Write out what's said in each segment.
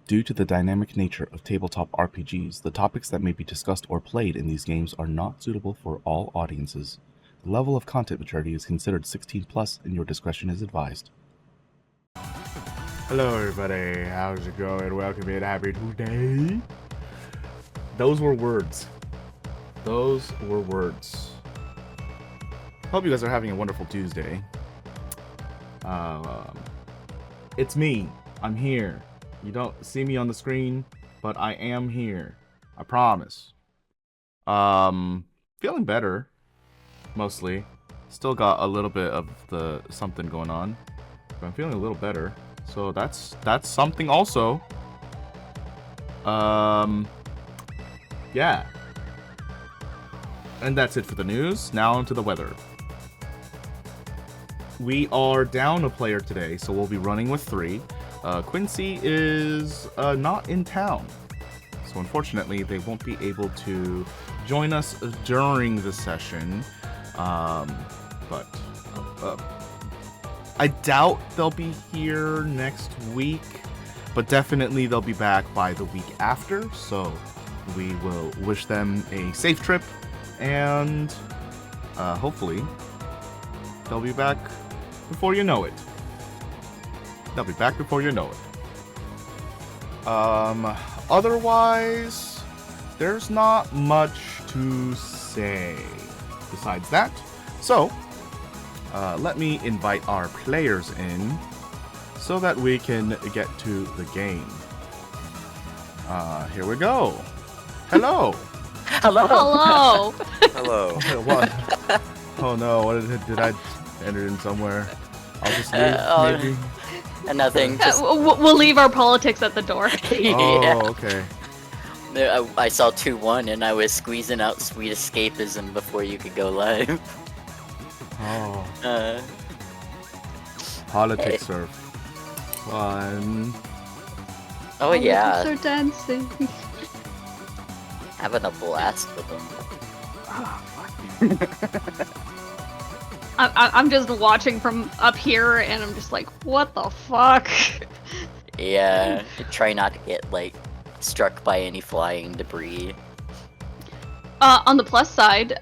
Due to the dynamic nature of tabletop RPGs, the topics that may be discussed or played in these games are not suitable for all audiences. The level of content maturity is considered 16 plus and your discretion is advised. Hello everybody, how's it going? Welcome in, happy Tuesday. Those were words. Hope you guys are having a wonderful Tuesday. It's me. I'm here. You don't see me on the screen, but I am here. I promise. Feeling better, mostly. Still got a little bit of the something going on, but I'm feeling a little better. So that's something also. Yeah. And that's it for the news. Now onto the weather. We are down a player today, so we'll be running with 3. Quincy is not in town, so unfortunately they won't be able to join us during the session. But I doubt they'll be here next week, but definitely they'll be back by the week after. So we will wish them a safe trip, and hopefully they'll be back before you know it. They'll be back before you know it. Otherwise, there's not much to say besides that. So, let me invite our players in so that we can get to the game. Here we go. Hello. Hello. Hello. What? Oh no, what did I enter in somewhere? I'll just leave, maybe. Nothing. Just... We'll leave our politics at the door. Oh, okay. I saw 2-1 and I was squeezing out sweet escapism before you could go live. Oh. Politics are fun. Oh yeah. Politics are dancing. Having a blast with them. I'm just watching from up here, and I'm just like, what the fuck? Yeah, try not to get, like, struck by any flying debris. On the plus side,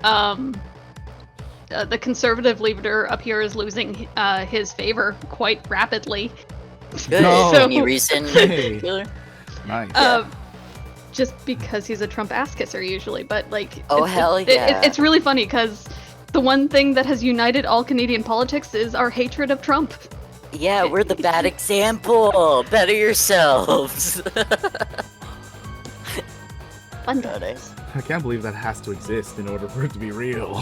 the conservative leader up here is losing his favor quite rapidly. Good. No. Any reason? Hey. Killer? Nice. Just because he's a Trump ass kisser usually, but like, Hell yeah. it's really funny because the one thing that has united all Canadian politics is our hatred of Trump. Yeah, we're the bad example. Better yourselves. Fun God, times. I can't believe that has to exist in order for it to be real.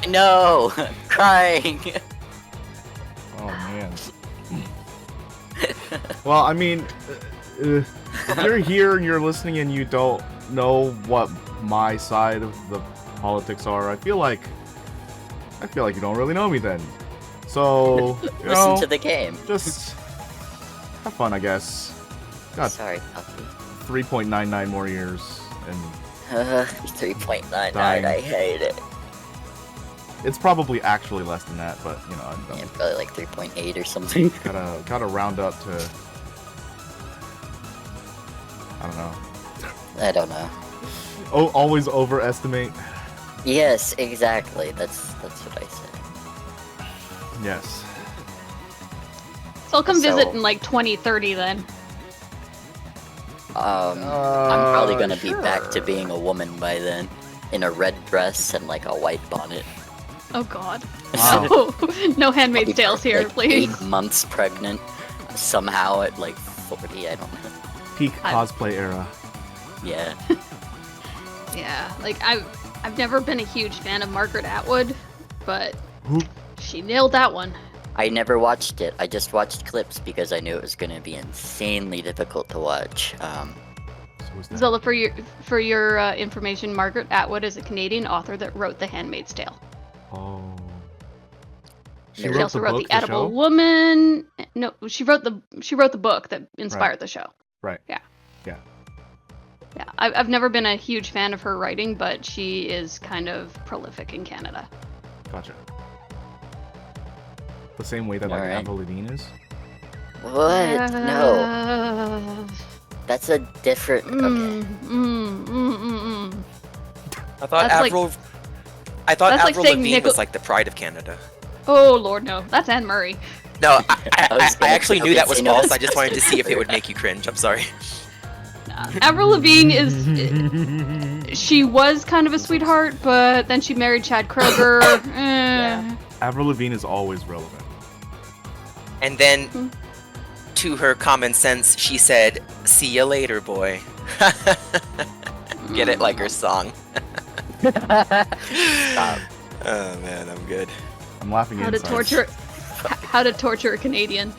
No, crying. Oh man. Well, I mean, if you're here and you're listening and you don't know what my side of the politics are, I feel like you don't really know me then. So, Listen to the game. Just have fun, I guess. Got Sorry, Puppy. 3.99 more years, and 3.99, Dying. I hate it. it's probably actually less than that, but you know, I'm Yeah, probably like 3.8 or something. gotta round up to, I don't know. I don't know. Oh, always overestimate. Yes, exactly. That's what I said. Yes. So I'll come So- visit in like 2030 then. I'm probably gonna be back to sure. being a woman by then, in a red dress and like a white bonnet. Oh god. Wow. No I'll Handmaid's be Tales here, like please. 8 months pregnant, somehow at like 40. I don't know. Peak cosplay era. Yeah. Yeah, like I've never been a huge fan of Margaret Atwood, but Who? she nailed that one. I never watched it. I just watched clips because I knew it was gonna be insanely difficult to watch. So is that? Zola, for your information, Margaret Atwood is a Canadian author that wrote The Handmaid's Tale. Oh. She She She wrote also the wrote book, The Edible show? Woman. No, she wrote the book that inspired the show. Right. Yeah. Yeah. Yeah, I've never been a huge fan of her writing, but she is kind of prolific in Canada. Gotcha. The same way that like Alright. Avril Lavigne is. What? No. That's a different. Okay. I thought That's like- Avril. I thought that's like Avril saying Lavigne Nickel- was like the pride of Canada. Oh Lord, no, that's Anne Murray. No, I was I gonna actually knew that was say no, false. it's I just wanted to see if it would different. make you cringe. I'm sorry. Avril Lavigne is. She was kind of a sweetheart, but then she married Chad Kroeger. Yeah. Avril Lavigne is always relevant. And then, to her common sense, she said, "See ya later, boy." Get it like her song. Stop. Oh man, I'm good. I'm laughing How to inside. torture? How to torture a Canadian?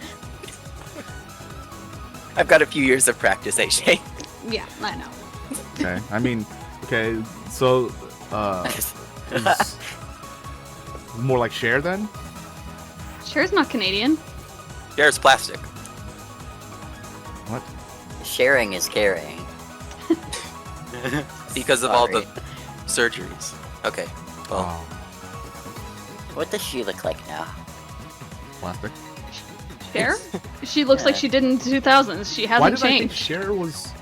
I've got a few years of practice, AJ. Yeah, I know. Okay. I mean, okay. So, is more like Cher then? Cher's not Canadian. There's plastic. What? Sharing is caring. Because of all the surgeries. Okay. Well, Oh, What does she look like now? plastic. Cher? She looks like she did in the 2000s. She Why hasn't did I think changed. Cher was?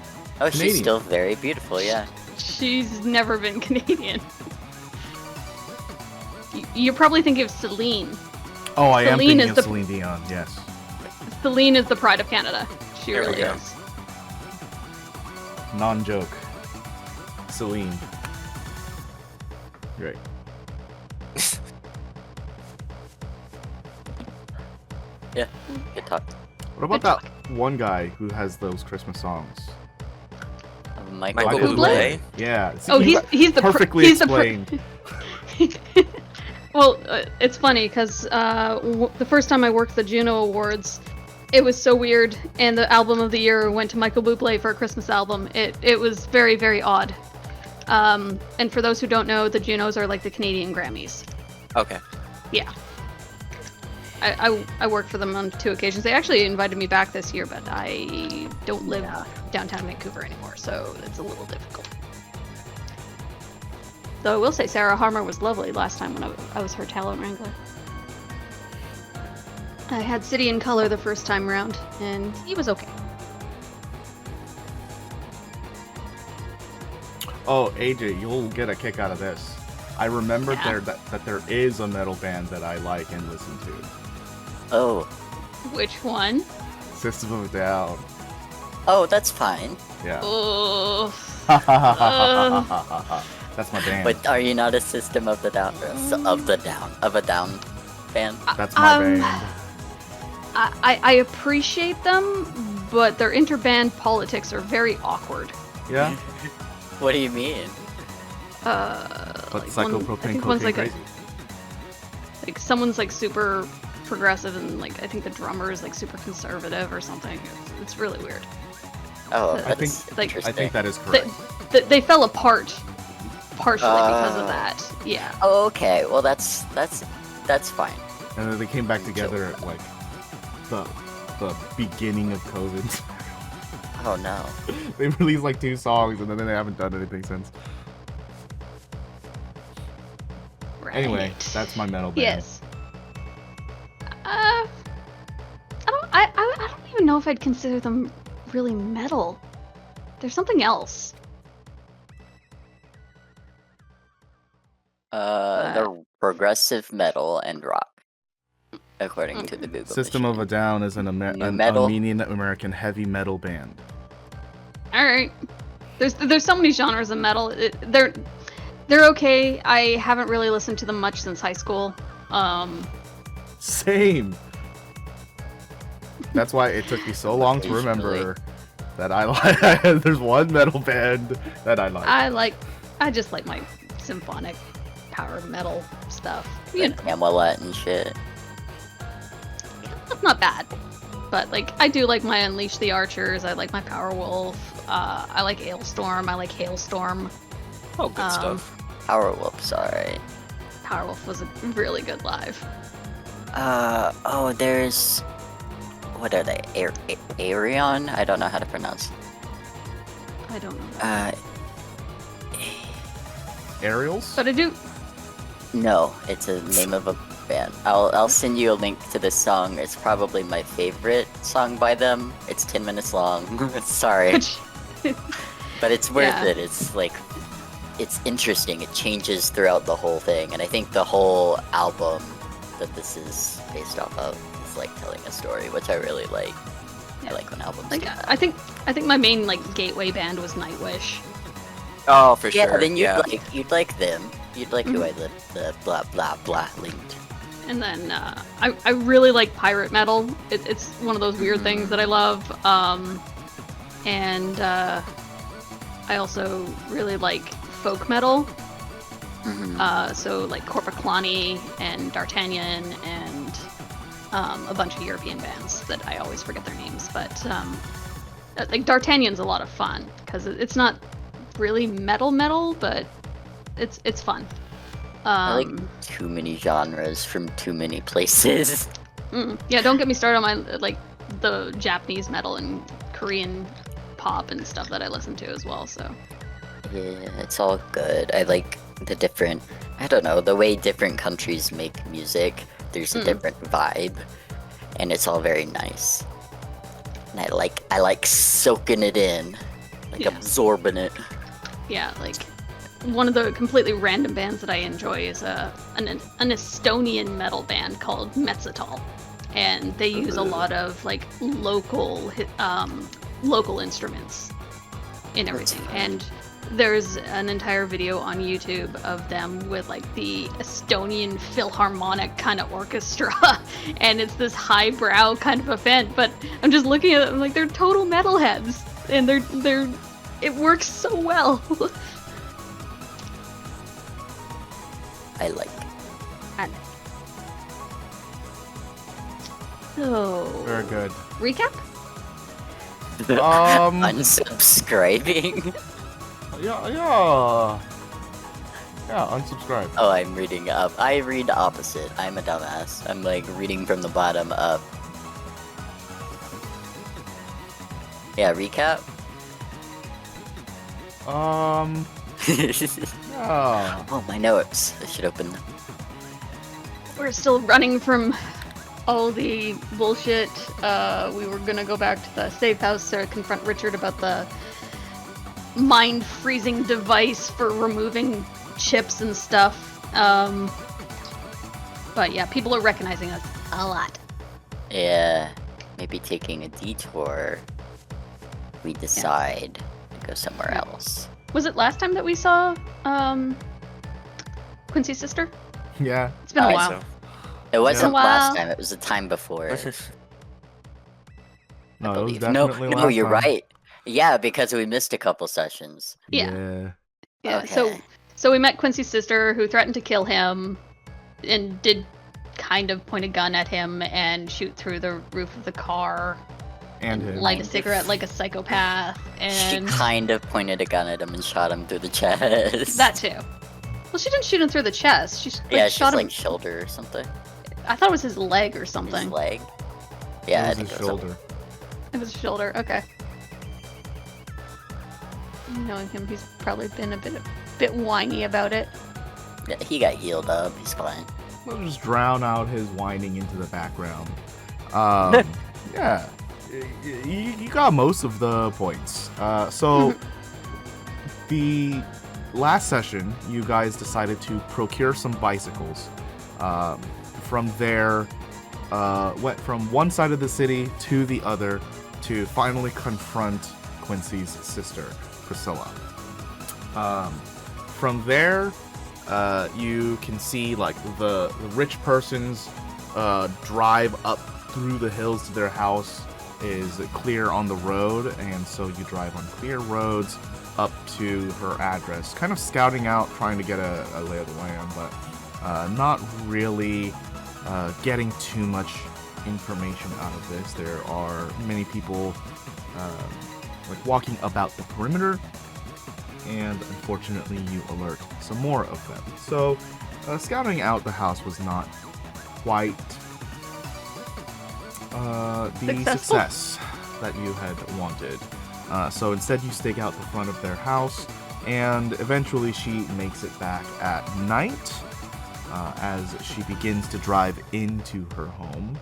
Oh, she's Canadian. still very beautiful. Yeah. She's never been Canadian. You're probably thinking of Celine. Oh, I am Celine thinking is of the- Celine Dion. Yes. Celine is the pride of Canada. She There we really go. is. Non-joke. Celine. Great. Yeah. Good talk. What about Good that one guy who has those Christmas songs? Michael Michael Bublé? Bublé. Yeah. see, Oh, you he's the perfectly he's explained. Well, it's funny because the first time I worked the Juno Awards, it was so weird, and the album of the year went to Michael Bublé for a Christmas album. It was very, very odd. And for those who don't know, the Junos are like the Canadian Grammys. Okay. Yeah. I worked for them on 2 occasions. They actually invited me back this year, but I don't live downtown Vancouver anymore, so it's a little difficult. Though I will say Sarah Harmer was lovely last time when I was her talent wrangler. I had City in Color the first time round, and he was okay. Oh, AJ, you'll get a kick out of this. I remembered Yeah. that there is a metal band that I like and listen to. Oh. Which one? System of a Down. Oh, that's fine. Yeah. Oh, That's my band. But are you not a System of the Down of a Down fan? That's my um, band. I appreciate them, but their interband politics are very awkward. Yeah. What do you mean? But like psychopropane I think one's cocaine like crazy. like someone's like super progressive, and like I think the drummer is like super conservative or something. It's really weird. Oh, I that's think- like- interesting. I think that is correct. They fell apart partially because of that. Yeah. Oh, okay. Well, that's fine. And then they came back together at like the beginning of COVID. Oh no. They released like 2 songs and then they haven't done anything since. Right. Anyway, that's my metal band. Yes. I don't even know if I'd consider them really metal. There's something else. They're progressive metal and rock, according to the Google. System of a Down is an New metal. Armenian American heavy metal band. All right. There's so many genres of metal. They're okay. I haven't really listened to them much since high school. Same. That's why it took me so long to remember that I like. There's one metal band that I like. I just like my symphonic power metal stuff. You know, Camelot and shit. that's not bad. But like, I do like my Unleash the Archers. I like my Powerwolf. I like Ailstorm. I like Hailstorm. Oh, good stuff. Powerwolf's alright. Powerwolf was a really good live. There's... What are they? Arion? I don't know how to pronounce. I don't know. Aerials? But I do. No, it's a name of a Man, I'll send you a link to this song. It's probably my favorite song by them. It's 10 minutes long. Sorry. But it's worth it. It's like, it's interesting. It changes throughout the whole thing. And I think the whole album that this is based off of is like telling a story, which I really like. I like when albums do that. I think my main like gateway band was Nightwish. Oh, for Yeah, sure. then you'd like them. You'd like who I the blah blah blah linked. And then I really like pirate metal. It's one of those weird things that I love. And I also really like folk metal. So like Corpaclani and D'Artagnan and a bunch of European bands that I always forget their names. But like D'Artagnan's a lot of fun because it's not really metal, but it's fun. I like too many genres from too many places. Yeah, don't get me started on my like the Japanese metal and Korean pop and stuff that I listen to as well. So Yeah, it's all good. I like the different, I don't know, the way different countries make music. There's a different vibe, and it's all very nice. And I like soaking it in, like absorbing it. yeah, like one of the completely random bands that I enjoy is an Estonian metal band called Metzatal, and they use a lot of like local instruments in everything. And there's an entire video on YouTube of them with like the Estonian Philharmonic kind of orchestra, and it's this highbrow kind of event. But I'm just looking at them like they're total metalheads, and it works so well. I like it. So Very good. recap? Unsubscribing. Yeah, unsubscribe. Oh, I'm reading up. I read opposite. I'm a dumbass. I'm like reading from the bottom up. Yeah, recap? Yeah. Oh, my notes. I should open them. We're still running from all the bullshit. We were gonna go back to the safe house to confront Richard about the mind-freezing device for removing chips and stuff. But yeah, people are recognizing us a lot. Yeah, maybe taking a detour. We decide to go somewhere else. Was it last time that we saw Quincy's sister? Yeah. It's been a Alright, while. So, It wasn't Yeah. last time, it was the time before. No, it was believe. definitely No, last you're time. right. Yeah, because we missed a couple sessions. Yeah. Okay. So we met Quincy's sister, who threatened to kill him, and did kind of point a gun at him and shoot through the roof of the car, And him. light a cigarette like a psychopath, and She kind of pointed a gun at him and shot him through the chest. that too. Well, she didn't shoot him through the chest. She Yeah, shot she's him. like shoulder or something. I thought it was his leg or His something. leg. Yeah, I It was think his it was shoulder. It was his shoulder. Okay. Knowing him, he's probably been a bit whiny about it. Yeah, he got healed up. He's fine. We'll just drown out his whining into the background. Yeah. You got most of the points. So, the last session, you guys decided to procure some bicycles. From there, went from one side of the city to the other to finally confront Quincy's sister, Priscilla. From there, you can see like the rich person's drive up through the hills to their house is clear on the road, and so you drive on clear roads up to her address, kind of scouting out, trying to get a lay of the land, but not really getting too much information out of this. There are many people like walking about the perimeter, and unfortunately you alert some more of them. So scouting out the house was not quite the success that you had wanted. So instead you stake out the front of their house, and eventually she makes it back at night. as she begins to drive into her home.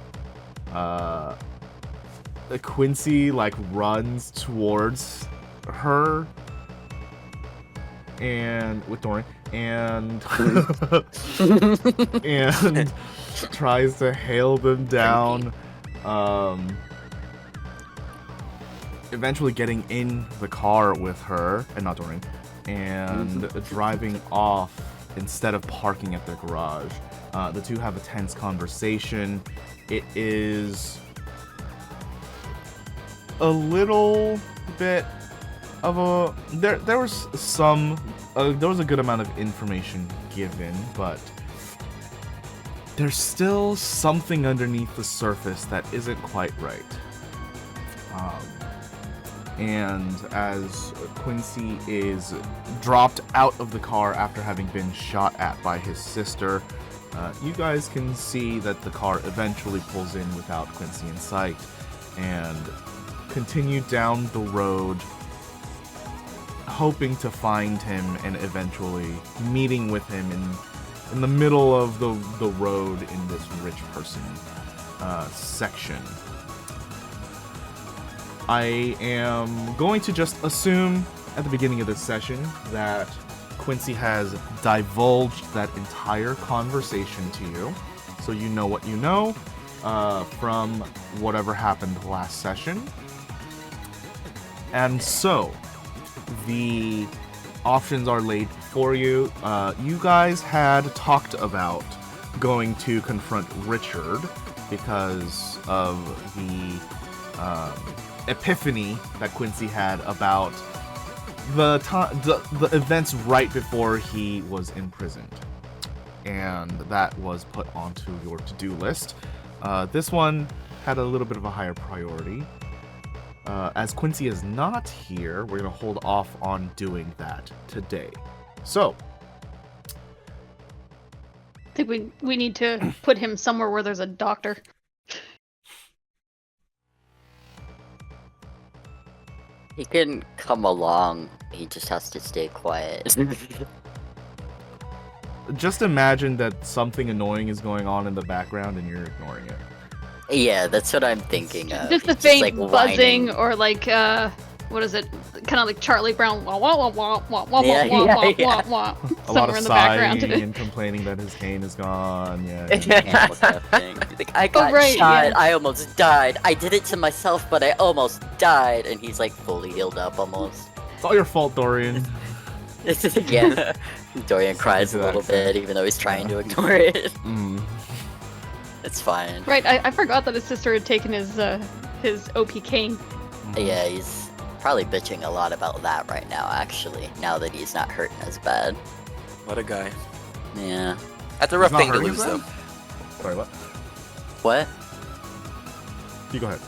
Quincy like runs towards her and with Dorian and and tries to hail them down. Eventually getting in the car with her and not Dorian and driving off instead of parking at their garage. The two have a tense conversation. It is a little bit of a there was a good amount of information given, but there's still something underneath the surface that isn't quite right. And as Quincy is dropped out of the car after having been shot at by his sister, you guys can see that the car eventually pulls in without Quincy in sight and continue down the road, hoping to find him and eventually meeting with him in the middle of the road in this rich person section. I am going to just assume at the beginning of this session that Quincy has divulged that entire conversation to you, so you know what you know from whatever happened last session. And so, the options are laid for you. You guys had talked about going to confront Richard because of the epiphany that Quincy had about the events right before he was imprisoned, and that was put onto your to-do list. This one had a little bit of a higher priority. As Quincy is not here, we're going to hold off on doing that today. So, I think we need to put him somewhere where there's a doctor. He can come along, he just has to stay quiet. just imagine that something annoying is going on in the background and you're ignoring it. Yeah, that's what I'm thinking of. Just the He's faint like, buzzing, whining. or like, what is it? Kind of like Charlie Brown, wah wah wah wah wah wah Yeah, wah yeah, wah yeah. wah wah. A lot Somewhere of in the background. sighing and complaining that his cane is gone. Yeah. Animal testing. He's like, I got right, shot, yeah. I almost died. I did it to myself, but I almost died. And he's like fully healed up almost. It's all your fault, Dorian. Yeah. Dorian cries a to that little extent. bit, even though he's trying to ignore it. Mm. It's fine. Right, I forgot that his sister had taken his OP cane. Yeah, he's probably bitching a lot about that right now, actually, now that he's not hurting as bad. What a guy. Yeah. That's a rough He's not thing to hurting lose, as though. bad? Sorry, what? What? You go ahead.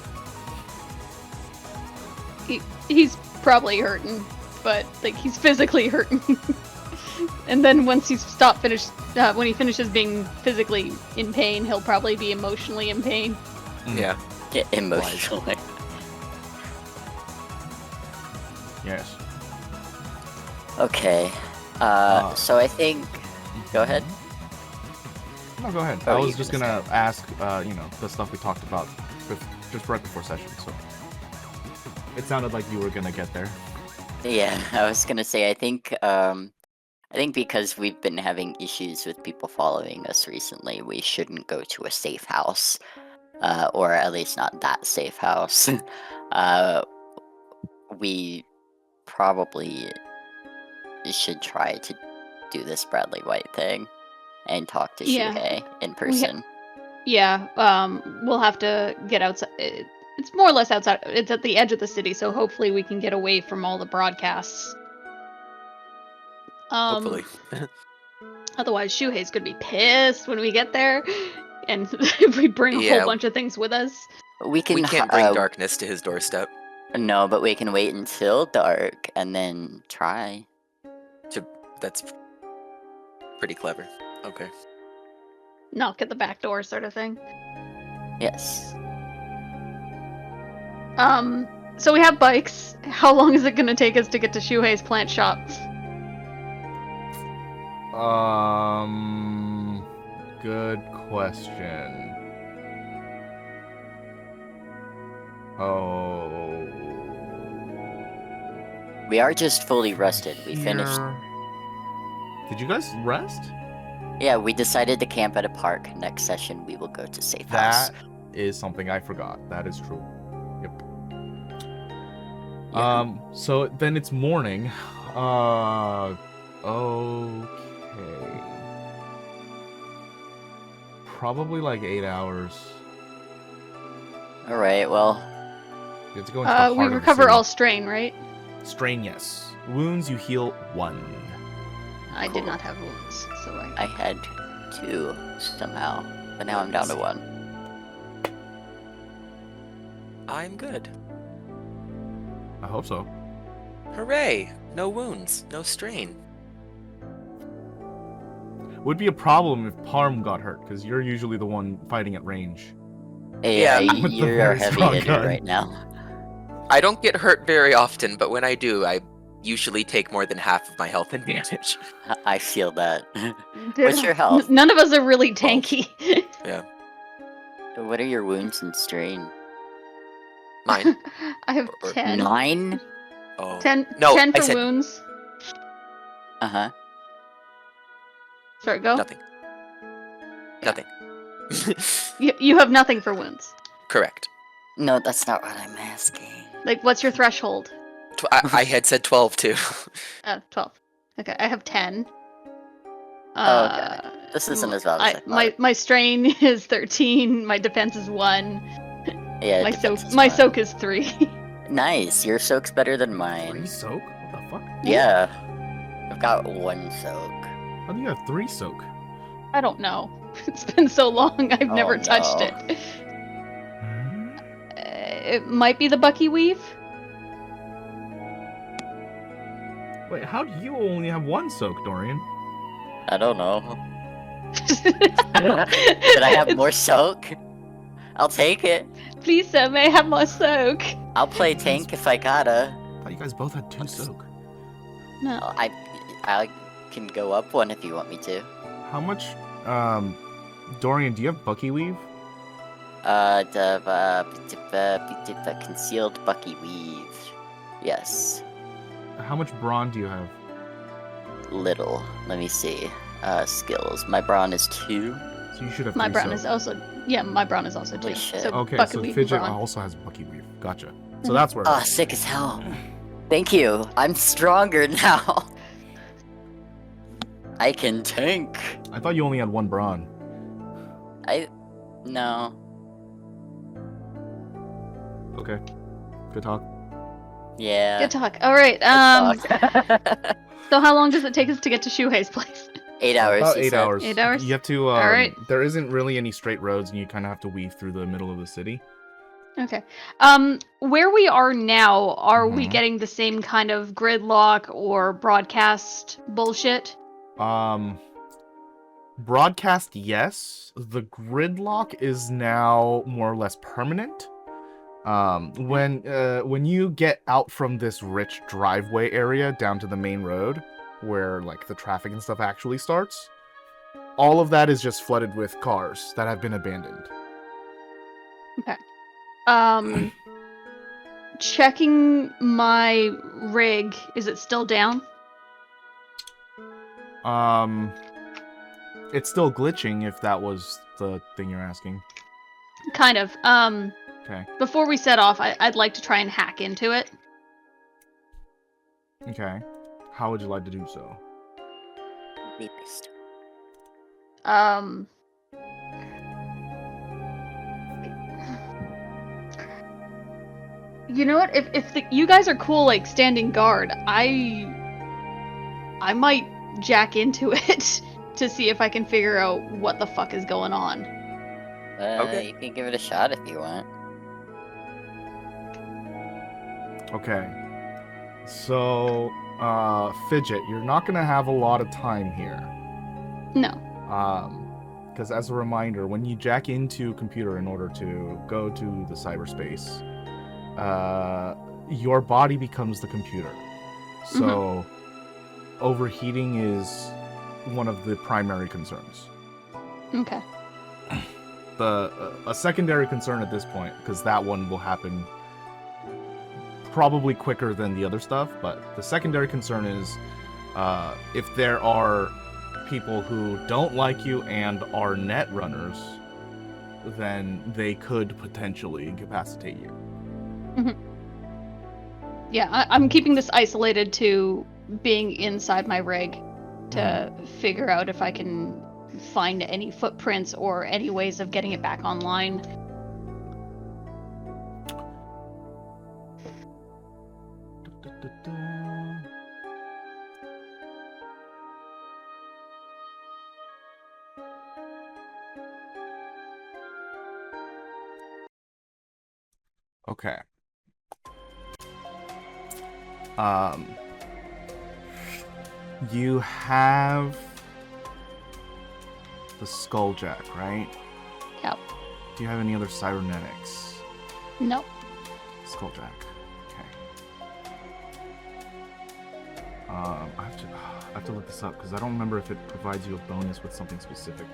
He's probably hurting, but like he's physically hurting. And then once he's when he finishes being physically in pain, he'll probably be emotionally in pain. Yeah. Get emotionally. Yes. Okay. So I think... Go ahead. No, go ahead. Oh, I you was just gonna gonna ask, the stuff we talked about just right before session, so... It sounded like you were gonna get there. Yeah, I was gonna say, I think because we've been having issues with people following us recently, we shouldn't go to a safe house. Or at least not that safe house. We probably should try to do this Bradley White thing and talk to Yeah. Shuhei in person. Yeah, we'll have to get outside. It's more or less outside. It's at the edge of the city, so hopefully we can get away from all the broadcasts. Hopefully. Otherwise, Shuhei's gonna be pissed when we get there, and if we bring a Yeah. whole bunch of things with us. We We can't can bring darkness to his doorstep. No, but we can wait until dark and then try. That's pretty clever. Okay. Knock at the back door, sort of thing. Yes. So we have bikes. How long is it gonna take us to get to Shuhei's plant shop? good question. Oh. We are just fully rested. We finished. Did you guys rest? Yeah, we decided to camp at a park. Next session, we will go to safe house. That is something I forgot. That is true. Yep. Yeah. So then it's morning. Okay. Probably like 8 hours. All right. Well, You have to go into the heart We of the recover city. all strain, right? Strain, yes. Wounds, you heal 1. I Cool. did not have wounds, so I had 2 somehow, but now I'm down to 1. I'm good. I hope so. Hooray! No wounds, no strain. Would be a problem if Parm got hurt, because you're usually the one fighting at range. Yeah, Yeah. With the you're a very heavy strong hitter gun. right now. I don't get hurt very often, but when I do, I usually take more than half of my health and damage. I feel that. Dude, What's your health? None of us are really tanky. Yeah, What are your wounds and strain? mine. I have Or- 10. 9? Oh. 10, No, 10 I for said wounds. Uh-huh. Sorry, go. nothing. Nothing. You have nothing for wounds. Correct. No, that's not what I'm asking. Like, what's your threshold? I had said 12 too. 12. Okay, I have 10. Oh, okay. This isn't as bad as I thought. My strain is 13. My defense is 1. Yeah, My defense soak is my fine. soak is 3. Nice, your soak's better than 3 mine. soak? What the fuck? Yeah. I've got 1 soak. How do you have 3 soak? I don't know. It's been so long. I've Oh, never touched no. it. It might be the Bucky Weave. Wait, how do you only have 1 soak, Dorian? I don't know. Did I have more soak? I'll take it. Please, sir, may I have more soak? I'll play tank if I gotta. I thought you guys both had 2 soak. No. I can go up 1 if you want me to. How much, Dorian, do you have Bucky Weave? The concealed Bucky Weave. Yes. How much brawn do you have? Little. Let me see. Skills. My brawn is 2. So you should have My 3 brawn soak. is also... Yeah, my brawn is also 2. Holy shit. So Okay, Bucky so Weave and Fidget brawn. also has Bucky Weave. Gotcha. So that's where... Ah, sick as hell. Thank you. I'm stronger now. I can tank. I thought you only had 1 brawn. No. Okay. Good talk. Yeah. Good talk. All right. Good talk. So how long does it take us to get to Shuhei's place? 8 hours. About he 8 said. hours. 8 hours? You have to, All right. There isn't really any straight roads, and you kind of have to weave through the middle of the city. Okay. Where we are now, are we Mhm. getting the same kind of gridlock or broadcast bullshit? Broadcast, yes. The gridlock is now more or less permanent. When you get out from this rich driveway area down to the main road, where like the traffic and stuff actually starts, all of that is just flooded with cars that have been abandoned. Checking my rig, is it still down? It's still glitching, if that was the thing you're asking. Kind of. Okay. Before we set off, I'd like to try and hack into it. Okay. How would you like to do so? Deepest. You know what? If you guys are cool, like standing guard, I might jack into it to see if I can figure out what the fuck is going on. Okay. You can give it a shot if you want. Okay. So, Fidget, you're not gonna have a lot of time here. No. Because as a reminder, when you jack into a computer in order to go to the cyberspace, your body becomes the computer. So, overheating is one of the primary concerns. Okay. A secondary concern at this point, because that one will happen probably quicker than the other stuff, but the secondary concern is if there are people who don't like you and are net runners, then they could potentially incapacitate you. Yeah, I'm keeping this isolated to being inside my rig to figure out if I can find any footprints or any ways of getting it back online. Okay. You have the Skulljack, right? Yep. Do you have any other cybernetics? Nope. Skulljack. Okay. I have to look this up because I don't remember if it provides you a bonus with something specific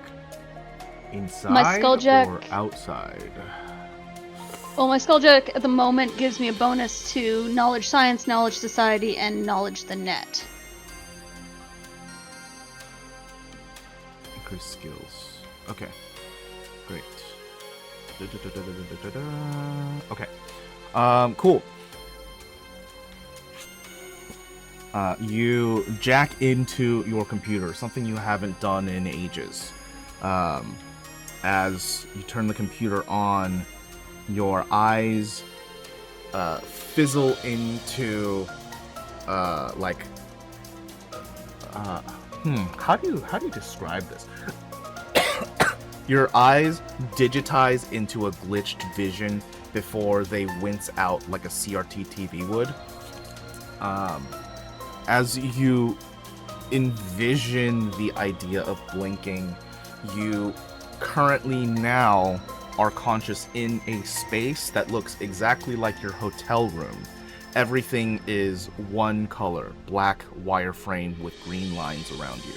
inside or outside. Well, my Skulljack at the moment gives me a bonus to Knowledge Science, Knowledge Society, and Knowledge the Net. Increase skills. Okay. Great. Okay. Cool. You jack into your computer, something you haven't done in ages. As you turn the computer on, your eyes fizzle into how do you describe this? Your eyes digitize into a glitched vision before they wince out like a CRT TV would. As you envision the idea of blinking, you currently now are conscious in a space that looks exactly like your hotel room. Everything is one color, black wireframe with green lines around you.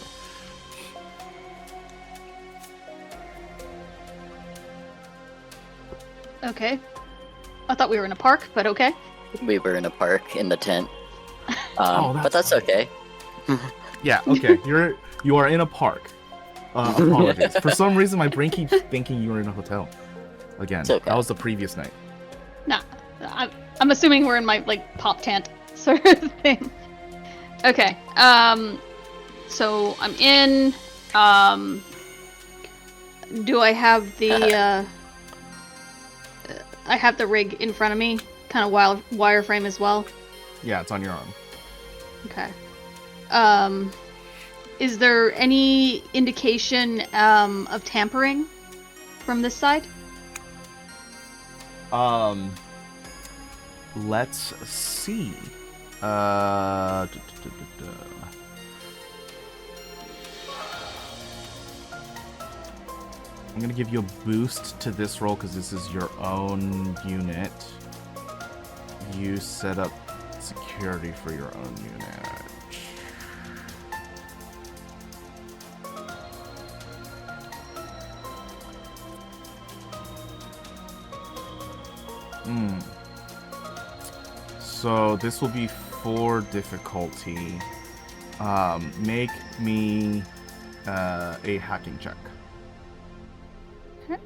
Okay. I thought we were in a park, but okay. We were in a park in the tent. That's but that's okay. Yeah, okay. You are in a park. Apologies. For some reason, my brain keeps thinking you were in a hotel. Again, It's okay. That was the previous night. Nah, I'm assuming we're in my pop tent sort of thing. Okay. So I'm in. Do I have the I have the rig in front of me, kind of wireframe as well. Yeah, it's on your arm. Okay. Is there any indication of tampering from this side? Let's see. I'm gonna give you a boost to this roll because this is your own unit. You set up security for your own unit. So this will be 4 difficulty. Make me a hacking check. Okay.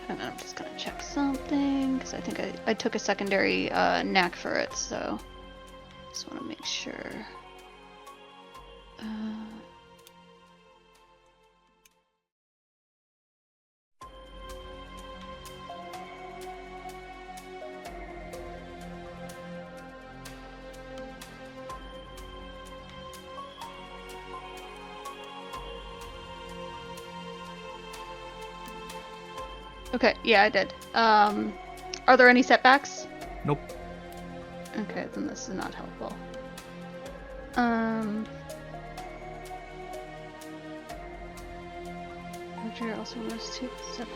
And I'm just gonna check something because I think I took a secondary knack for it, so just want to make sure. Okay, yeah, I did. Are there any setbacks? Nope. Okay, then this is not helpful. Roger also was 2 7.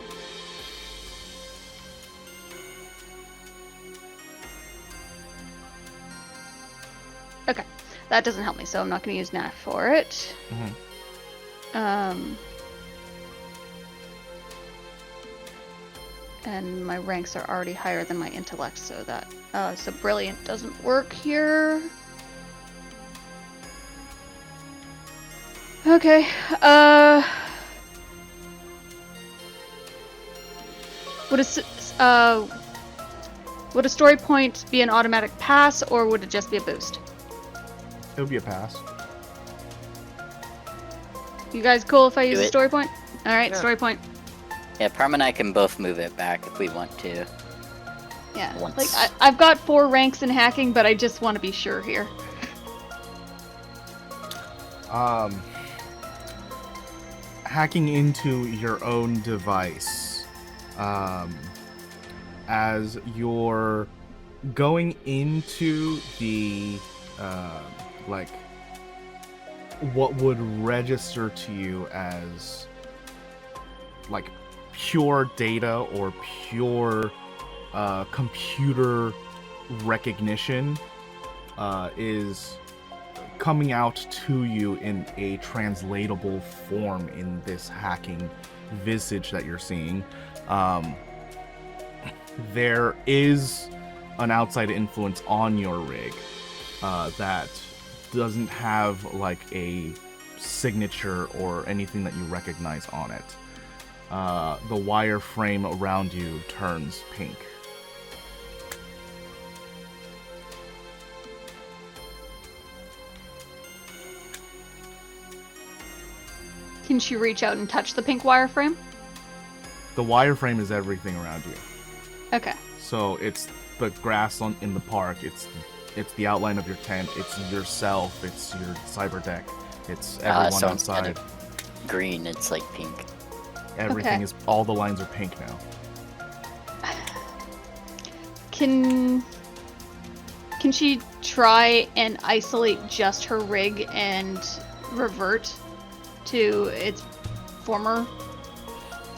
Okay. That doesn't help me, so I'm not going to use NAT for it. And my ranks are already higher than my intellect, so that so brilliant doesn't work here. Okay. Would a story point be an automatic pass, or would it just be a boost? It would be a pass. You guys cool if I use Do a it. story point? All right, Yeah. story point. Yeah, Parm and I can both move it back if we want to. Yeah, Once. like I've got 4 ranks in hacking, but I just want to be sure here. Hacking into your own device. As you're going into the like what would register to you as like pure data or pure computer recognition is coming out to you in a translatable form in this hacking visage that you're seeing. There is an outside influence on your rig that doesn't have like a signature or anything that you recognize on it. The wire frame around you turns pink. Can she reach out and touch the pink wireframe? The wire frame is everything around you. Okay. So it's the grass in the park, it's the outline of your tent, it's yourself, it's your cyber deck, it's everyone So outside. instead of green, it's like pink. Everything Okay. is, all the lines are pink now. Can she try and isolate just her rig and revert to its former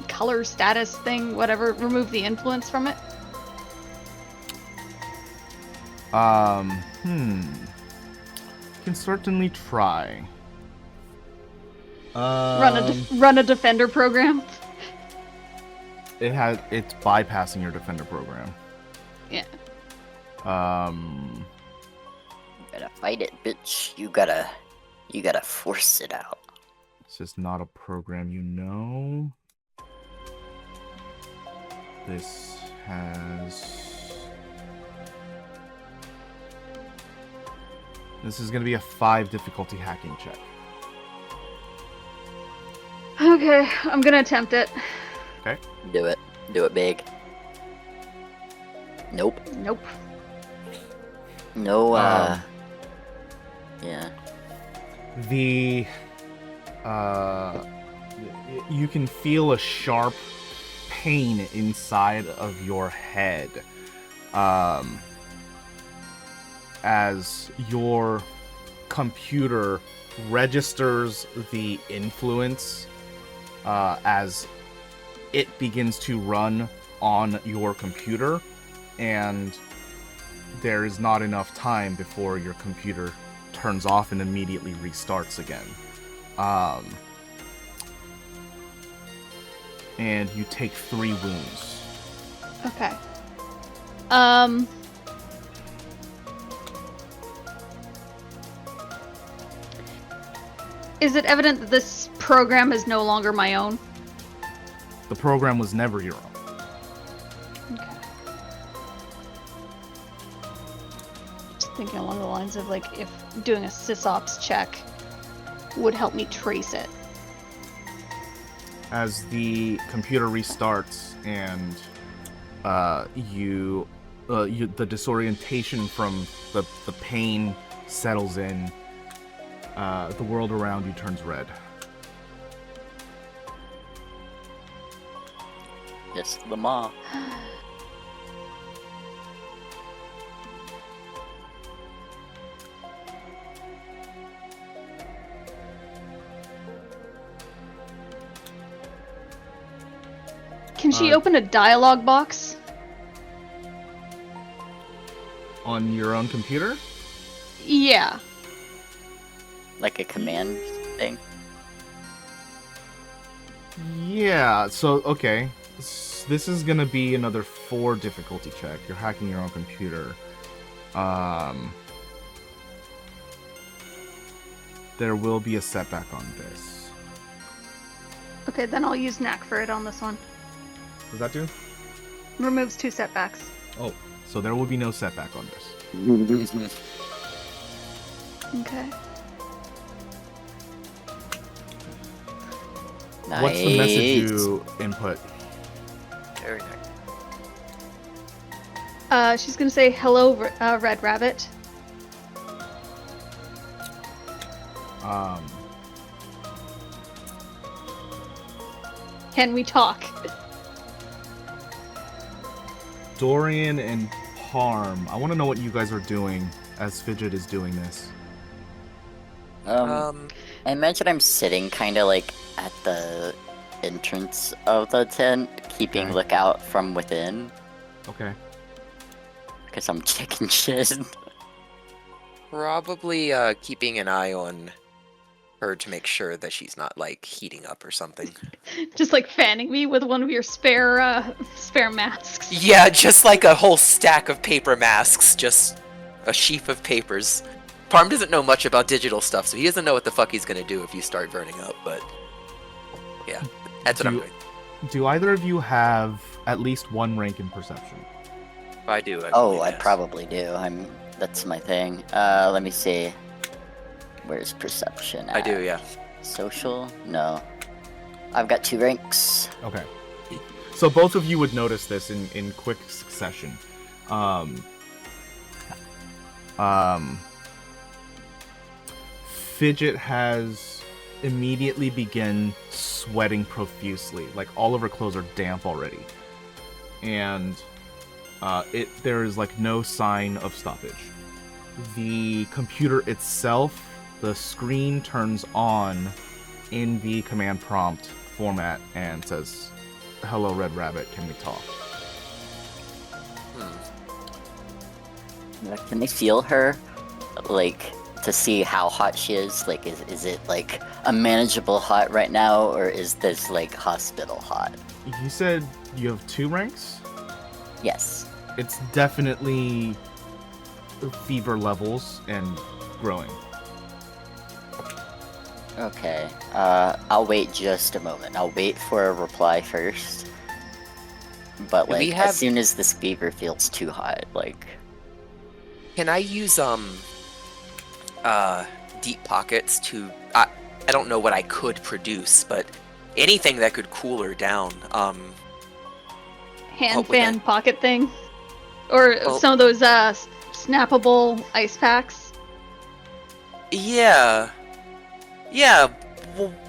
color status thing, whatever, remove the influence from it? Can certainly try. Run a defender program? It's bypassing your defender program. Yeah. You gotta fight it, bitch. You gotta force it out. This is not a program you know. This is going to be a 5 difficulty hacking check. Okay, I'm gonna attempt it. Okay. Do it. Do it big. Nope. Nope. No, yeah. You can feel a sharp pain inside of your head as your computer registers the influence as it begins to run on your computer, and there is not enough time before your computer turns off and immediately restarts again. And you take 3 wounds. Okay. Is it evident that this program is no longer my own? The program was never your own. Okay. Just thinking along the lines of like if doing a sysops check would help me trace it. As the computer restarts and the disorientation from the pain settles in, the world around you turns red. Yes, Lamar. Can she open a dialogue box? On your own computer? Yeah. Like a command thing? Yeah, so, okay. This is gonna be another 4 difficulty check. You're hacking your own computer. There will be a setback on this. Okay, then I'll use knack for it on this one. What does that do? Removes 2 setbacks. Oh, so there will be no setback on this. Okay. Nice. What's the message you input? Very nice. She's gonna say, hello, Red Rabbit. Can we talk? Dorian and Parm, I want to know what you guys are doing as Fidget is doing this. I imagine I'm sitting kind of like at the entrance of the tent, keeping Okay. lookout from within, Okay. because I'm checking shit. Probably keeping an eye on her to make sure that she's not like heating up or something. Just like fanning me with one of your spare masks. Yeah, just like a whole stack of paper masks, just a sheaf of papers. Parm doesn't know much about digital stuff, so he doesn't know what the fuck he's gonna do if you start burning up, but yeah, that's what I'm doing. Do either of you have at least 1 rank in perception? I do. Oh, I yes. probably do. That's my thing. Let me see. Where's perception I at? do, yeah. Social? No. I've got 2 ranks. Okay. So both of you would notice this in quick succession. Fidget has immediately begun sweating profusely. Like all of her clothes are damp already. And there is like no sign of stoppage. The computer itself, the screen turns on in the command prompt format and says, "Hello, Red Rabbit, can we talk?" Can they feel her? Like, to see how hot she is? Like, is it like a manageable hot right now, or is this like hospital hot? You said you have 2 ranks? Yes. It's definitely fever levels and growing. Okay. I'll wait just a moment. I'll wait for a reply first. But Do we like, have- as soon as this fever feels too hot, like, Can I use deep pockets to I don't know what I could produce, but anything that could cool her down. Hand with fan that- pocket thing. Or Oh. some of those snappable ice packs. Yeah. Yeah,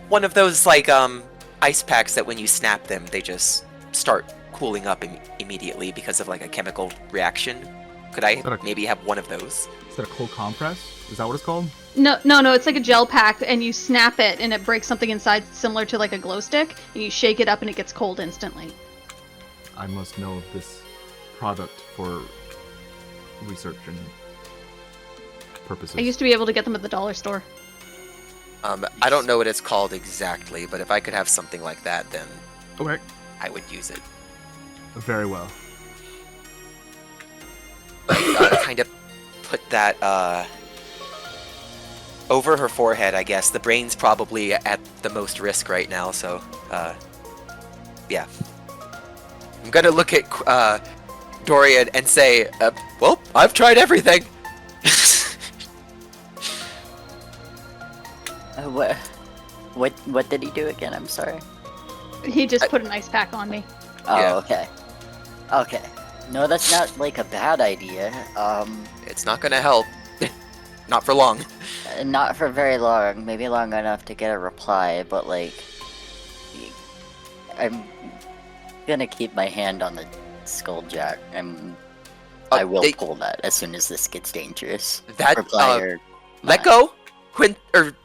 one of those like ice packs that when you snap them, they just start cooling up immediately because of like a chemical reaction. Could I that a- maybe have one of those? Is that a cold compress? Is that what it's called? No, it's like a gel pack, and you snap it, and it breaks something inside similar to like a glow stick, and you shake it up, and it gets cold instantly. I must know of this product for research and purposes. I used to be able to get them at the dollar store. I don't know what it's called exactly, but if I could have something like that, then Okay. I would use it. Very well. Kind of put that over her forehead, I guess. The brain's probably at the most risk right now, so yeah. I'm gonna look at Dorian and say, well, I've tried everything. what did he do again? I'm sorry. He just put an ice pack on me. Oh, Yeah. okay. Okay. No, that's not like a bad idea. It's not gonna help. Not for long. Not for very long. Maybe long enough to get a reply, but like, I'm gonna keep my hand on the skull jack, and I will they- pull that as soon as this gets dangerous. That Reply or let not. go.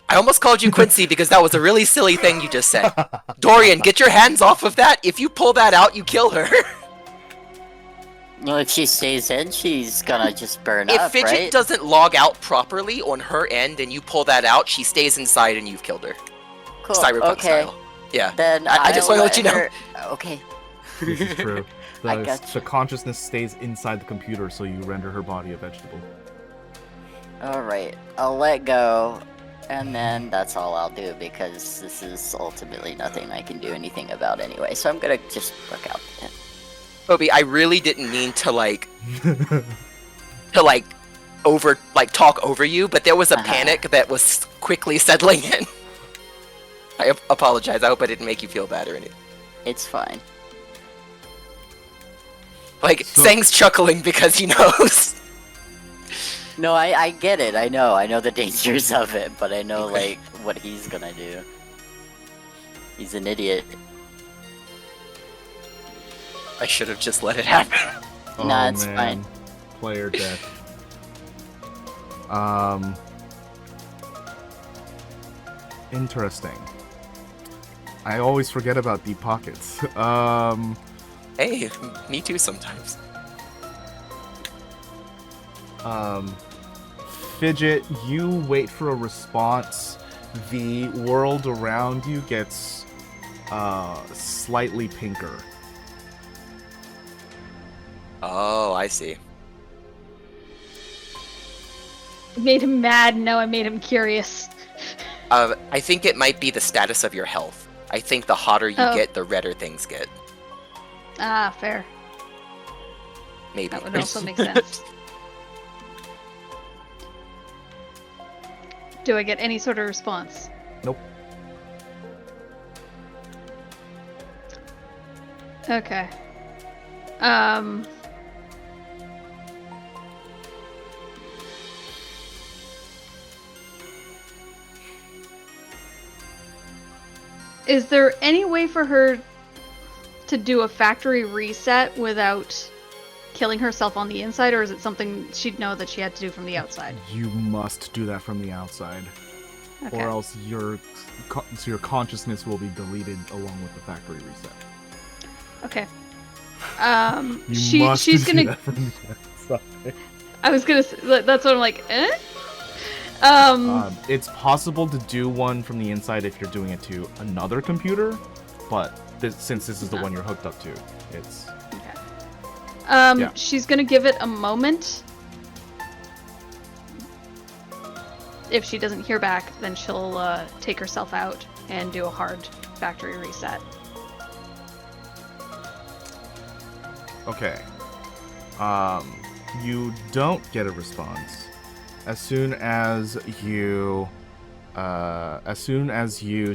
I almost called you Quincy because that was a really silly thing you just said. Dorian, get your hands off of that. If you pull that out, you kill her. Well, if she stays in, she's gonna just burn If up, Fidget right? doesn't log out properly on her end and you pull that out, she stays inside and you've killed her. Cool. Cyberpunk Okay. style. Yeah. Then I just I'll want to let you know. her- Okay. This is true. I The gotcha. consciousness stays inside the computer, so you render her body a vegetable. Alright, I'll let go, and then that's all I'll do, because this is ultimately nothing I can do anything about anyway, so I'm gonna just look out. Obi, I really didn't mean to talk over you, but there was a panic that was quickly settling in. I apologize. I hope I didn't make you feel bad or anything. It's fine. Like, So- Sang's chuckling because he knows. No, I get it, I know the dangers of it, but I know, Okay. like, what he's gonna do. He's an idiot. I should have just let it happen. Nah, it's fine. Player death. Interesting. I always forget about deep pockets. Hey, me too sometimes. Fidget, you wait for a response. The world around you gets slightly pinker. Oh, I see. Made him mad, now I made him curious. I think it might be the status of your health. I think the hotter you Oh. get, the redder things get. Ah, fair. Maybe. That would also make sense. Do I get any sort of response? Nope. Okay. Is there any way for her to do a factory reset without killing herself on the inside, or is it something she'd know that she had to do from the outside? You must do that from the outside, Okay. or else your consciousness will be deleted along with the factory reset. Okay. You must she's do gonna. that from the outside. I was gonna. That's what I'm like. Eh? It's possible to do one from the inside if you're doing it to another computer, but since this is the one you're hooked up to, it's... Okay. Yeah. She's gonna give it a moment. If she doesn't hear back, then she'll take herself out and do a hard factory reset. Okay. You don't get a response. As soon as you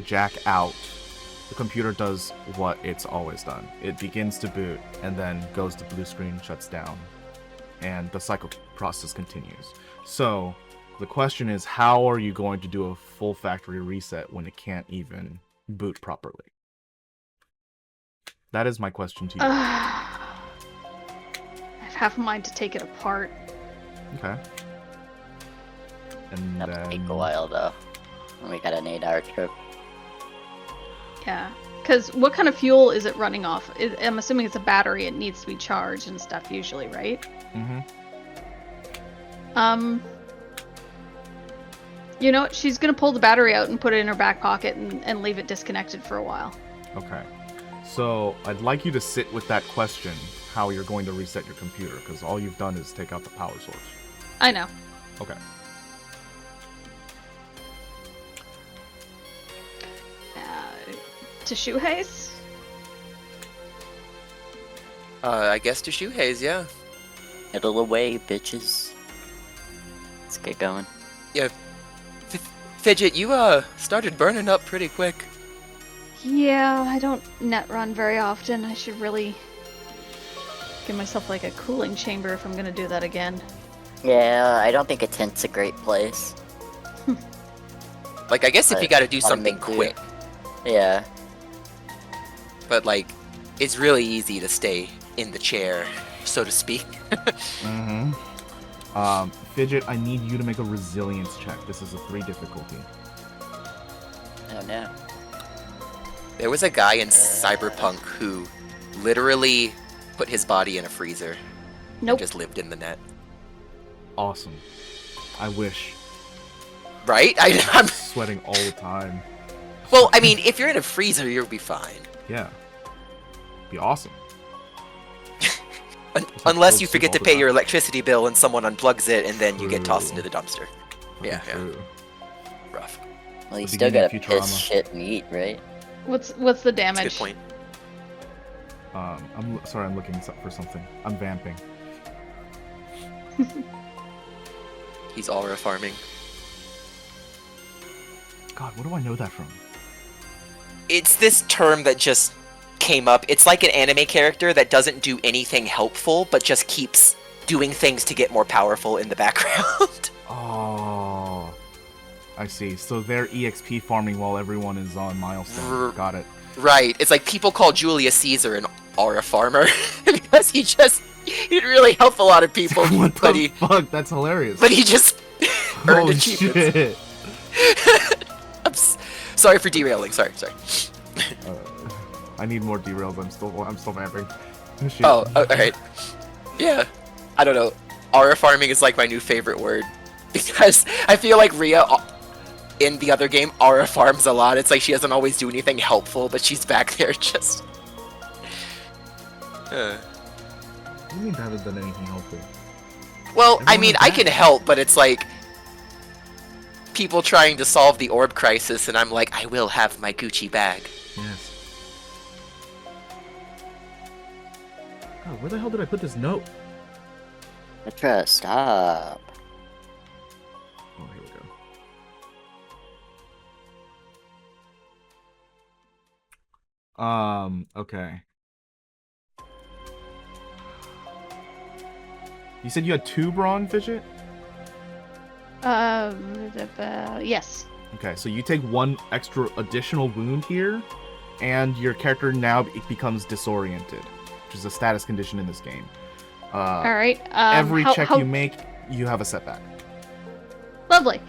jack out, the computer does what it's always done. It begins to boot and then goes to blue screen, shuts down, and the cycle process continues. So, the question is, how are you going to do a full factory reset when it can't even boot properly? That is my question to you. I have half a mind to take it apart. Okay. And That'll take a then... while, though. We got an 8-hour trip. Yeah. Because what kind of fuel is it running off? I'm assuming it's a battery. It needs to be charged and stuff usually, right? Mm-hmm. You know what? She's gonna pull the battery out and put it in her back pocket and leave it disconnected for a while. Okay. So, I'd like you to sit with that question, how you're going to reset your computer, because all you've done is take out the power source. I know. Okay. To Shuhei's? I guess to Shuhei's, yeah. Middle away, bitches. Let's get going. Yeah. Fidget, you started burning up pretty quick. Yeah, I don't net run very often. I should really give myself like a cooling chamber if I'm gonna do that again. Yeah, I don't think a tent's a great place. Like, I guess if you gotta do something make do. quick, Yeah. but like, it's really easy to stay in the chair, so to speak. Mm-hmm. Fidget, I need you to make a resilience check. This is a 3 difficulty. Oh no. There was a guy in Cyberpunk who literally put his body in a freezer and Nope. just lived in the net. Awesome. I wish. Right? I'm sweating all the time. Well, I mean, if you're in a freezer, you'll be fine. Yeah. Be awesome. Unless you forget to pay your electricity bill and someone unplugs it, and then you get tossed into the dumpster. Yeah. Rough. Well, you The still beginning gotta of piss, Futurama. shit, and eat, right? What's the That's a damage? good point. I'm sorry, I'm looking for something. I'm vamping. He's aura farming. God, where do I know that from? It's this term that just came up. It's like an anime character that doesn't do anything helpful, but just keeps doing things to get more powerful in the background. Oh, I see. So they're EXP farming while everyone is on milestone. Got it. Right. It's like people call Julius Caesar an aura farmer because he didn't really help a lot of people. What the but he fuck? That's hilarious. But he just earned Holy achievements. shit. I'm sorry for derailing. Sorry. I need more derails. I'm still vamping. Shit. Oh, alright. Yeah. I don't know. Aura farming is like my new favorite word. Because I feel like Rhea in the other game aura farms a lot. It's like she doesn't always do anything helpful, but she's back there just... What do you mean I haven't done anything helpful? Well, I Everyone mean, is I back. can help, but it's like... people trying to solve the orb crisis, and I'm like, I will have my Gucci bag. Yes. God, where the hell did I put this note? Petra, stop. Oh, here we go. Okay. You said you had 2 brawn, Fidget? Yes. Okay, so you take 1 extra additional wound here, and your character now becomes disoriented, which is a status condition in this game. All right. Every check you make, you have a setback. Lovely.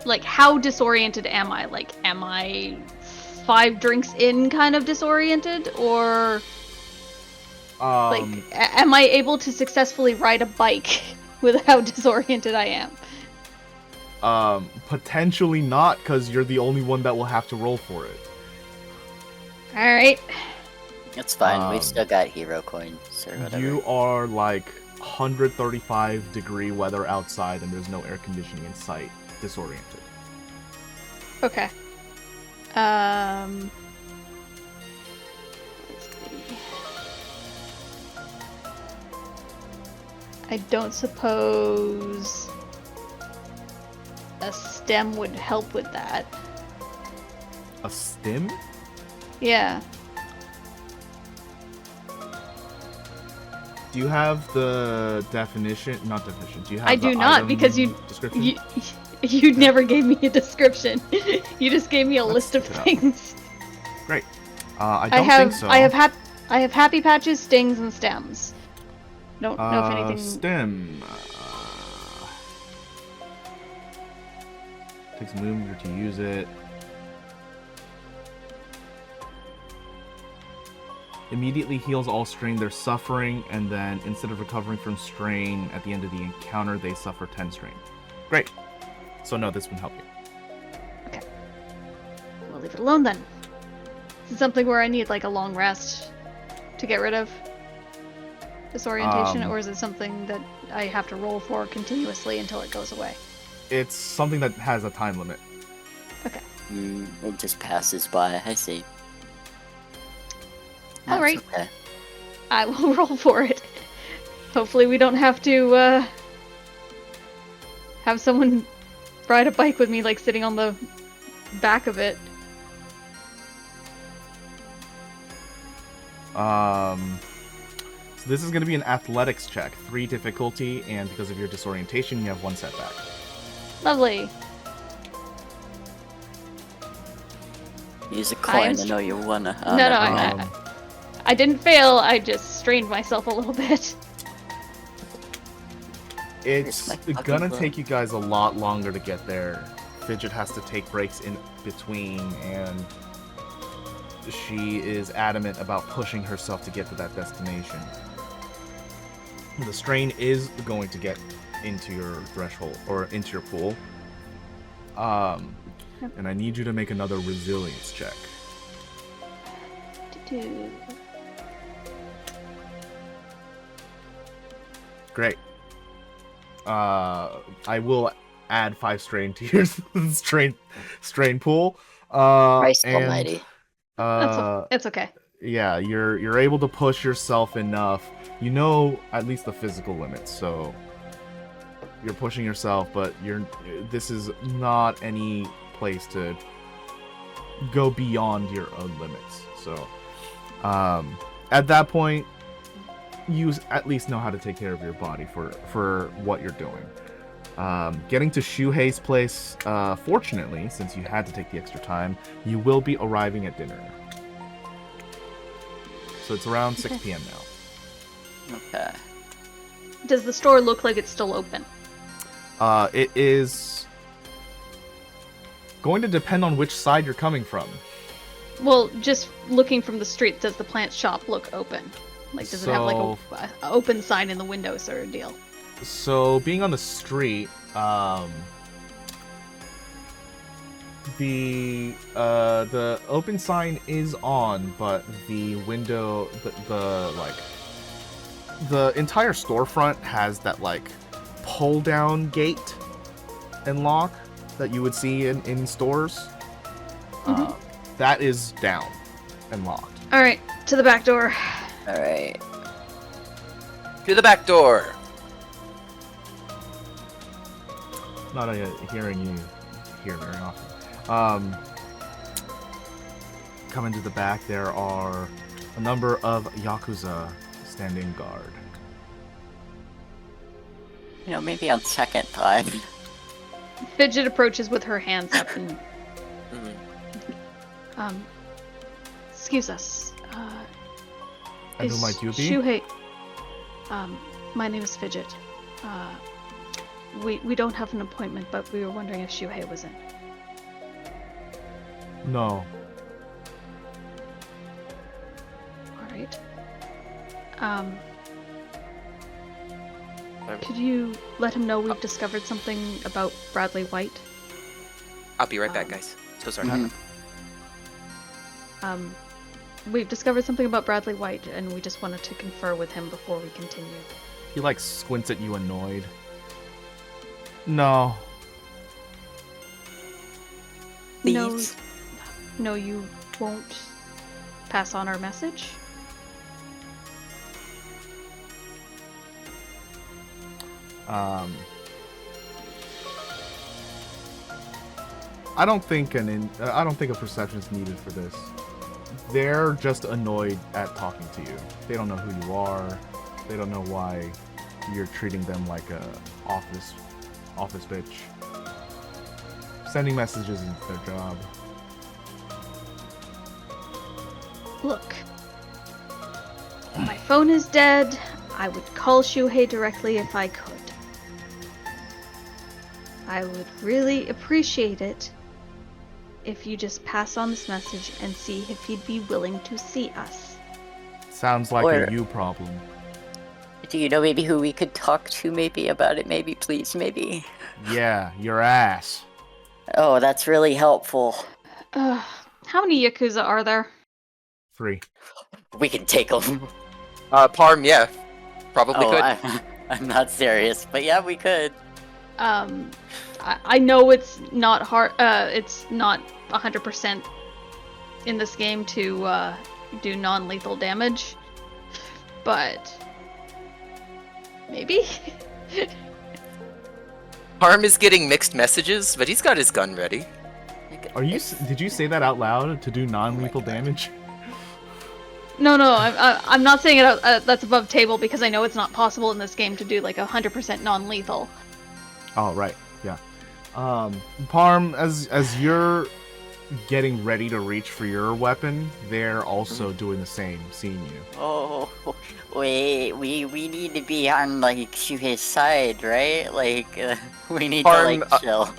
Like, how disoriented am I? Like, am I 5 drinks in kind of disoriented? Or, like, am I able to successfully ride a bike with how disoriented I am? Potentially not, because you're the only one that will have to roll for it. Alright. It's fine, we've still got hero coins or whatever. You are like 135-degree weather outside and there's no air conditioning in sight, disoriented. Okay. Let's see. I don't suppose a stem would help with that. A stim? Yeah. Do you have the definition? Not definition. Do you have I the do not, item because description? you never gave me a description. You just gave me a Let's list of check it out. things. Great. I don't think so. I have happy patches, stings, and stems. Don't know if anything. Stem. Takes a mover to use it. Immediately heals all strain they're suffering, and then instead of recovering from strain at the end of the encounter, they suffer 10 strain. Great. So no, this would help you. Okay. We'll leave it alone then. Is it something where I need like a long rest to get rid of disorientation, or is it something that I have to roll for continuously until it goes away? It's something that has a time limit. Okay. It just passes by, I see. All right. Okay. I will roll for it. Hopefully we don't have to have someone ride a bike with me, like sitting on the back of it. So this is going to be an athletics check, 3 difficulty, and because of your disorientation, you have 1 setback. Lovely. Use a coin, I know you wanna. Oh, No, never mind. I didn't fail. I just strained myself a little bit. It's my fucking gonna butt. take you guys a lot longer to get there. Fidget has to take breaks in between, and she is adamant about pushing herself to get to that destination. The strain is going to get into your threshold or into your pool. And I need you to make another resilience check. Great. I will add 5 strain to your strain pool. Christ almighty. It's okay. Yeah, you're able to push yourself enough. You know at least the physical limits, so you're pushing yourself, but this is not any place to go beyond your own limits. So at that point, you at least know how to take care of your body for what you're doing. Getting to Shuhei's place, fortunately, since you had to take the extra time, you will be arriving at dinner. So it's around 6 p.m. now. Okay. Does the store look like it's still open? It is going to depend on which side you're coming from. Well, just looking from the street, does the plant shop look open? Like, does it have like a open sign in the window sort of deal? So, being on the street, the open sign is on, but the window, the entire storefront has that like pull down gate and lock that you would see in stores. That is down and locked. All right, to the back door. All right. To the back door. Not hearing you here very often. Coming to the back, there are a number of Yakuza standing guard. You know, maybe on second thought. Fidget approaches with her hands up and... excuse us. And who might you be? Shuhei... my name is Fidget. We don't have an appointment, but we were wondering if Shuhei was in. No. Alright. Could you let him know we've discovered something about Bradley White? I'll be right back, guys. So sorry. We've discovered something about Bradley White, and we just wanted to confer with him before we continue. He like squints at you annoyed. No. Please. No, you won't pass on our message? I don't think a perception is needed for this. They're just annoyed at talking to you. They don't know who you are. They don't know why you're treating them like a office bitch. Sending messages is their job. Look. My phone is dead. I would call Shuhei directly if I could. I would really appreciate it if you just pass on this message and see if he'd be willing to see us. Sounds like a you problem. Do you know maybe who we could talk to maybe about it? Maybe, please, maybe. Yeah, your ass. Oh, that's really helpful. How many Yakuza are there? 3. We can take them. Parm, yeah. Probably could. I'm not serious, but yeah, we could. I know it's not hard. It's not 100% in this game to do non-lethal damage, but maybe. Parm is getting mixed messages, but he's got his gun ready. Did you say that out loud to do non-lethal damage? No, I'm not saying it. That's above table because I know it's not possible in this game to do like 100% non-lethal. Oh right, yeah. Parm, as you're getting ready to reach for your weapon, they're also doing the same, seeing you. Oh, wait, we need to be on like Shuhei's side, right? Like we need Parm, to like chill.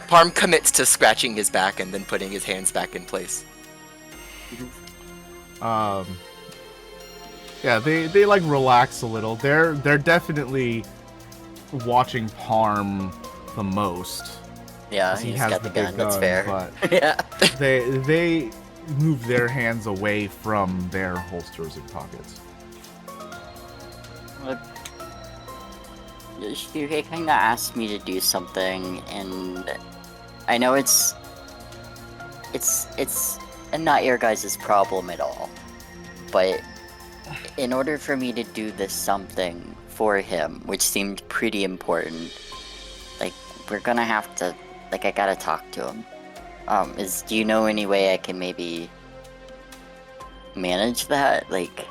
Parm commits to scratching his back and then putting his hands back in place. Yeah, they like relax a little. They're definitely watching Parm the most. Yeah, 'Cause he he's has got the the big gun. That's gun, fair. but- Yeah. They move their hands away from their holsters and pockets. Look, Shuhei kind of asked me to do something, and I know it's not your guys' problem at all, but in order for me to do this something for him, which seemed pretty important, like, we're gonna have to, like, I gotta talk to him. Do you know any way I can maybe manage that? Like,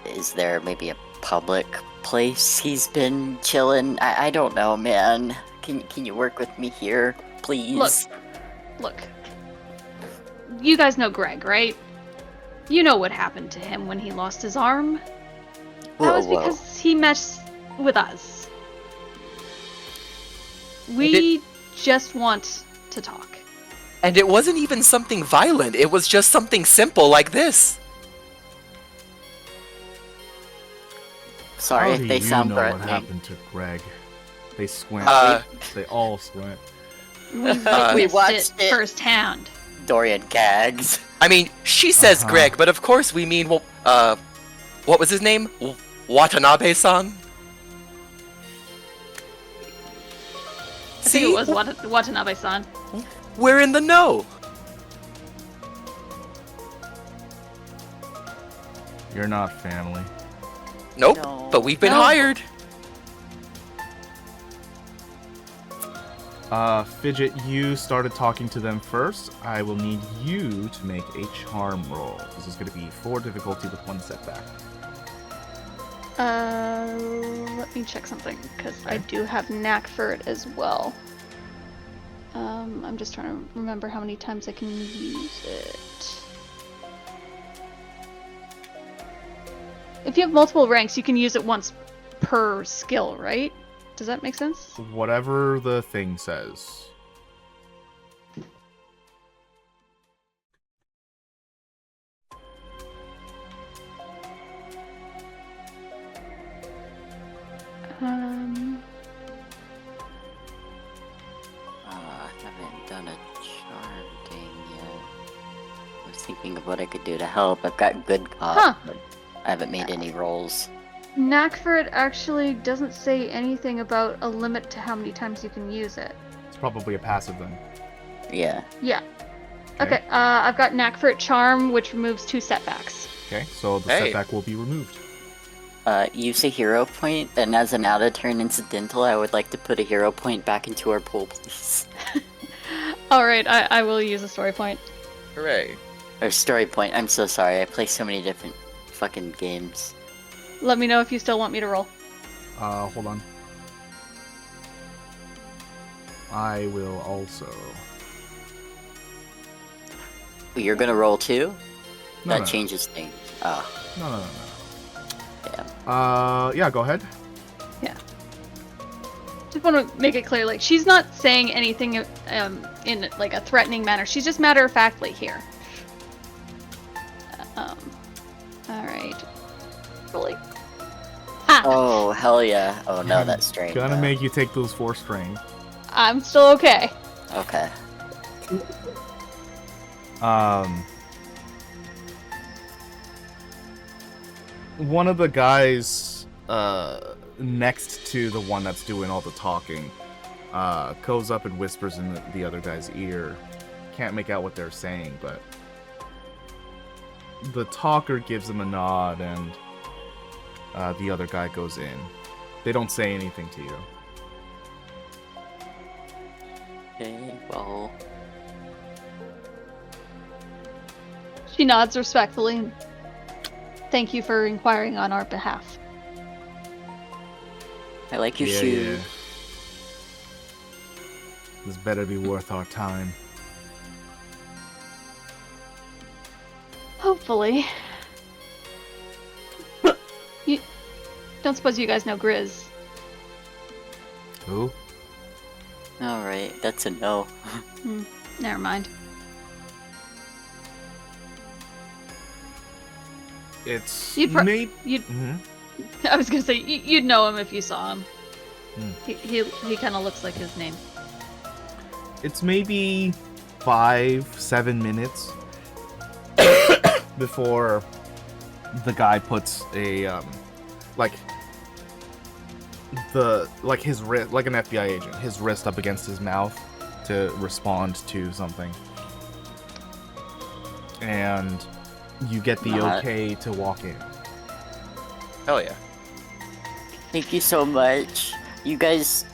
is there maybe a public place he's been chilling? I don't know, man. Can you work with me here, please? Look. You guys know Greg, right? You know what happened to him when he lost his arm. That was because he messed with us. We just want to talk. And it wasn't even something violent. It was just something simple like this. Sorry How if do they you sound know what threatening. happened to Greg? They squint. They all squint. We We witnessed watched it. firsthand. Dorian gags. I mean, she says Uh-huh. Greg, but of course we mean, well, what was his name? Watanabe-san? I think it was Watanabe-san. We're in the know. You're not family. Nope, No. but we've been No. hired. Fidget, you started talking to them first. I will need you to make a charm roll. This is going to be 4 difficulty with 1 setback. Let me check something, because I do have knack for it as well. I'm just trying to remember how many times I can use it. If you have multiple ranks, you can use it once per skill, right? Does that make sense? Whatever the thing says. I haven't done a charm thing yet. I was thinking of what I could do to help. I've got good cop, Huh. but I haven't made any rolls. Knack for it actually doesn't say anything about a limit to how many times you can use it. It's probably a passive then. Yeah. Yeah. Okay, I've got knack for it charm, which removes 2 setbacks. Okay, so the Hey. setback will be removed. Use a hero point, and as an out-of-turn incidental, I would like to put a hero point back into our pool, please. Alright, I will use a story point. Hooray. Or story point, I'm so sorry, I play so many different fucking games. Let me know if you still want me to roll. Hold on. I will also. You're gonna roll too? No, That no, changes things. Oh, no. damn. Yeah, go ahead. Just want to make it clear, like, she's not saying anything in, like, a threatening manner. She's just matter-of-factly here. Alright. Really? Ha! Oh, hell yeah. Oh no, that's strange. Gonna make you take those 4 strain. I'm still okay. Okay. One of the guys next to the one that's doing all the talking goes up and whispers in the other guy's ear. Can't make out what they're saying, but the talker gives him a nod, and the other guy goes in. They don't say anything to you. Okay, well... She nods respectfully and thank you for inquiring on our behalf. I like your shoe. This better be worth our time. Hopefully. You don't suppose you guys know Grizz? Who? Alright, that's a no. Never mind. It's You'd pro- maybe. you'd- I was gonna say you'd know him if you saw him. He kind of looks like his name. It's maybe 5-7 minutes before the guy puts a his wrist, like an FBI agent, his wrist up against his mouth to respond to something, and you get the okay to walk in. Hell yeah. Thank you so much. You guys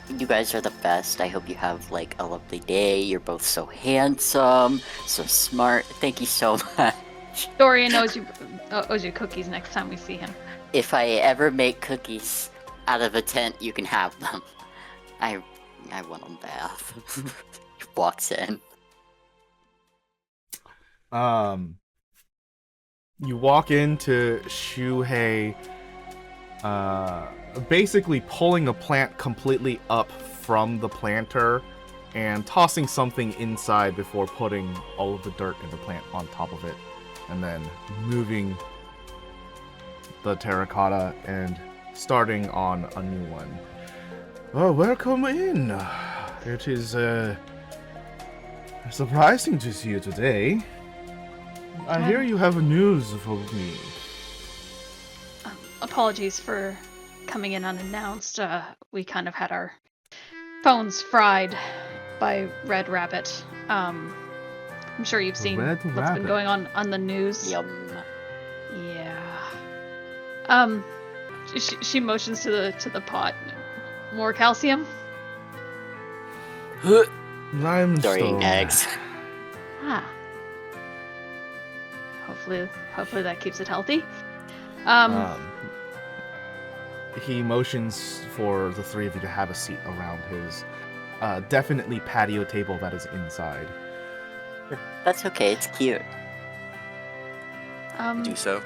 are the best. I hope you have like a lovely day. You're both so handsome, so smart. Thank you so much. Dorian owes you cookies next time we see him. If I ever make cookies out of a tent, you can have them. I want them bath. He walks in. You walk into Shuhei, basically pulling the plant completely up from the planter and tossing something inside before putting all of the dirt in the plant on top of it, and then moving the terracotta and starting on a new one. Oh, welcome in. It is surprising to see you today. I hear you have news for me. Apologies for coming in unannounced. We kind of had our phones fried by Red Rabbit. I'm sure you've seen Red what's Rabbit. been going on the news. Yum. Yeah. She motions to the pot. More calcium? Limestone. Dorian eggs. Ah. Hopefully that keeps it healthy. He motions for the three of you to have a seat around his definitely patio table that is inside. That's okay. It's cute. Do so.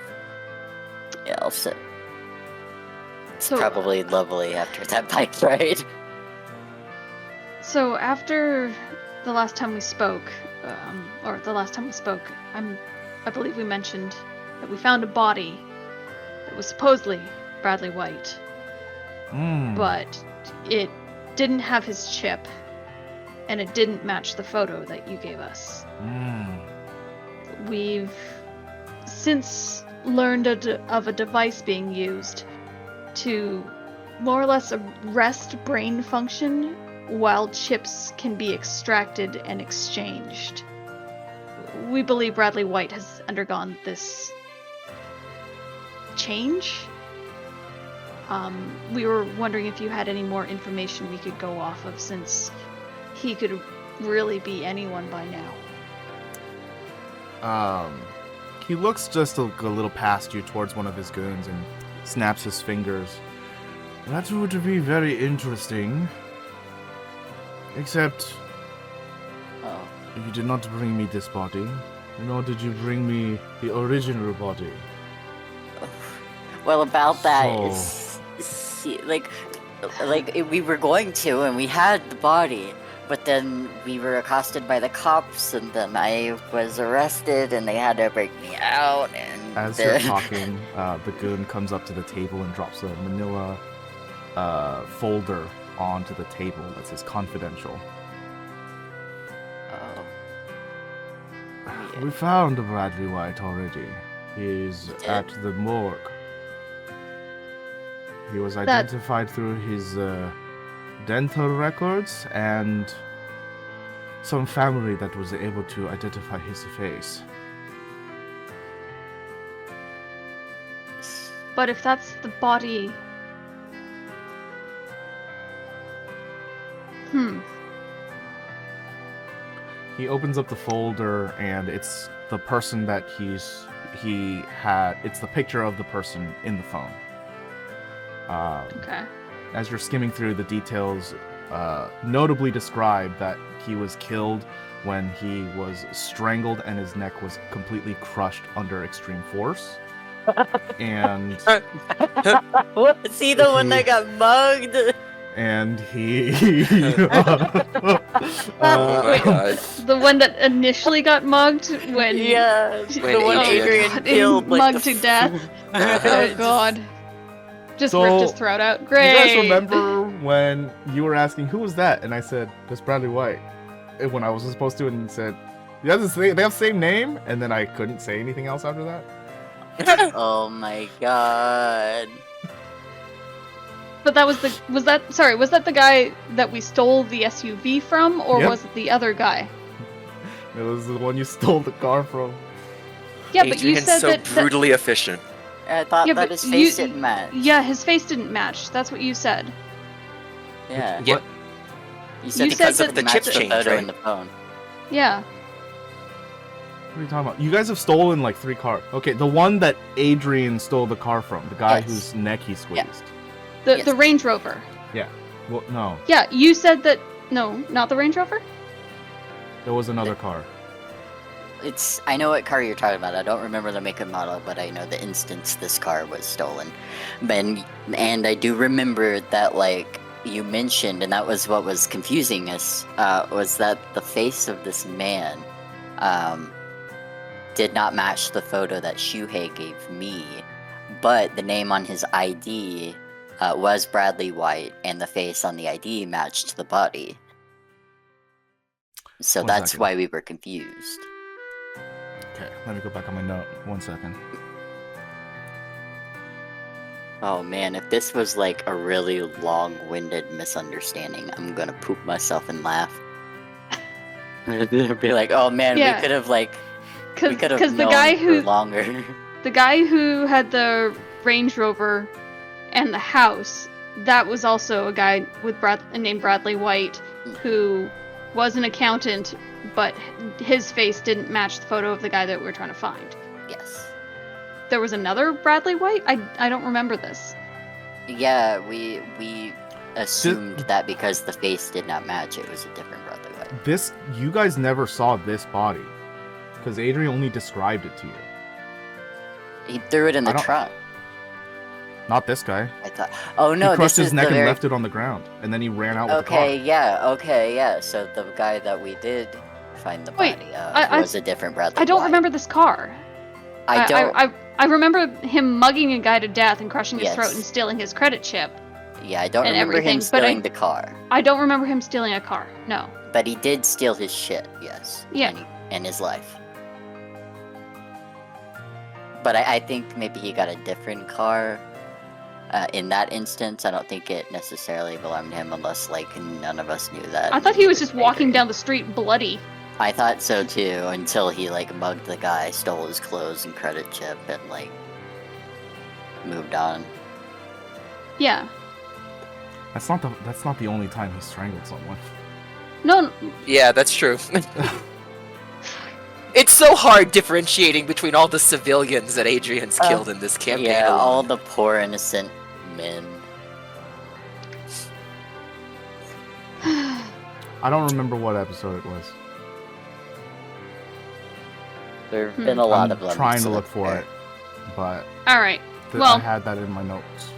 Yeah, I'll sit. It's So- probably lovely after that bike ride. So after the last time we spoke, I believe we mentioned that we found a body that was supposedly Bradley White, but it didn't have his chip, and it didn't match the photo that you gave us. We've since learned of a device being used to more or less arrest brain function while chips can be extracted and exchanged. We believe Bradley White has undergone this change. We were wondering if you had any more information we could go off of, since he could really be anyone by now. He looks just a little past you towards one of his goons and snaps his fingers. That would be very interesting. Except, Oh. you did not bring me this body, nor did you bring me the original body. Well, about that So- is we were going to, and we had the body, but then we were accosted by the cops, and then I was arrested, and they had to break me out. And As you're talking, the goon comes up to the table and drops a manila folder onto the table that says confidential. Oh. We found Bradley White already. He's did? at the morgue. He was identified through his dental records and some family that was able to identify his face. But if that's the body... He opens up the folder and it's the person that it's the picture of the person in the phone. Okay. As you're skimming through, the details notably describe that he was killed when he was strangled and his neck was completely crushed under extreme force. And Was he the one that got mugged? and he. Oh my god. The one that initially got mugged when Yeah, When the one Adrian- Adrian killed, like, mugged to death. Oh god. Just So, ripped his throat out. You Great. guys remember when you were asking who was that, and I said that's Bradley White, and when I was supposed to, and said they have the same name, and then I couldn't say anything else after that. Oh my god. But that was was that the guy that we stole the SUV from, or Yep. was it the other guy? It was the one you stole the car from. Yeah, but you Adrian's said so that. brutally efficient. I thought Yeah, that but his face you- didn't match. Yeah, his face didn't match. That's what you said. Yeah. Yeah. What? You said You said because that- of the match chip the change, photo right? in the phone. Yeah. What are you talking about? You guys have stolen like 3 cars. Okay, the one that Adrian stole the car from, the guy Yes. whose neck he squeezed. The Yes. the Range Rover. Well, no, Yeah, you said that. No, not the Range Rover. there was another car. I know what car you're talking about. I don't remember the make and model, but I know the instance this car was stolen. And I do remember that, like, you mentioned, and that was what was confusing us, was that the face of this man did not match the photo that Shuhei gave me, but the name on his ID was Bradley White, and the face on the ID matched the body. So One that's second. why we were confused. Okay, let me go back on my note. 1 second. Oh man, if this was like a really long-winded misunderstanding, I'm gonna poop myself and laugh. Be like, oh man, Yeah. we could have like, we could have Because known the guy for who longer. the guy who had the Range Rover and the house, that was also a guy with named Bradley White, who was an accountant, but his face didn't match the photo of the guy that we were trying to find. Yes. There was another Bradley White? I don't remember this. Yeah, we assumed that because the face did not match, it was a different Bradley White. You guys never saw this body, because Adrian only described it to you. He threw it in I the don't- trunk. Not this guy. I thought. Oh no, he crushed this his is neck the and very... left it on the ground, and then he ran out with the car. Okay, yeah. So the guy that we did find the Wait, body I- was a different Bradley I don't White. remember this car. I don't. I remember him mugging a guy to death and crushing his Yes. throat and stealing his credit chip. Yeah, I don't and remember everything, him but stealing the car, I don't remember him stealing a car. No. but he did steal his shit. Yes. Yeah. And his life. But I think maybe he got a different car. In that instance, I don't think it necessarily belonged to him unless, like, none of us knew that. I thought he was just walking Adrian. down the street bloody. I thought so too, until he, like, mugged the guy, stole his clothes and credit chip, and, like, moved on. Yeah. That's not the only time he strangled someone. No, Yeah, that's true. It's so hard differentiating between all the civilians that Adrian's killed in this campaign. Yeah, alone. all the poor innocent men. I don't remember what episode it was. There have been a lot I'm of them. trying to so look that's for fair. it, but all right. I Well, had that in my notes.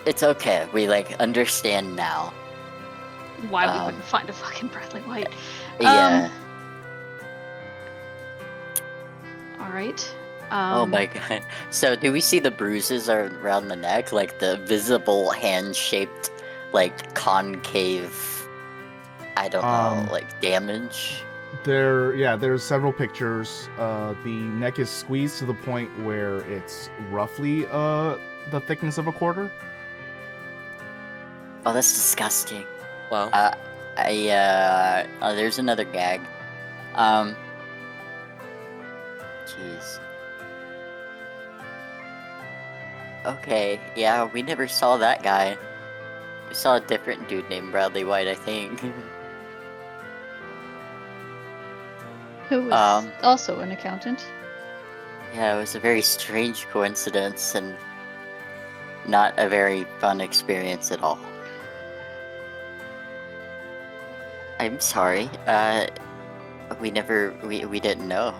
It's okay. We, like, understand now. Why we wouldn't find a fucking Bradley White. Yeah. All right. Oh my god. So, do we see the bruises around the neck? Like the visible hand-shaped, like, concave, I don't know, like, damage? There's several pictures. The neck is squeezed to the point where it's roughly the thickness of a quarter. Oh, that's disgusting. Wow. Oh, there's another gag. Jeez. Okay, yeah, we never saw that guy. We saw a different dude named Bradley White, I think. Who was also an accountant. Yeah, it was a very strange coincidence and not a very fun experience at all. I'm sorry. We didn't know.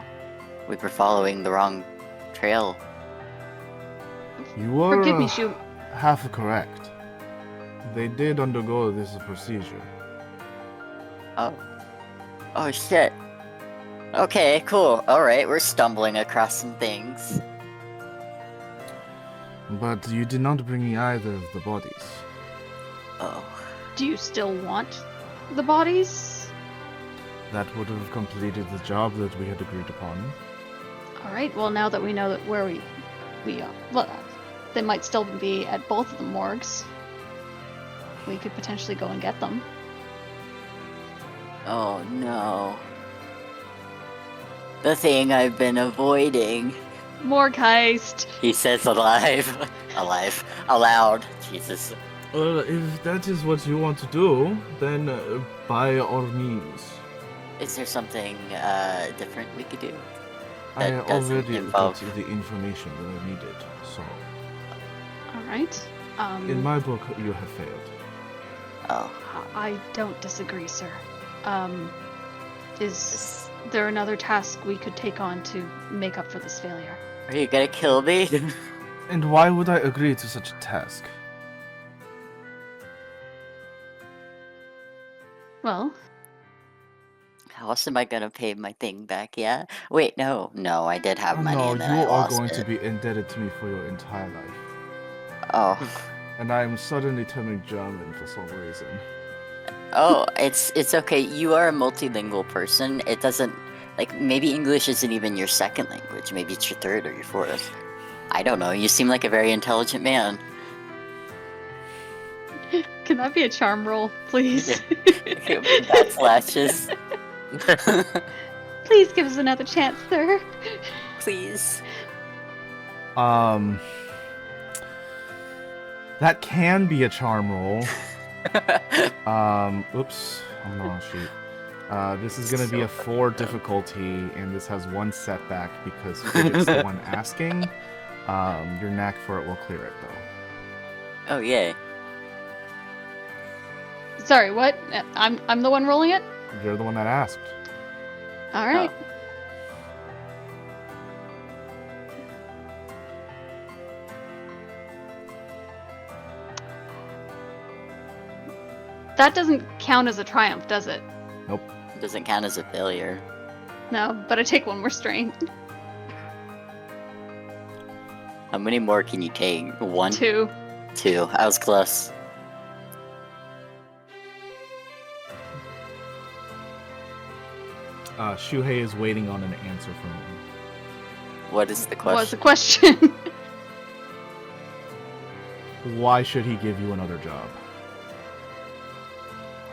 We were following the wrong trail. You were Forgive me, Shu. half correct. They did undergo this procedure. Oh. Oh shit. Okay, cool. Alright, we're stumbling across some things. But you did not bring me either of the bodies. Oh. Do you still want the bodies? That would have completed the job that we had agreed upon. All right. Well, now that we know that where we are, well, they might still be at both of the morgues. We could potentially go and get them. Oh no. The thing I've been avoiding. Morgue heist. He says alive. Alive. Aloud. Jesus. If that is what you want to do, then by all means. Is there something different we could do? I That doesn't already involve- got the information that I needed, so All right. in my book you have failed. Oh. I don't disagree, sir. Is there another task we could take on to make up for this failure? Are you gonna kill me? And why would I agree to such a task? Well, How else am I gonna pay my thing back? Yeah. Wait, no, I did have money No, and then you I are lost going it. to be indebted to me for your entire life. Oh, And I am suddenly turning German for some reason. oh, it's okay. You are a multilingual person. It doesn't like maybe English isn't even your second language. Maybe it's your third or your fourth. I don't know. You seem like a very intelligent man. can that be a charm roll, please? Backslashes. Please give us another chance, sir. Please. That can be a charm roll. Oops. I'm on sheet. This is gonna be a So 4 difficulty, and this has 1 setback because Fidget's the one asking. Your knack for it will clear it, though. Oh yay. Sorry, what? I'm the one rolling it? You're the one that asked. All right. That doesn't count as a triumph, does it? Nope. Doesn't count as a failure. No, but I take one more strain. How many more can you take? 1? 2. 2. I was close. Shuhei is waiting on an answer from you. What is the What's the question? question? Why should he give you another job?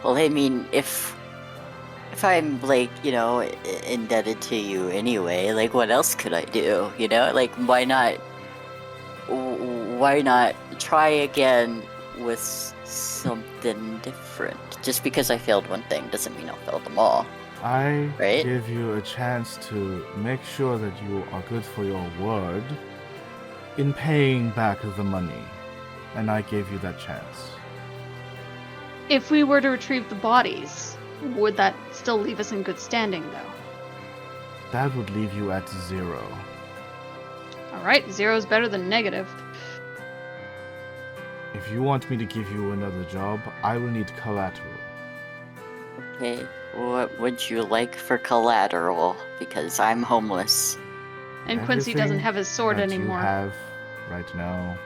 Well, I mean, if I'm like, indebted to you anyway, like what else could I do? Like why not try again with something different? Just because I failed one thing doesn't mean I'll fail them all. I Right? give you a chance to make sure that you are good for your word in paying back the money, and I gave you that chance. If we were to retrieve the bodies, would that still leave us in good standing, though? That would leave you at 0. All right, 0 is better than negative. If you want me to give you another job, I will need collateral. Okay, what would you like for collateral? Because I'm homeless. And Quincy doesn't Everything have his sword that anymore. you have right now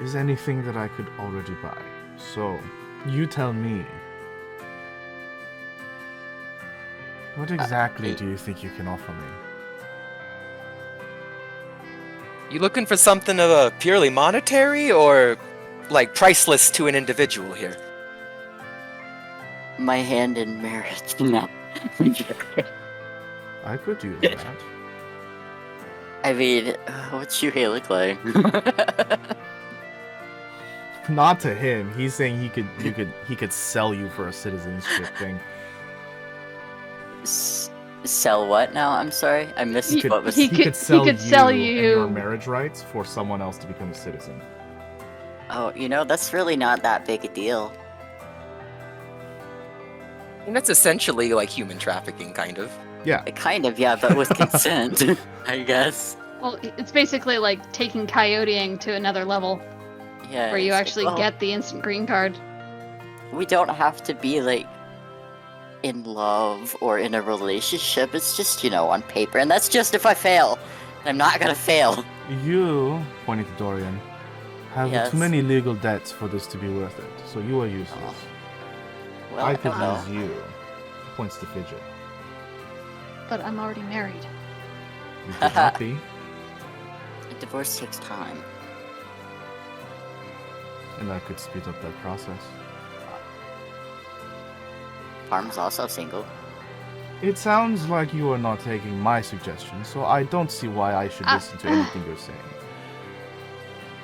is anything that I could already buy. So, you tell me. What exactly do you think you can offer me? You looking for something of a purely monetary or like priceless to an individual here? My hand in marriage. No. I could use that. I mean, what's Shuhei look like? Not to him. He's saying he could sell you for a citizenship thing. Sell what now? I'm sorry, I missed He what was. he could sell you and your you- marriage rights for someone else to become a citizen. Oh, that's really not that big a deal. And that's essentially like human trafficking, kind of. Yeah. Kind of, yeah, but with consent, I guess. Well, it's basically like taking coyoteing to another level, Yeah. where you it's actually like, well, get the instant green card. We don't have to be like in love or in a relationship. It's just, on paper, and that's just if I fail. I'm not gonna fail. You, pointing to Dorian, have Yes. too many legal debts for this to be worth it. So you are useless. Well, I I could don't know. use you. Points to Fidget. But I'm already married. You could not be, A divorce takes time. and that could speed up that process. Parm's also single. It sounds like you are not taking my suggestion, so I don't see why I should listen to anything you're saying.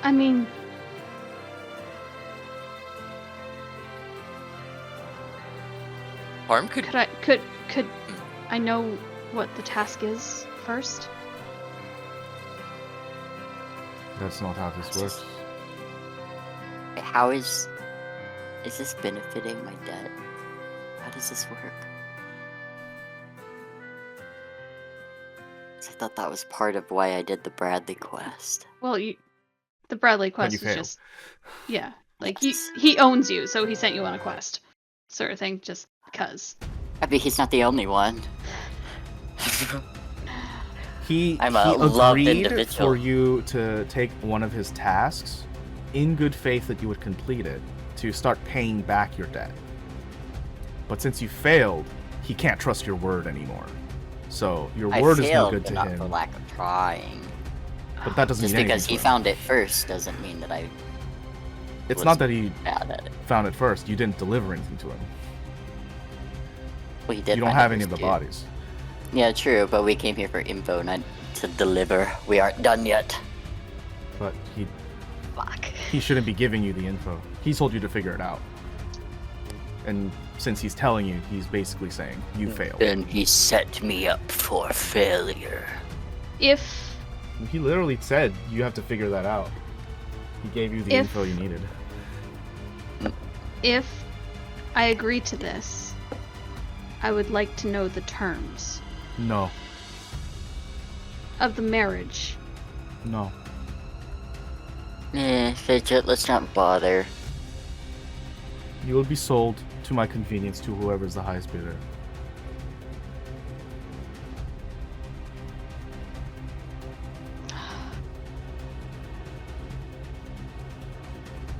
I mean, Parm could. could I know what the task is first? That's not how this works. How is this benefiting my debt? How does this work? 'Cause I thought that was part of why I did the Bradley quest. Well, the Bradley But quest you is failed. just, yeah, like Yes. he owns you, so he sent you on a quest, sort of thing, just because. I mean, he's not the only one. He I'm a loved agreed individual. for you to take one of his tasks in good faith that you would complete it to start paying back your debt. But since you failed, he can't trust your word anymore. So your word I is no failed, good but to not him. for lack of trying. But that doesn't Just mean because anything he to him. found it first doesn't mean that I It's was not that he bad at it. found it first. You didn't deliver anything to him. Well, he did. You don't find it have any of first, the too. bodies. Yeah, true, but we came here for info, not to deliver. We aren't done yet. But Fuck. he shouldn't be giving you the info. He told you to figure it out. And since he's telling you, he's basically saying you failed. Then he set me up for failure. If He literally said you have to figure that out. He gave you the If- info you needed. if I agree to this, I would like to know the terms No. of the marriage. No. Fidget, let's not bother. You will be sold to my convenience to whoever's the highest bidder.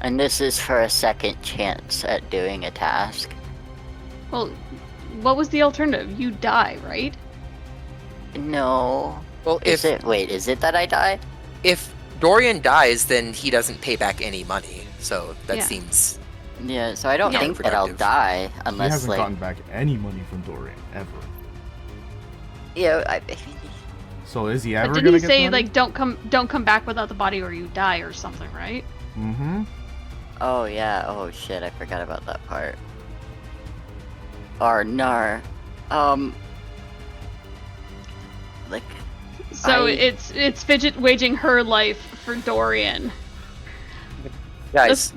And this is for a second chance at doing a task. Well, what was the alternative? You die, right? No. Well, Is it that I die? if Dorian dies, then he doesn't pay back any money. So that Yeah. seems. Yeah, so I don't Yeah. think that I'll Productive. die He unless, hasn't like, gotten back any money from Dorian, ever. yeah, So is he But ever didn't gonna he get say money? like don't come back without the body or you die or something, right? Mm-hmm. Oh yeah, oh shit, I forgot about that part. Or nar. Like, So I- it's Fidget waging her life for Dorian. Guys,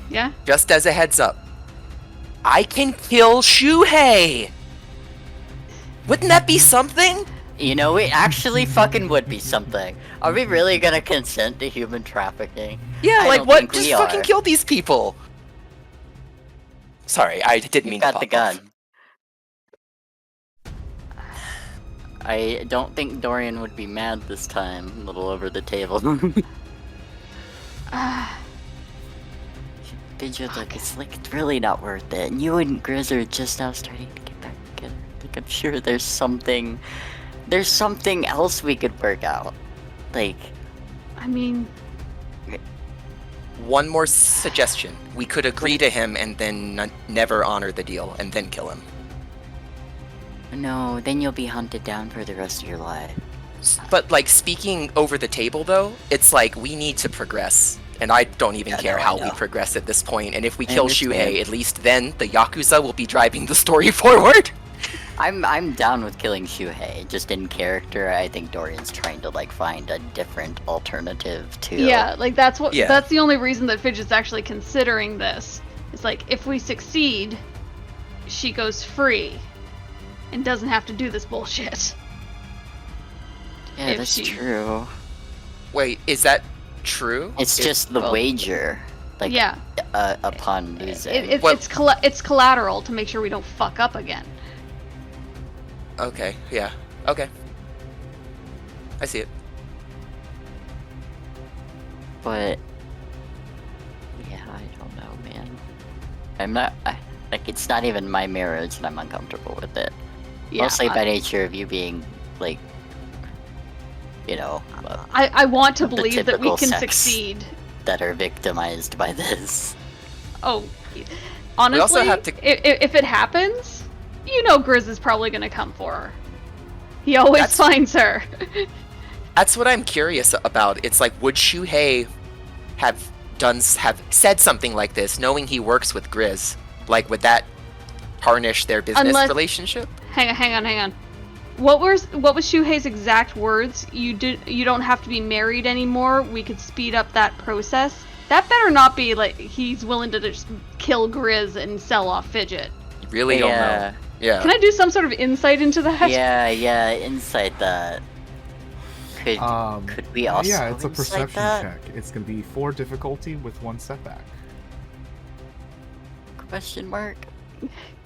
Yeah? just as a heads up, I can kill Shuhei! Wouldn't that be something? it actually fucking would be something. Are we really gonna consent to human trafficking? Yeah, I like don't what? think Just we fucking are. kill these people! Sorry, I didn't You mean got to the pop off. gun. I don't think Dorian would be mad this time. A little over the table. Fidget, like, it's really not worth it. And you and Grizz are just now starting to get back together. Like, I'm sure there's something else we could work out. Like, I mean, One more suggestion. We could agree to him and then never honor the deal and then kill him. no, then you'll be hunted down for the rest of your life. But, like, speaking over the table, though, it's like we need to progress. And I don't even Yeah, care no, I how we know. progress at this point. And if we I kill understand. Shuhei, at least then the Yakuza will be driving the story forward. I'm down with killing Shuhei, just in character. I think Dorian's trying to find a different alternative to. yeah, like that's Yeah. that's the only reason that Fidget's actually considering this. It's like if we succeed, she goes free and doesn't have to do this bullshit. Yeah, if that's she... true. Wait, is that true? It's just the wager. Like, Yeah. Upon losing. It's collateral to make sure we don't fuck up again. Okay, yeah. Okay. I see it. But yeah, I don't know, man. Like, it's not even my marriage, and I'm uncomfortable with it. Yeah, Mostly by nature of you being, like, you know, I want to of the believe that we typical can sex succeed. that are victimized by this. Oh, honestly, also have to- if it happens, you know Grizz is probably gonna come for her. He always finds her. That's what I'm curious about. It's like, would Shuhei have said something like this, knowing he works with Grizz? Like, would that tarnish their business relationship? Hang on. What was Shuhei's exact words? You don't have to be married anymore. We could speed up that process. That better not be like he's willing to just kill Grizz and sell off Fidget. You really don't know. Yeah. Can I do some sort of insight into that? Yeah, insight that. Could we also? Yeah, it's a perception that? check. It's gonna be 4 difficulty with 1 setback. Question mark?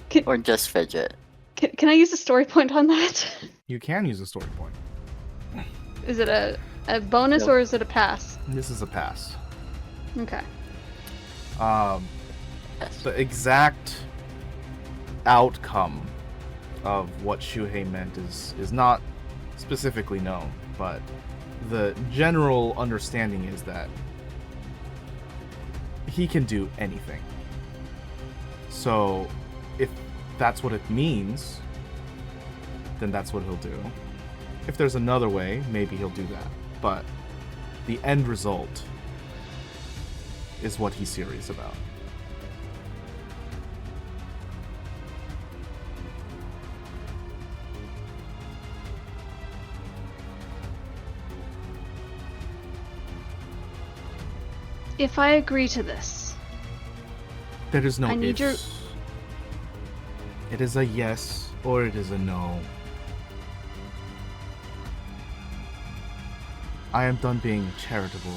Can- Or just Fidget? Can I use a story point on that? You can use a story point. Is it a bonus Nope. or is it a pass? This is a pass. Okay. Yes. The exact outcome of what Shuhei meant is not specifically known, but the general understanding is that he can do anything. So, if that's what it means, then that's what he'll do. If there's another way, maybe he'll do that. But the end result is what he's serious about. If I agree to this, There is no I need ifs. It is a yes or it is a no. I am done being charitable.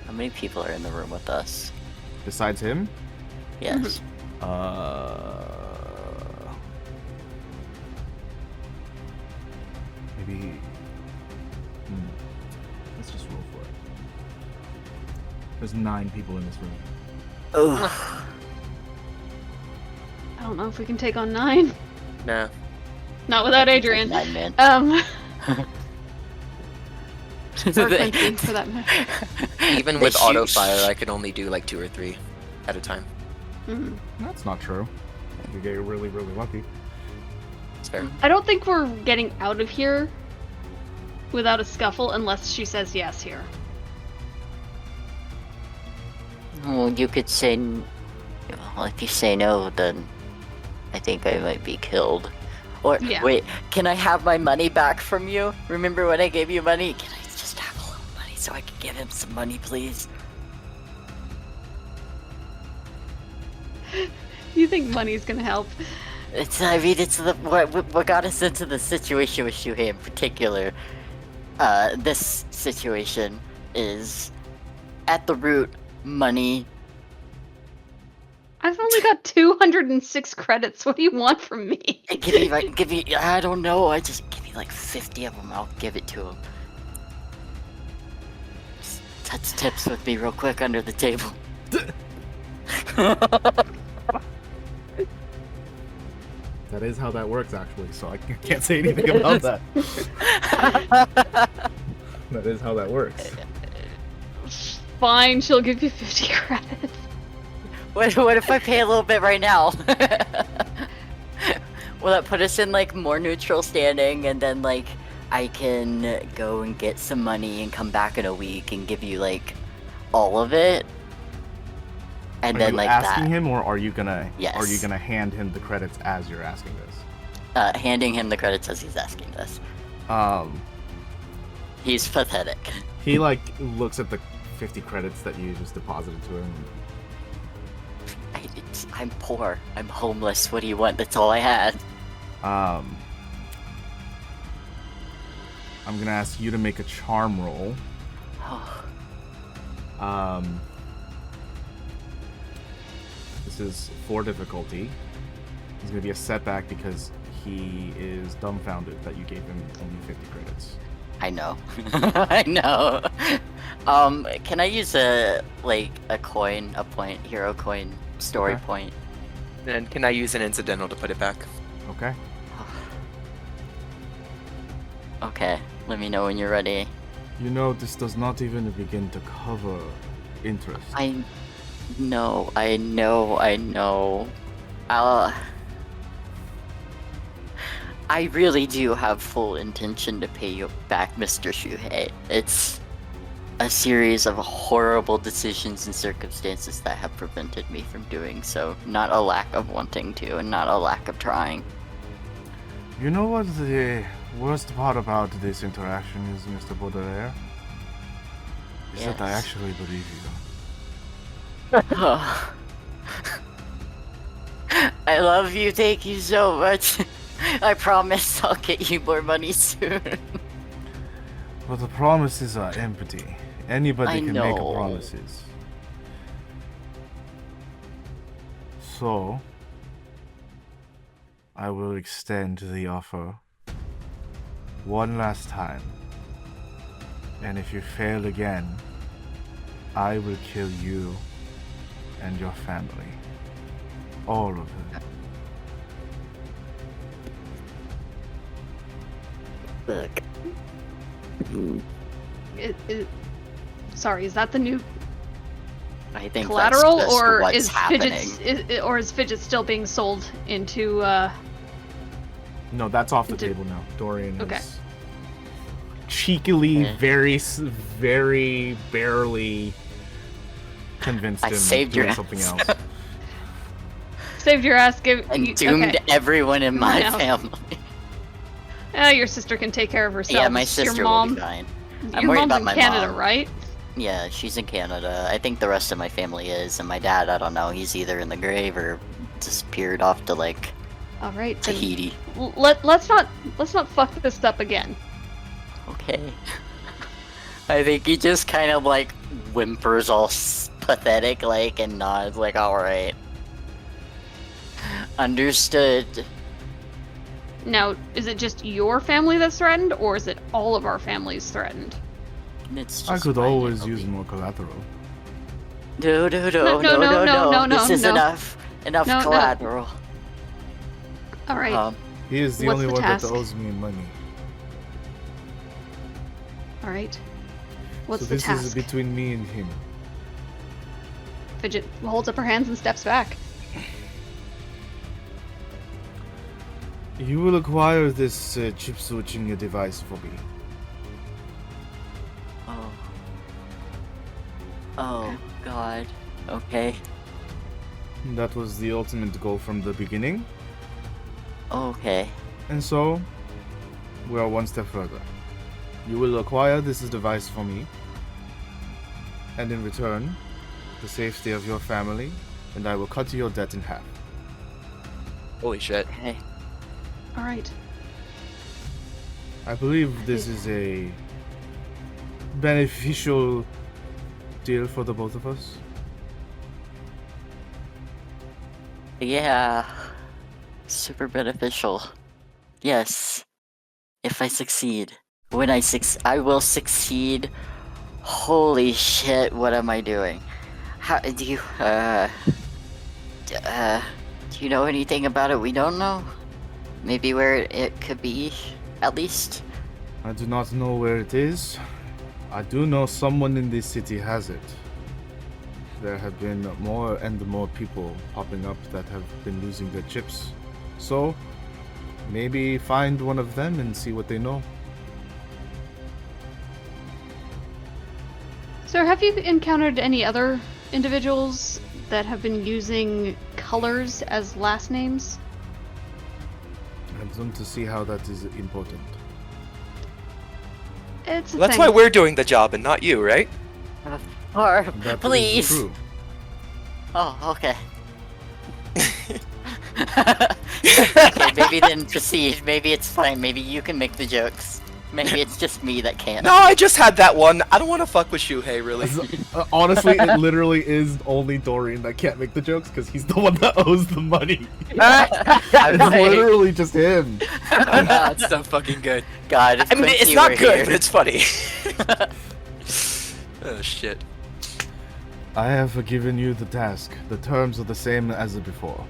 How many people are in the room with us? Besides him, Yes. maybe. Let's just roll for it. There's 9 people in this room. Ugh. I don't know if we can take on 9. Nah. Not without Adrian. 9 men. Or Quincy, for that matter. Even with auto fire, I could only do like 2 or 3 at a time. Mhm. That's not true. You get really, really lucky. It's fair. I don't think we're getting out of here without a scuffle unless she says yes here. Well, you could say. Well, if you say no, then I think I might be killed. Or Yeah. wait, can I have my money back from you? Remember when I gave you money? Can I just have a little money so I can give him some money, please? You think money's gonna help? I mean, it's what got us into the situation with Shuhei in particular. This situation is at the root money. I've only got 206 credits. What do you want from me? Give me, I don't know. I just give me like 50 of them. I'll give it to him. Just touch tips with me real quick under the table. That is how that works, actually, so I can't say anything about that. That is how that works. Fine, she'll give you 50 credits. What if I pay a little bit right now? Will that put us in like more neutral standing, and then like I can go and get some money and come back in a week and give you like all of it? And Are then you like asking that. him, or are you gonna? Yes. Are you gonna hand him the credits as you're asking this? Handing him the credits as he's asking this. He's pathetic. He like looks at the 50 credits that you just deposited to him. I'm poor. I'm homeless. What do you want? That's all I had. I'm gonna ask you to make a charm roll. This is 4 difficulty. It's gonna be a setback because he is dumbfounded that you gave him only 50 credits. I know. I know. Can I use a coin, a point, hero coin, story Okay. point? And can I use an incidental to put it back? Okay. Okay, let me know when you're ready. You know, this does not even begin to cover interest. I know. I really do have full intention to pay you back, Mr. Shuhei. It's a series of horrible decisions and circumstances that have prevented me from doing so. Not a lack of wanting to, and not a lack of trying. You know what the worst part about this interaction is, Mr. Baudelaire? Is that I Yes. actually believe you. I love you, thank you so much. I promise I'll get you more money soon. But the promises are empty. Anybody I can make know. promises. So, I will extend the offer one last time. And if you fail again, I will kill you and your family. All of them. Look. Sorry, is that the new I think collateral, that's just or what's is happening. Fidget Fidget still being sold into? No, that's off the Into- table now. Dorian Okay. has cheekily, Eh. very barely convinced I him saved of your doing something ass. else. Saved your ass. And doomed everyone in my Come on family. Your sister can take care of herself. Yeah, my It's your sister mom. will be fine. I'm Your worried mom's about in my Canada, mom. right? Yeah, she's in Canada. I think the rest of my family is, and my dad, I don't know. He's either in the grave or disappeared off to like All right. Then Tahiti. let's not fuck this up again. Okay. I think he just kind of like whimpers all pathetic like and nods like, alright. Understood. Now, is it just your family that's threatened, or is it all of our families threatened? It's I just could fine, always it'll use be- more collateral. No. No. This is No. enough No. collateral. All right. He is the What's only the one task? that owes me money. All right. What's so the this task? is between me and him. Fidget holds up her hands and steps back. You will acquire this chip switching device for me. Oh God. Okay. That was the ultimate goal from the beginning. Okay. And so, we are one step further. You will acquire this device for me. And in return, the safety of your family, and I will cut your debt in half. Holy shit. Okay. All right. I believe this is a beneficial deal for the both of us. Yeah. Super beneficial. Yes. If I succeed. When I will succeed. Holy shit, what am I doing? How do you do you know anything about it we don't know? Maybe where it could be, at least? I do not know where it is. I do know someone in this city has it. There have been more and more people popping up that have been losing their chips. So, maybe find one of them and see what they know. So, have you encountered any other individuals that have been using colors as last names? I don't see how that is important. It's a That's thing. why we're doing the job and not you, right? Or That is please. true. Oh, okay. Okay, maybe then proceed. Maybe it's fine. Maybe you can make the jokes. Maybe it's just me that can't. No, I just had that one. I don't want to fuck with Shuhei, really. Honestly, it literally is only Dorian that can't make the jokes because he's the one that owes the money. It's literally just him. That's so fucking good. God, if I mean, it's Quincy not were good, here- but it's funny. Oh, shit. I have forgiven you the task. The terms are the same as before.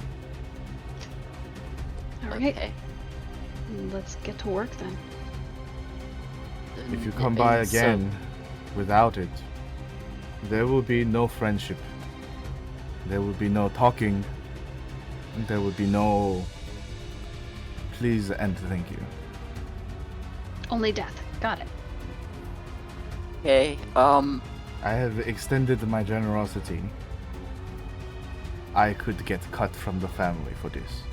Alright, Okay. let's get to work then. If you come by And so- again without it, there will be no friendship. There will be no talking. There will be no please and thank you. Only death. Got it. Okay. I have extended my generosity. I could get cut from the family for this.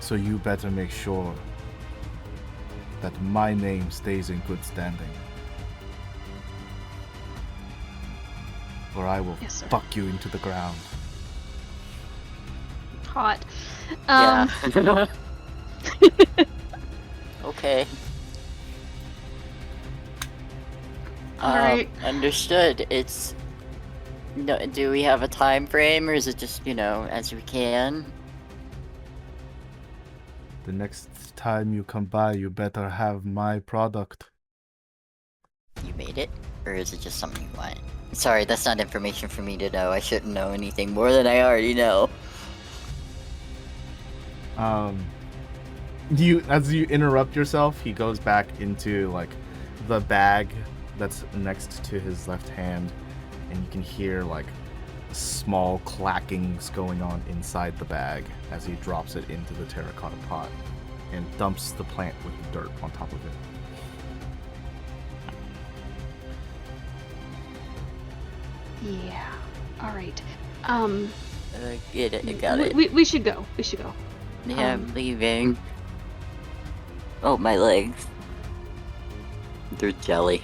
So you better make sure that my name stays in good standing. Or I will Yes, sir. fuck you into the ground. Hot. Yeah. Okay. Alright. Understood. It's. No, do we have a time frame, or is it just, as we can? The next time you come by, you better have my product. You made it? Or is it just something you want? Sorry, that's not information for me to know. I shouldn't know anything more than I already know. As you interrupt yourself, he goes back into like the bag that's next to his left hand, and you can hear like small clackings going on inside the bag as he drops it into the terracotta pot and dumps the plant with the dirt on top of it. Yeah. Alright. Get it, got it. We should go. We should go. Yeah, I'm leaving. Oh, my legs. They're jelly.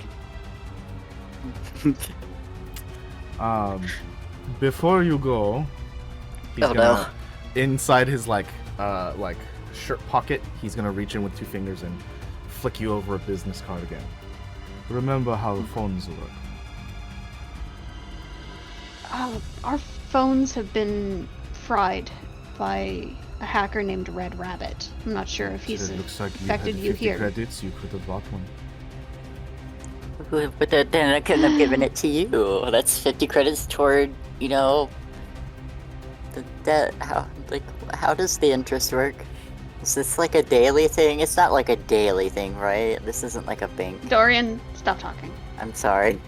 Before you go, he's Oh, gonna no. inside his like shirt pocket, he's gonna reach in with 2 fingers and flick you over a business card again. Remember how phones work. Our phones have been fried by a hacker named Red Rabbit. I'm not sure if he's It looks like you infected had you 50 here. credits, you could have bought one. But then I couldn't have given it to you. That's 50 credits toward, how does the interest work? Is this like a daily thing? It's not like a daily thing, right? This isn't like a bank. Dorian, stop talking. I'm sorry.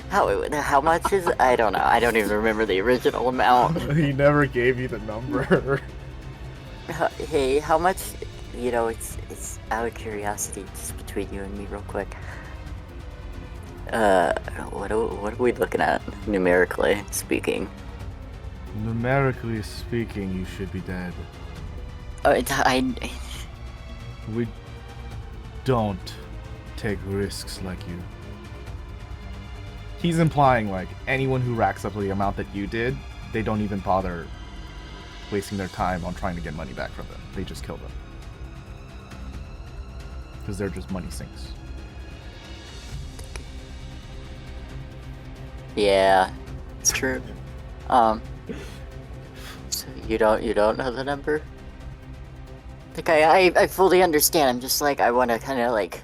How much is it? I don't know. I don't even remember the original amount. He never gave you the number. Hey, how much? It's out of curiosity, just between you and me, real quick. What are we looking at numerically speaking? Numerically speaking, you should be dead. We don't take risks like you. He's implying like anyone who racks up the amount that you did, they don't even bother wasting their time on trying to get money back from them. They just kill them. Because they're just money sinks. Yeah, it's true. So you don't know the number? Like I fully understand. I'm just like I want to kind of like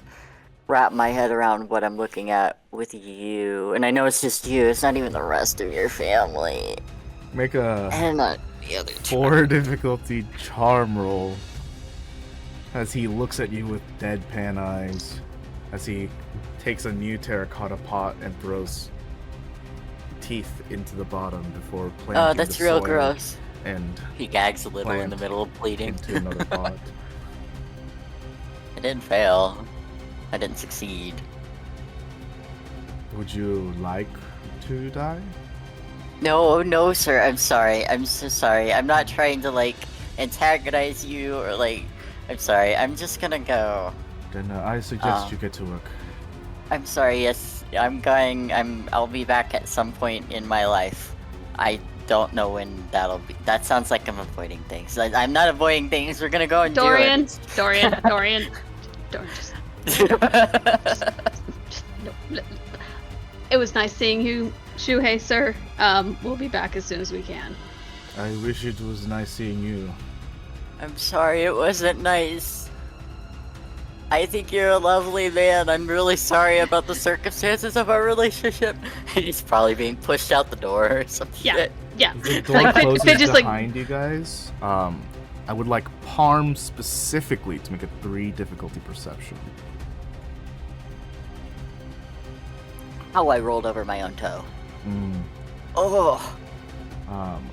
wrap my head around what I'm looking at with you, and I know it's just you. It's not even the rest of your family, Make a and not the other two. 4 difficulty charm roll as he looks at you with deadpan eyes as he takes a new terracotta pot and throws teeth into the bottom before planting Oh, that's the real soil gross. and He gags a little in the Plant middle of bleeding. into another pot. I didn't fail. I didn't succeed. Would you like to die? No, sir. I'm sorry. I'm so sorry. I'm not trying to like antagonize you or like. I'm sorry. I'm just gonna go. Then I suggest you get to work. I'm sorry. Yes, I'm going. I'll be back at some point in my life. I don't know when that'll be. That sounds like I'm avoiding things. I'm not avoiding things. We're gonna go and Dorian, do it. Dorian, just no. It was nice seeing you, Shuhei, sir. We'll be back as soon as we can. I wish it was nice seeing you. I'm sorry it wasn't nice. I think you're a lovely man. I'm really sorry about the circumstances of our relationship. He's probably being pushed out the door or some shit. Yeah. The door Like, closes Fidget's like- behind you guys. I would like Parm specifically to make a 3 difficulty perception. How I rolled over my own toe. Mm. Oh.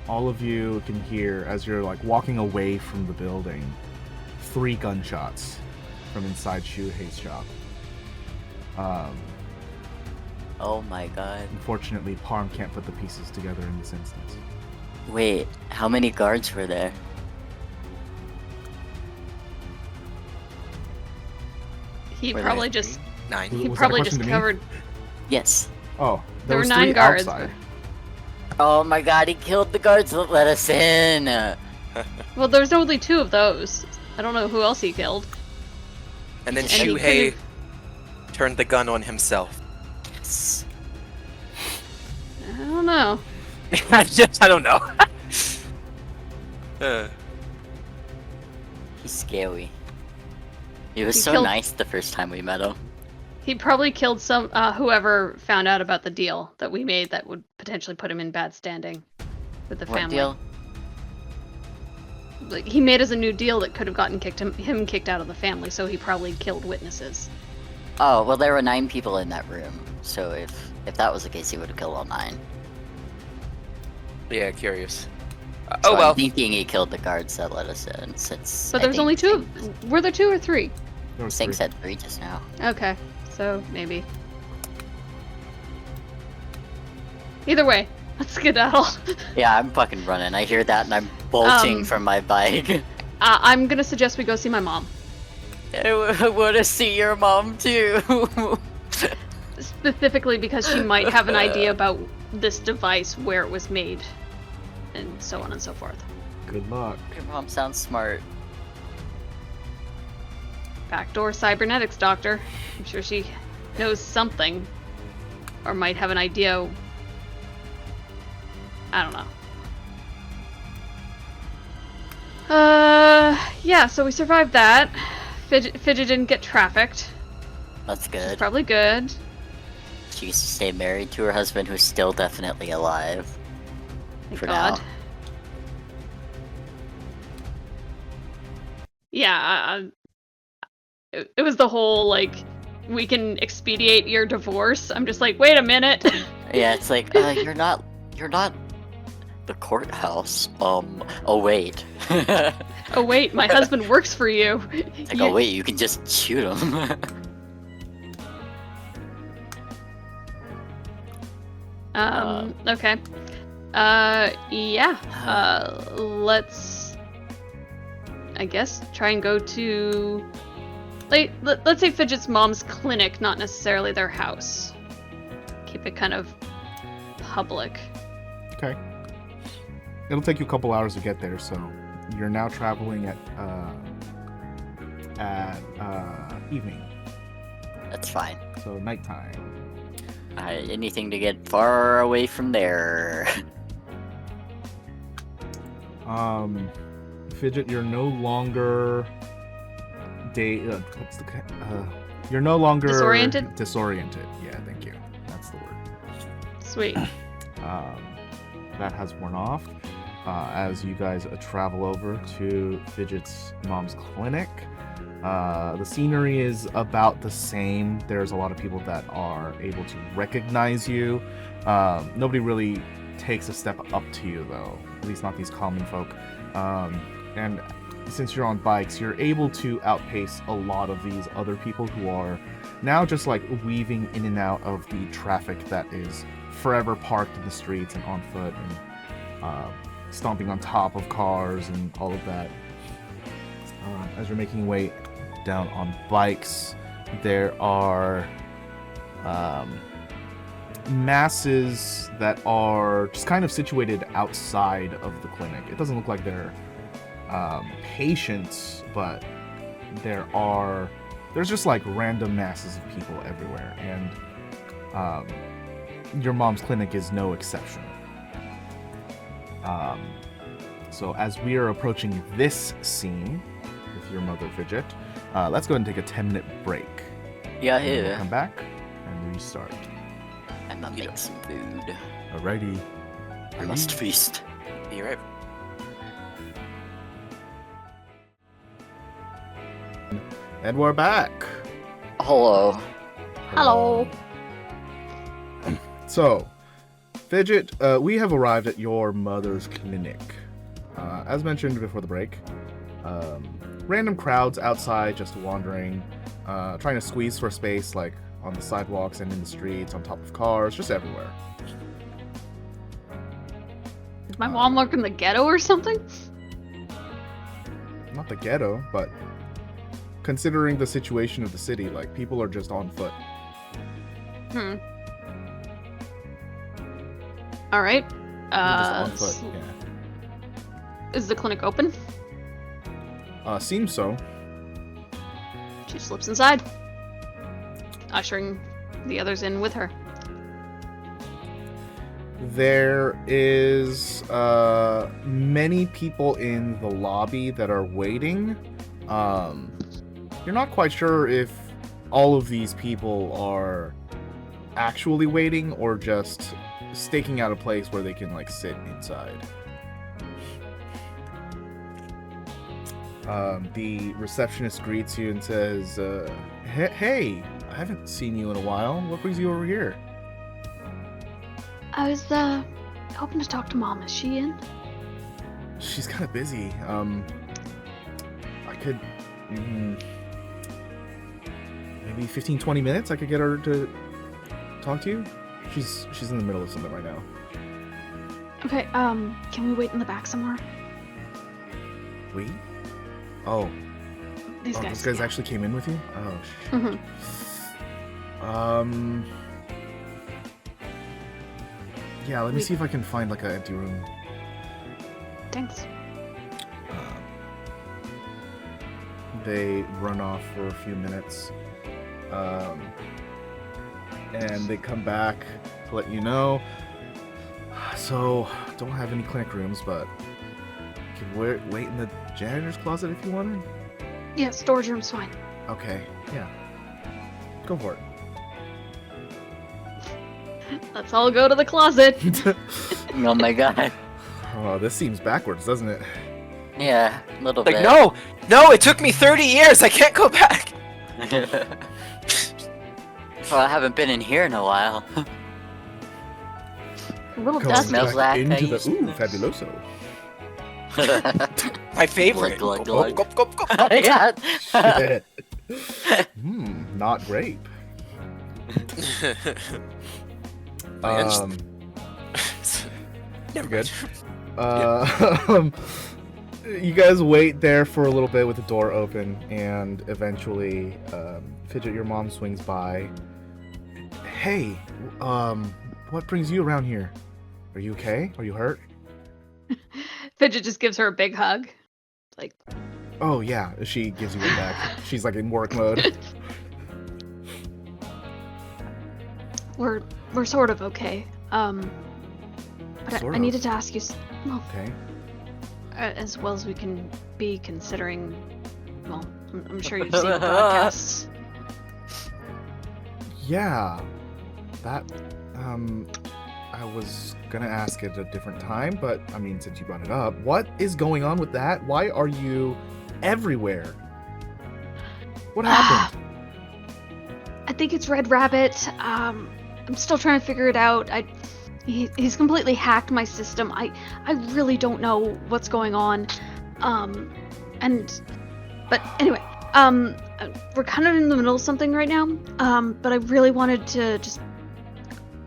All of you can hear as you're like walking away from the building, 3 gunshots from inside Shuhei's shop. Oh my god. Unfortunately, Parm can't put the pieces together in this instance. Wait, how many guards were there? He Were probably there just 9. Was he that a probably question just to me? covered. Yes. Oh, There were was 9 3 guards. outside. Oh my god, he killed the guards that let us in. Well, there's only 2 of those. I don't know who else he killed. And then And he Shuhei turned the gun on himself. Yes. I don't know. I don't know. He's scary. He was He so killed- nice the first time we met him. He probably killed some whoever found out about the deal that we made that would potentially put him in bad standing with the What family. deal? Like, he made us a new deal that could have gotten him kicked out of the family, so he probably killed witnesses. Oh, well there were 9 people in that room. So if that was the case, he would have killed all 9. Yeah, curious. So Oh well. I'm thinking he killed the guards that let us in, since. But I there was think only 2. Sing- Were there 2 or 3? There was Sing 3. said 3 just now. Okay, so maybe. Either way, let's skedaddle. Yeah, I'm fucking running. I hear that and I'm bolting from my bike. I'm gonna suggest we go see my mom. I want to see your mom too. Specifically because she might have an idea about this device, where it was made, and so on and so forth. Good luck. Your mom sounds smart. Backdoor cybernetics, Doctor. I'm sure she knows something. Or might have an idea. I don't know. Yeah, so we survived that. Fidget didn't get trafficked. That's Which is good. probably good. She gets to stay married to her husband, who's still definitely alive. Thank For God. now. Yeah, it was the whole, like, we can expedite your divorce. I'm just like, wait a minute. Yeah, it's like, you're not the courthouse. Oh wait. Oh wait, my husband works for you. It's like, oh wait, you can just shoot him. Okay. Yeah. Let's, I guess, try and go to, like, let's say Fidget's mom's clinic, not necessarily their house. Keep it kind of public. Okay. It'll take you a couple hours to get there, so you're now traveling at evening, That's fine. so nighttime. Anything to get far away from there. Fidget, you're no longer you're no longer Disoriented? Disoriented. Yeah, thank you. That's the word. Sweet. That has worn off as you guys travel over to Fidget's mom's clinic. The scenery is about the same. There's a lot of people that are able to recognize you. Nobody really takes a step up to you, though. At least not these common folk. And since you're on bikes, you're able to outpace a lot of these other people who are now just like weaving in and out of the traffic that is forever parked in the streets and on foot and stomping on top of cars and all of that. As you're making your way down on bikes, there are masses that are just kind of situated outside of the clinic. It doesn't look like they're patients, but there's just like random masses of people everywhere, and your mom's clinic is no exception. So as we are approaching this scene with your mother, Fidget, let's go ahead and take a 10-minute break. Yeah, And we'll yeah. come back and restart. I'm gonna make some food. Alrighty. I must feast. You're right. And we're back. Hello. Hello. So, Fidget, we have arrived at your mother's clinic. As mentioned before the break, random crowds outside just wandering, trying to squeeze for space, like on the sidewalks and in the streets, on top of cars, just everywhere. Does my mom work in the ghetto or something? Not the ghetto, but considering the situation of the city, like, people are just on foot. All right. They're just on foot, Is the clinic open? yeah. Seems so. She slips inside, ushering the others in with her. There is many people in the lobby that are waiting. You're not quite sure if all of these people are actually waiting or just staking out a place where they can like sit inside. The receptionist greets you and says, hey, I haven't seen you in a while. What brings you over here? I was hoping to talk to Mom. Is she in? She's kind of busy. I could... maybe 15-20 minutes I could get her to talk to you. She's in the middle of something right now. Okay, can we wait in the back somewhere? Wait? Oh. These guys. Those guys yeah. actually came in with you? Oh, shit. Mhm. Yeah, let me see if I can find like an empty room. Thanks. They run off for a few minutes. And they come back to let you know. So, don't have any clinic rooms, but you can wait in the janitor's closet if you wanted. Yeah, storage room's fine. Okay, yeah. Go for it. Let's all go to the closet. Oh my god. Oh, this seems backwards, doesn't it? Yeah, a little Like, bit. no, it took me 30 years. I can't go back. Well, I haven't been in here in a while. A little Going dusty. Smells back like I into used the to. fabuloso. My favorite. Glug, glug, Gulp, gulp, gulp, gulp. Yeah. Shit. Not grape. I just- You're Never good. mind. You guys wait there for a little bit with the door open, and eventually, Fidget, your mom swings by. Hey, what brings you around here? Are you okay? Are you hurt? Fidget just gives her a big hug. Like, Oh yeah, she gives you it back. She's like in work mode. we're sort of okay. But Sort I of. needed to ask you, well, Okay. as well as we can be considering. Well, I'm sure you've seen the broadcasts. Yeah, that, I was gonna ask at a different time, but, I mean, since you brought it up, what is going on with that? Why are you everywhere? What happened? I think it's Red Rabbit. I'm still trying to figure it out. He's completely hacked my system. I really don't know what's going on. But anyway, we're kind of in the middle of something right now. But I really wanted to just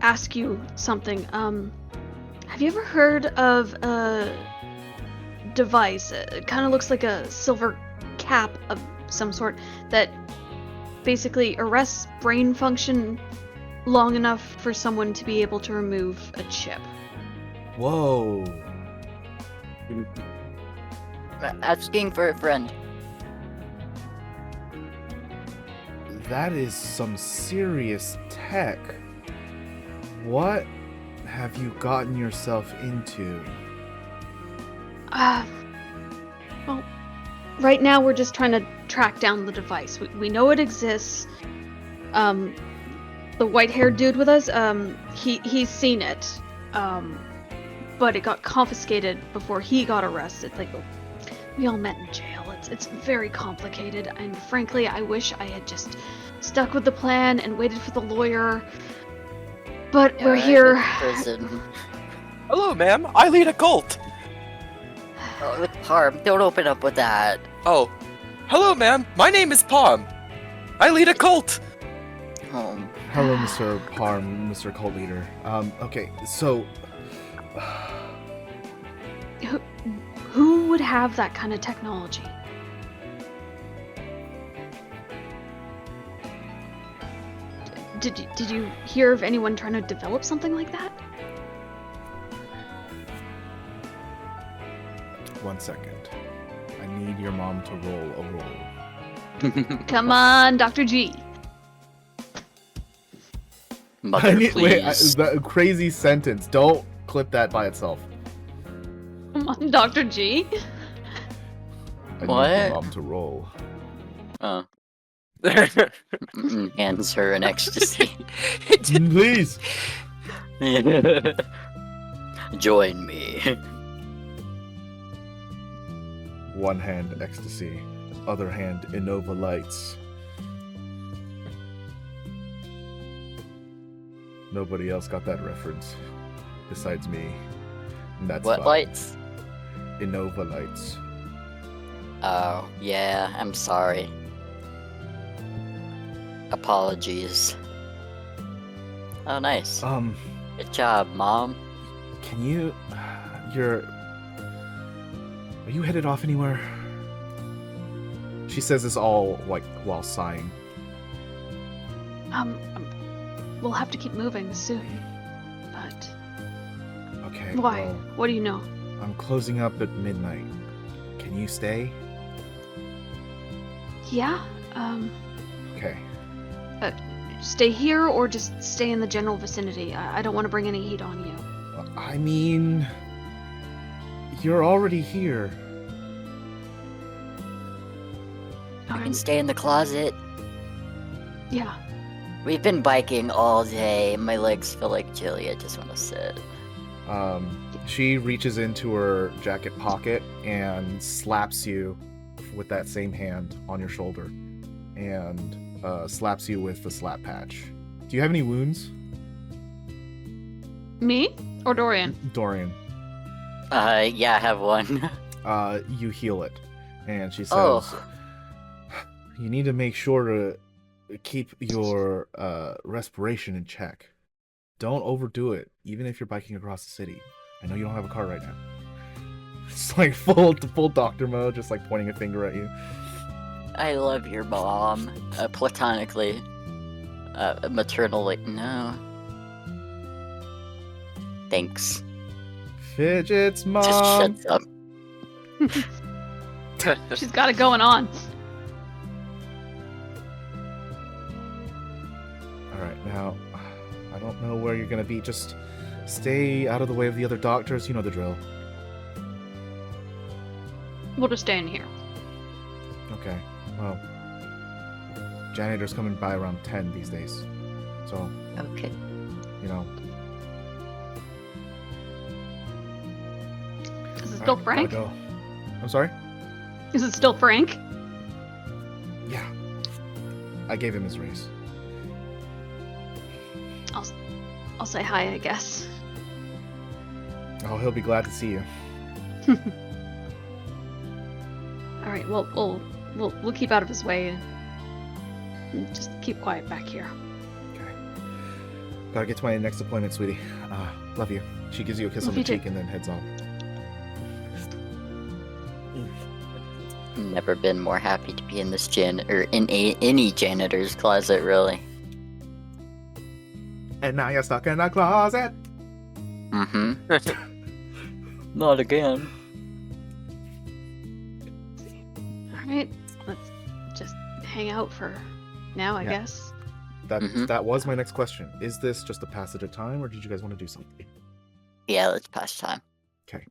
ask you something. Have you ever heard of a device? It kind of looks like a silver cap of some sort that basically arrests brain function long enough for someone to be able to remove a chip. Whoa. Asking for a friend. That is some serious tech. What have you gotten yourself into? Well, right now we're just trying to track down the device. We know it exists. The white-haired dude with us, he's seen it. But it got confiscated before he got arrested. Like, we all met in jail. It's very complicated, and frankly, I wish I had just stuck with the plan and waited for the lawyer. But we're here. Prison. Hello, ma'am. I lead a cult. Oh, Parm, don't open up with that. Oh, hello, ma'am. My name is Parm. I lead a cult. Oh. Hello, Mr. Parm, Mr. Cult Leader. Okay, so... Who would have that kind of technology? Did you hear of anyone trying to develop something like that? 1 second. I need your mom to roll a roll. Come on, Dr. G. Mother, Wait, please. that crazy sentence. Don't clip that by itself. Come on, Dr. G. I What? need your mom to roll. Oh. Hands her an ecstasy. Please. Join me. One hand ecstasy, other hand Innova lights. Nobody else got that reference besides me. And that's What fine. lights? Innova lights. Oh, yeah, I'm sorry. Apologies. Oh, nice. Good job, Mom. Can you... Are you headed off anywhere? She says this all, like, while sighing. We'll have to keep moving soon. But Okay, why? well, What do you know? I'm closing up at midnight. Can you stay? Yeah? Okay. Stay here or just stay in the general vicinity? I don't want to bring any heat on you. I mean... You're already here. I can stay in the closet. Yeah. We've been biking all day. My legs feel like jelly. I just want to sit. She reaches into her jacket pocket and slaps you with that same hand on your shoulder. And slaps you with the slap patch. Do you have any wounds? Me? Or Dorian? Dorian. Yeah, I have one. You heal it. And she says, Oh. You need to make sure to keep your respiration in check. Don't overdo it, even if you're biking across the city. I know you don't have a car right now. It's like full doctor mode, just like pointing a finger at you. I love your mom. Platonically. Maternally. No. Thanks. Fidget's Just mom. shuts up. She's got it going on. Alright, now, I don't know where you're gonna be. Just stay out of the way of the other doctors. You know the drill. We'll just stay in here. Okay, well, janitor's coming by around 10 these days. So, Okay. you know. Is it still Alright, Frank? gotta go. I'm sorry? Is it still Frank? Yeah. I gave him his raise. I'll say hi, I guess. Oh, he'll be glad to see you. All right, well, we'll keep out of his way and just keep quiet back here. Okay. Gotta get to my next appointment, sweetie. Love you. She gives you a kiss Love on the you too. cheek and then heads off. Never been more happy to be in this any janitor's closet, really. And now you're stuck in a closet. Mm-hmm. Not again. Alright, let's just hang out for now, I Yeah. guess. That was my next question. Is this just a passage of time, or did you guys want to do something? Yeah, let's pass time. Okay.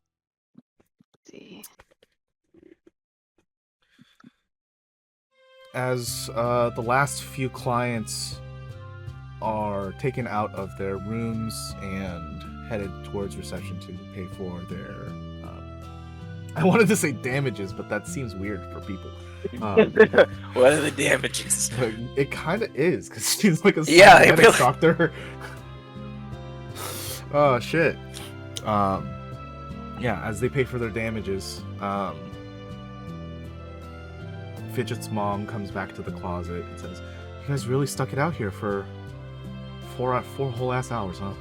Let's see. As the last few clients are taken out of their rooms and headed towards reception to pay for their I wanted to say damages, but that seems weird for people. What are the damages? It kind of is, because she's like a Yeah, it cybernetics really- doctor. Oh shit. Yeah, as they pay for their damages, Fidget's mom comes back to the closet and says, "You guys really stuck it out here for four whole ass hours, huh?"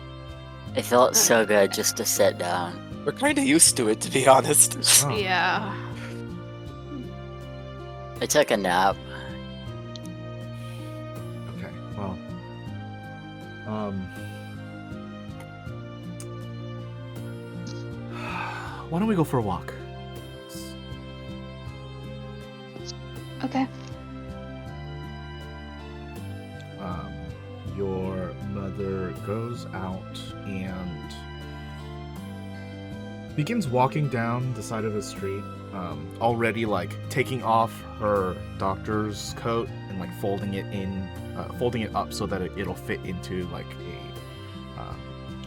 It felt so good just to sit down. We're kind of used to it, to be honest. Oh. Yeah. I took a nap. Okay, well, why don't we go for a walk? Okay. Your mother goes out and begins walking down the side of the street, already like taking off her doctor's coat and like folding it up so that it'll fit into like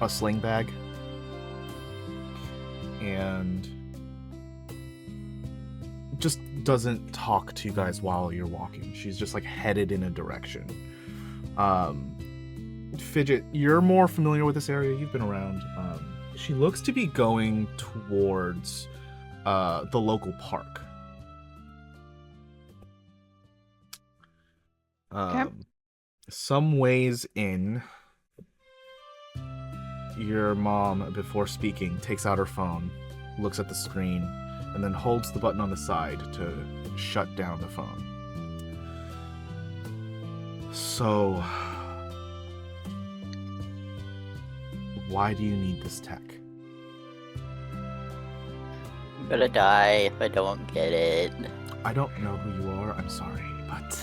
a sling bag, and just doesn't talk to you guys while you're walking. She's just like headed in a direction. Fidget, you're more familiar with this area. You've been around. She looks to be going towards the local park. Some ways in, your mom, before speaking, takes out her phone, looks at the screen, and then holds the button on the side to shut down the phone. So, why do you need this tech? I'm gonna die if I don't get it. I don't know who you are, I'm sorry, but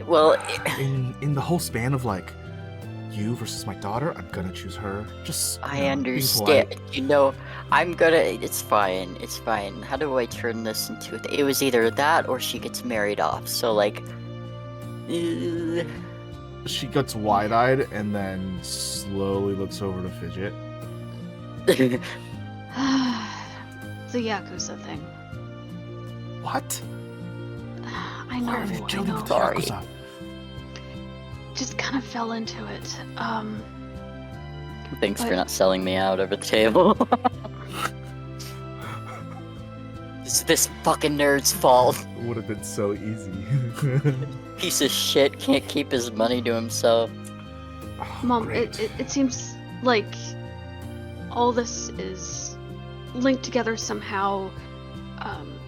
Well, in the whole span of like you versus my daughter, I'm gonna choose her. Just I being understand. polite. You know, it's fine. It's fine. How do I turn this into it was either that or she gets married off. So like, She gets wide-eyed and then slowly looks over to Fidget. It's a Yakuza thing. What? I know, Why are you I dealing know. with Sorry. Yakuza? Just kind of fell into it. Thanks for But- not selling me out over the table. It's this fucking nerd's fault. It would have been so easy. Piece of shit can't keep his money to himself. Oh, Mom, great. it seems like all this is linked together somehow.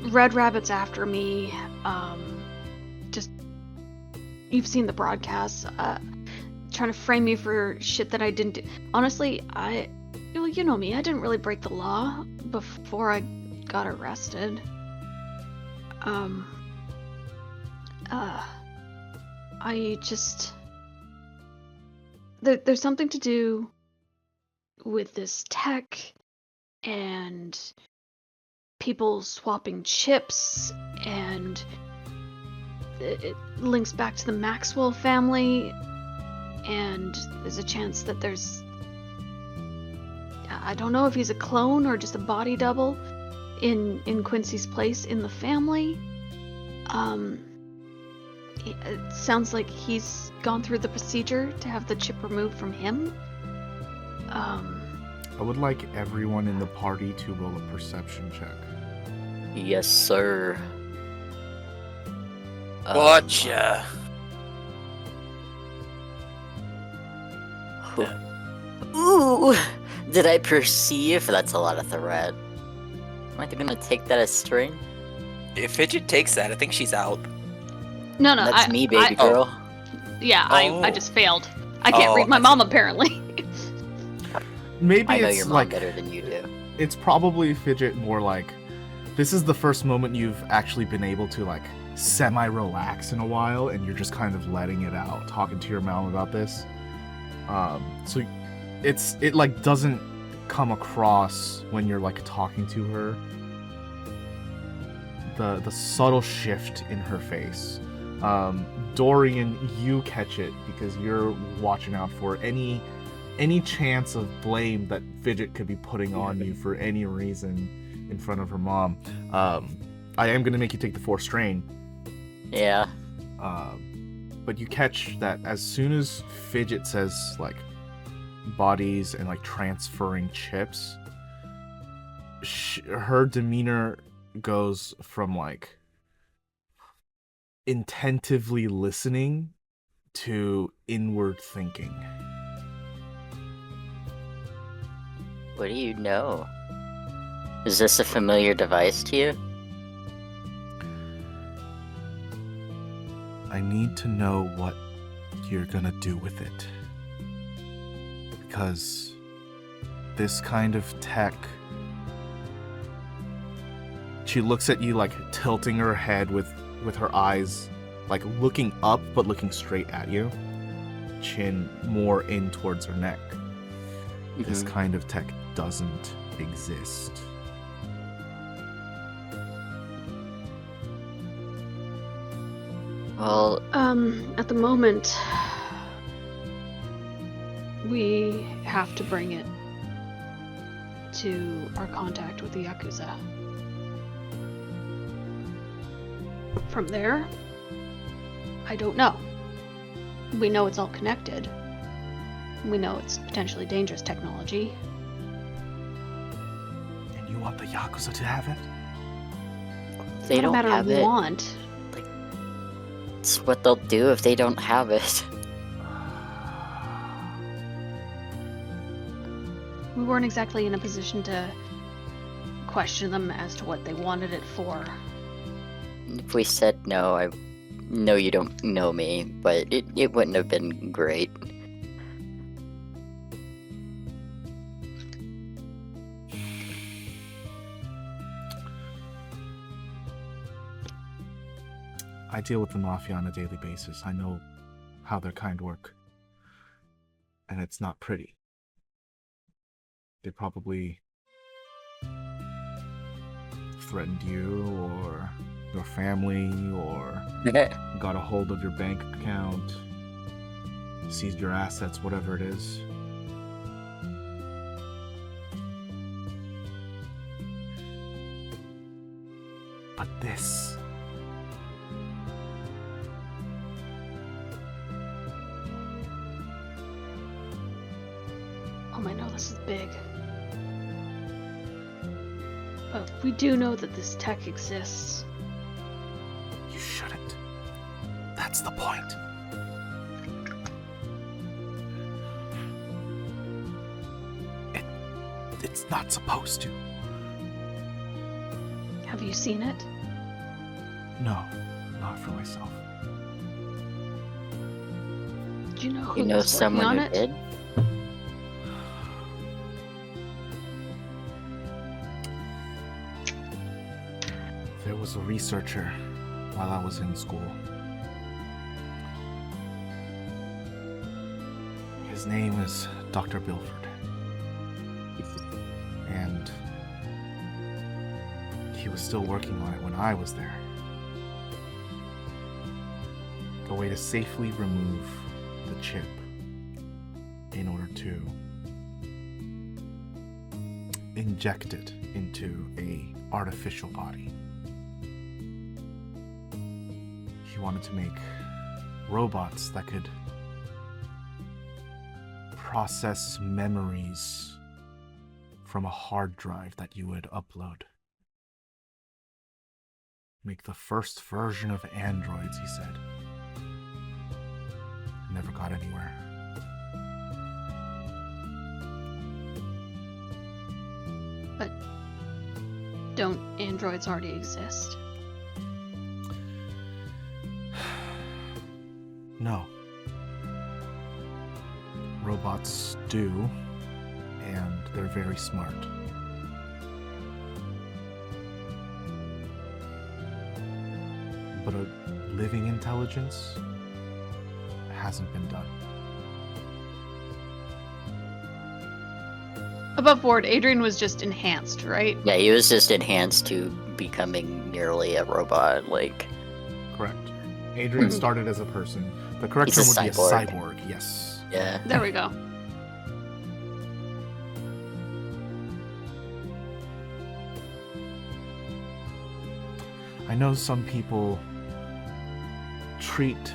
Red Rabbit's after me. Just you've seen the broadcasts. Trying to frame me for shit that I didn't do. Honestly, well, you know me. I didn't really break the law before I got arrested. I just there's something to do with this tech and people swapping chips, and it links back to the Maxwell family, and there's a chance that I don't know if he's a clone or just a body double in Quincy's place in the family. It sounds like he's gone through the procedure to have the chip removed from him. I would like everyone in the party to roll a perception check. Yes, sir. Gotcha. Ooh! Did I perceive? That's a lot of threat. Am I gonna take that as strain? If Fidget takes that, I think she's out. No, That's me, baby I- girl. Yeah, Oh. I just failed. I can't Oh, read my that's mom apparently. Maybe I know it's your mom like better than you do. it's probably Fidget more like this is the first moment you've actually been able to like semi-relax in a while, and you're just kind of letting it out, talking to your mom about this. So it like doesn't come across when you're like talking to her. The subtle shift in her face. Dorian, you catch it because you're watching out for any chance of blame that Fidget could be putting on you for any reason in front of her mom. I am gonna make you take the 4 strain. Yeah. But you catch that as soon as Fidget says like bodies and like transferring chips, her demeanor goes from like intentively listening to inward thinking. What do you know? Is this a familiar device to you? I need to know what you're gonna do with it. Because this kind of tech... She looks at you like tilting her head with her eyes like looking up but looking straight at you. Chin more in towards her neck. This kind of tech doesn't exist. Well, At the moment, we have to bring it to our contact with the Yakuza. From there, I don't know. We know it's all connected. We know it's potentially dangerous technology. And you want the Yakuza to have it? they no don't matter have it. want. It's what they'll do if they don't have it. We weren't exactly in a position to question them as to what they wanted it for. If we said no, I know you don't know me, but it wouldn't have been great. I deal with the Mafia on a daily basis. I know how their kind work. And it's not pretty. They probably threatened you or your family or got a hold of your bank account, seized your assets, whatever it is. But this... I know this is big. But we do know that this tech exists. You shouldn't. That's the point. It's not supposed to. Have you seen it? No, not for myself. Do you know who You know was working someone on who it? did? There was a researcher while I was in school. His name is Dr. Bilford. And he was still working on it when I was there. A way to safely remove the chip in order to inject it into an artificial body. He wanted to make robots that could process memories from a hard drive that you would upload. Make the first version of androids, he said. Never got anywhere. But don't androids already exist? No. robots do, and they're very smart. But a living intelligence hasn't been done. Above board, Adrian was just enhanced, right? Yeah, he was just enhanced to becoming nearly a robot, like... Correct. Adrian started as a person. The correct term He's would a be a cyborg, yes. Yeah. There we go. I know some people treat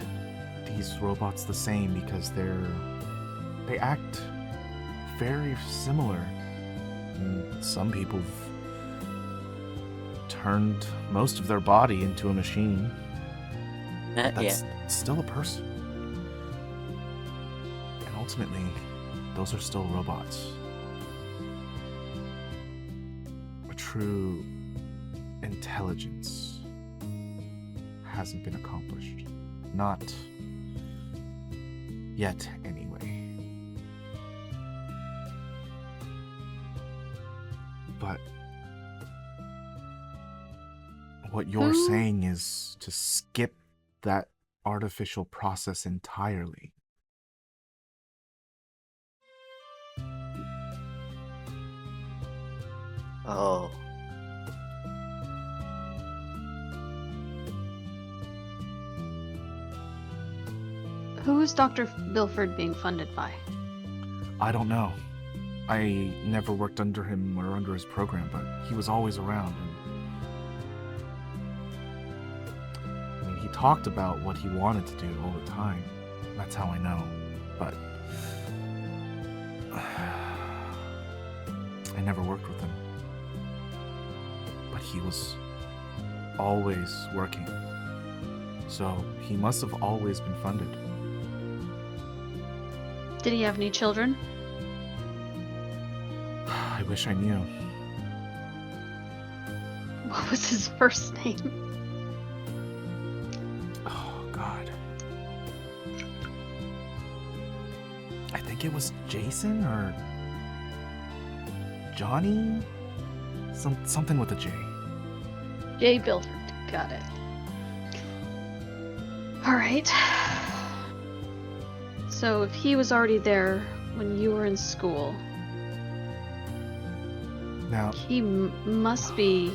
these robots the same because they act very similar. And some people have turned most of their body into a machine. That's still a person. And ultimately, those are still robots. A true intelligence hasn't been accomplished. Not yet, anyway. But what you're saying is to skip that artificial process entirely. Oh. Who is Dr. Bilford being funded by? I don't know. I never worked under him or under his program, but he was always around. And I mean, he talked about what he wanted to do all the time. That's how I know. But I never worked with him. But he was always working. So he must have always been funded. Did he have any children? I wish I knew. What was his first name? Oh, God. I think it was Jason or Johnny? Something with a J. J. Bilford. Got it. Alright. So if he was already there when you were in school, Now, he must be...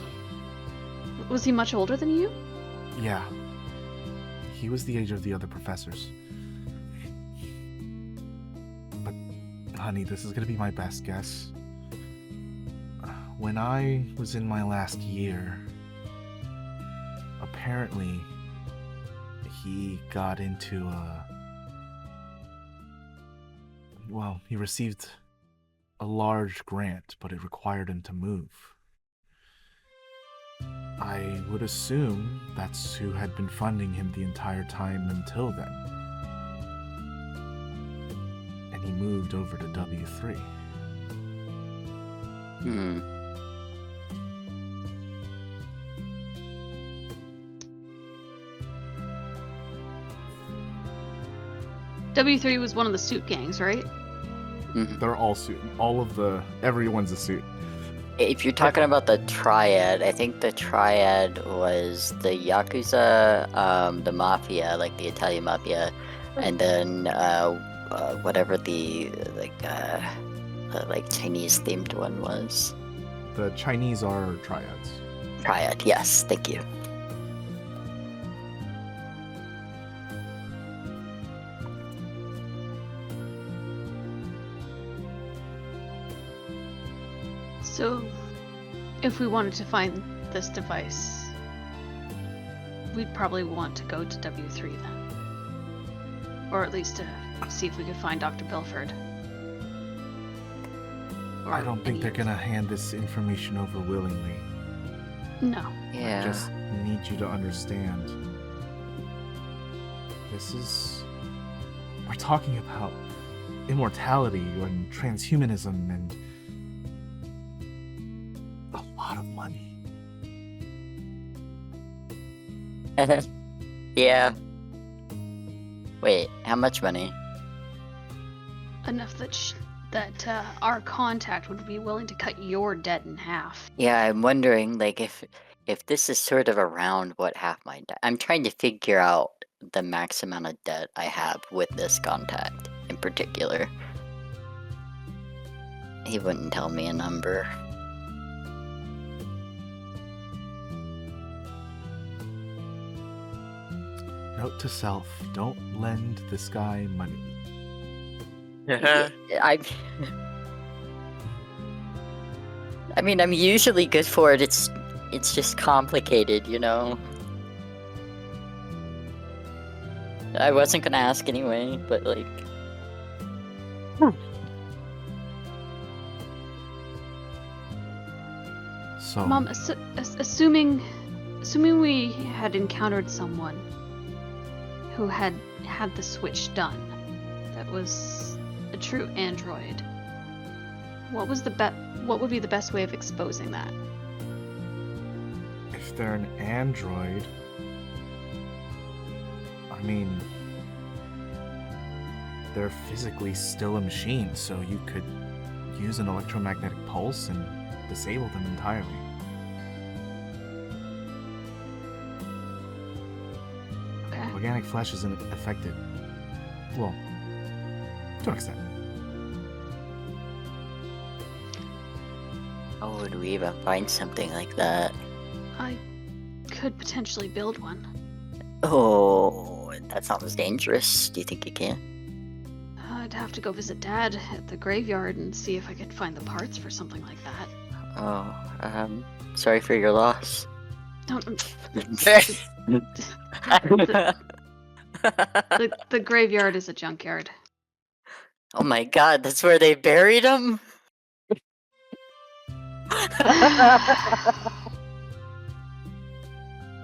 Was he much older than you? yeah. He was the age of the other professors. But, honey, this is gonna be my best guess. When I was in my last year, apparently he got into well, he received a large grant, but it required him to move. I would assume that's who had been funding him the entire time until then. And he moved over to W3. Hmm. W3 was one of the suit gangs, right? They're all suit. Everyone's a suit. If you're talking about the triad, I think the triad was the Yakuza, the Mafia, like the Italian Mafia, and then whatever the Chinese themed one was. The Chinese are triads. Triad, yes, thank you. So, if we wanted to find this device, we'd probably want to go to W3 then. Or at least to see if we could find Dr. Bilford. Or I don't think any they're of- gonna hand this information over willingly. No. Yeah. I just need you to understand. We're talking about immortality and transhumanism and a lot of money. Yeah. Wait, how much money? enough that our contact would be willing to cut your debt in half. Yeah, I'm wondering, like, if this is sort of around what half my debt. I'm trying to figure out the max amount of debt I have with this contact in particular. He wouldn't tell me a number. Note to self: don't lend this guy money. I mean, I'm usually good for it. It's just complicated, you know. I wasn't gonna ask anyway, but like. So, Mom, assuming we had encountered someone who had the switch done, that was a true android, what would be the best way of exposing that? if they're an android, I mean, they're physically still a machine, so you could use an electromagnetic pulse and disable them entirely. Okay. Organic flesh isn't affected. Well, to an extent. How would we even find something like that? I could potentially build one. Oh, that sounds dangerous. Do you think you can? I'd have to go visit Dad at the graveyard and see if I could find the parts for something like that. Oh, sorry for your loss. Don't. The graveyard is a junkyard. Oh my god, that's where they buried him?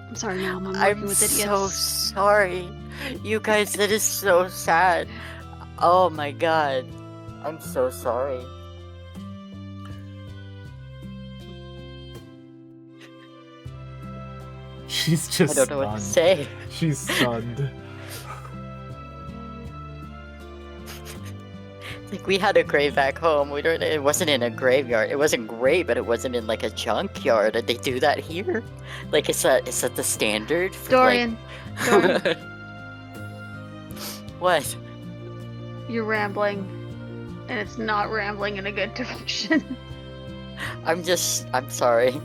I'm sorry, Mom. I'm working I'm with idiots. so sorry. You guys, that is so sad. Oh my god. I'm so sorry. She's just I don't know what to stunned. say. She's stunned. Like, we had a grave back home. It wasn't in a graveyard. It wasn't great, but it wasn't in like a junkyard. Did they do that here? Like, is that the standard for, Dorian, Dorian, What? you're rambling, and it's not rambling in a good direction. I'm sorry.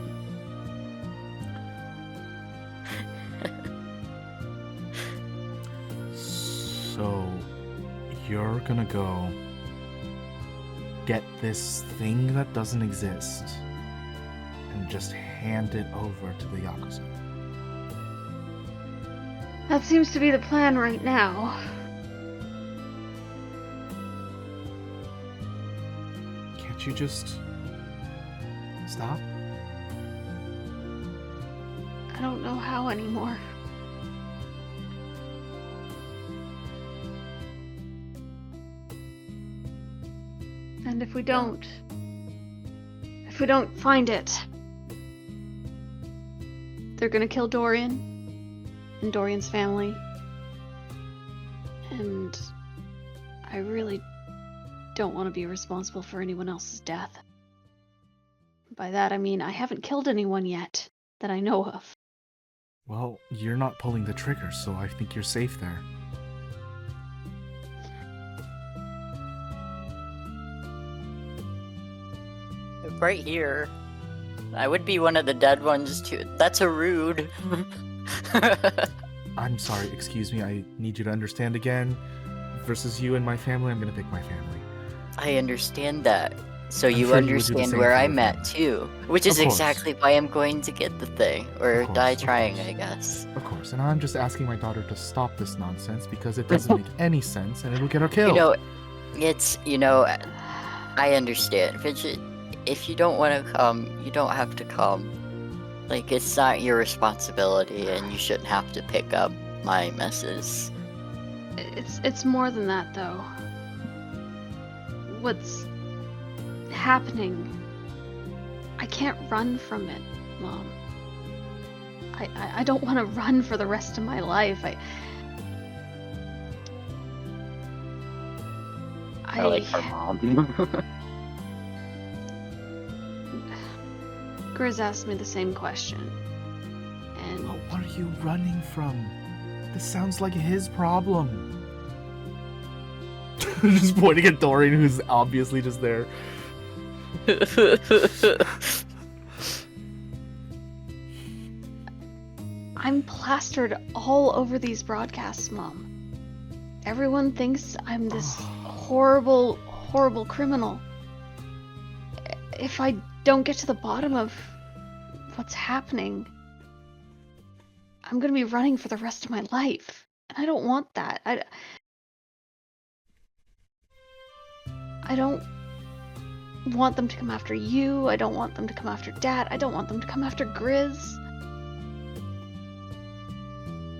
So, you're gonna go get this thing that doesn't exist and just hand it over to the Yakuza. That seems to be the plan right now. Can't you just stop? I don't know how anymore. And if we don't find it, they're gonna kill Dorian and Dorian's family. And I really don't want to be responsible for anyone else's death. By that I mean I haven't killed anyone yet that I know of. Well, you're not pulling the trigger, so I think you're safe there. Right here. I would be one of the dead ones too. That's a rude. I'm sorry, excuse me, I need you to understand again. Versus you and my family, I'm gonna pick my family. I understand that. So I'm you sure you would do the understand same where for I'm your at too. Which is Of course. exactly why I'm going to get the thing. Or Of course, die of trying, course. I guess. Of course, and I'm just asking my daughter to stop this nonsense because it doesn't make any sense and it'll get her killed. I understand. Fidget, if you don't want to come, you don't have to come. Like, it's not your responsibility and you shouldn't have to pick up my messes. It's more than that though. What's happening? I can't run from it, Mom. I don't want to run for the rest of my Or like her mom. Grizz asked me the same question. And But what are you running from? This sounds like his problem. Just pointing at Dorian, who's obviously just there. I'm plastered all over these broadcasts, Mom. Everyone thinks I'm this horrible, horrible criminal. If I don't get to the bottom of what's happening, I'm gonna be running for the rest of my life. And I don't want that. I don't want them to come after you. I don't want them to come after Dad. I don't want them to come after Grizz.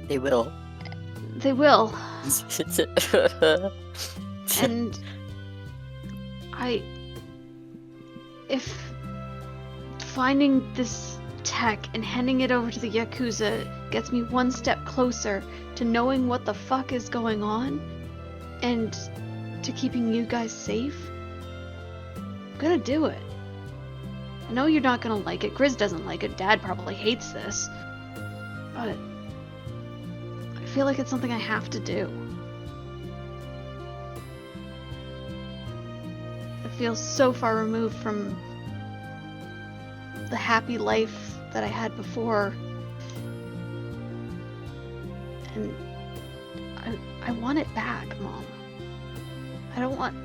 They will. They will. And if finding this tech and handing it over to the Yakuza gets me one step closer to knowing what the fuck is going on and to keeping you guys safe, I'm gonna do it. I know you're not gonna like it. Grizz doesn't like it. Dad probably hates this. But I feel like it's something I have to do. I feel so far removed from the happy life that I had before. And I want it back, Mom. I don't want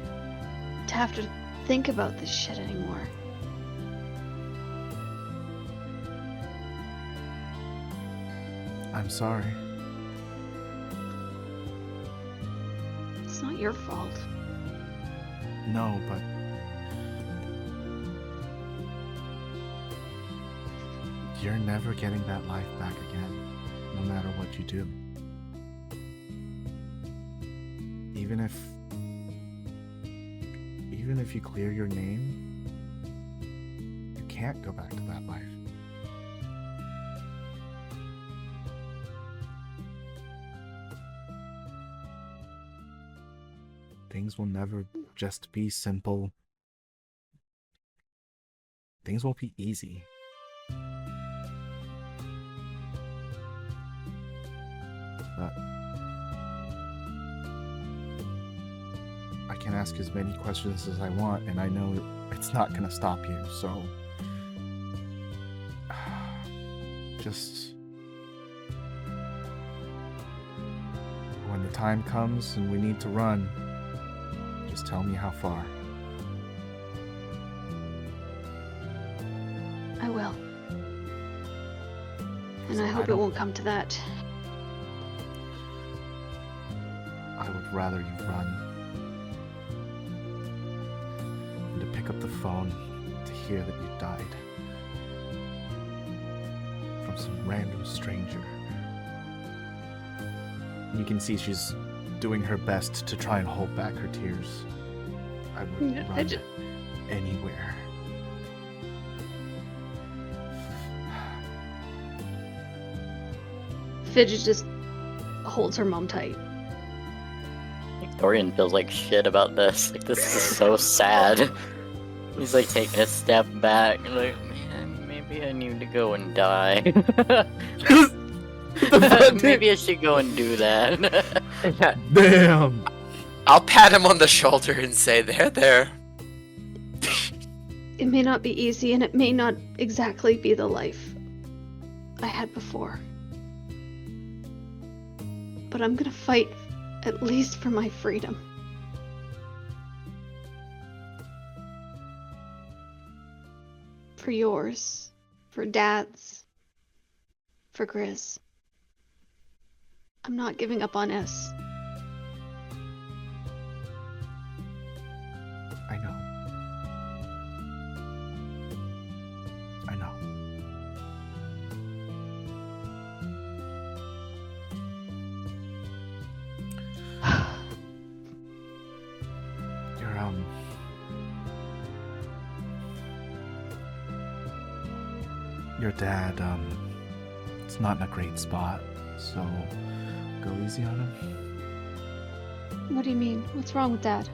to have to think about this shit anymore. I'm sorry. It's not your fault. No, but you're never getting that life back again, no matter what you do. Even if you clear your name, you can't go back to that life. Things will never just be simple. Things won't be easy. But I can ask as many questions as I want, and I know it's not gonna stop you, so just when the time comes and we need to run, just tell me how far. I will. And I hope it won't come to that. I would rather you run than to pick up the phone to hear that you died from some random stranger. You can see she's doing her best to try and hold back her tears. I would run anywhere. Fidget just holds her mom tight. Dorian feels like shit about this. Like, this is so sad. He's like taking a step back. Like, man, maybe I need to go and die. Maybe I should go and do that. Damn! I'll pat him on the shoulder and say, there. It may not be easy, and it may not exactly be the life I had before. But I'm gonna fight at least for my freedom. For yours. For Dad's. For Grizz. I'm not giving up on us. I know. I know. Your dad, it's not in a great spot, so go easy on him. What do you mean? What's wrong with Dad?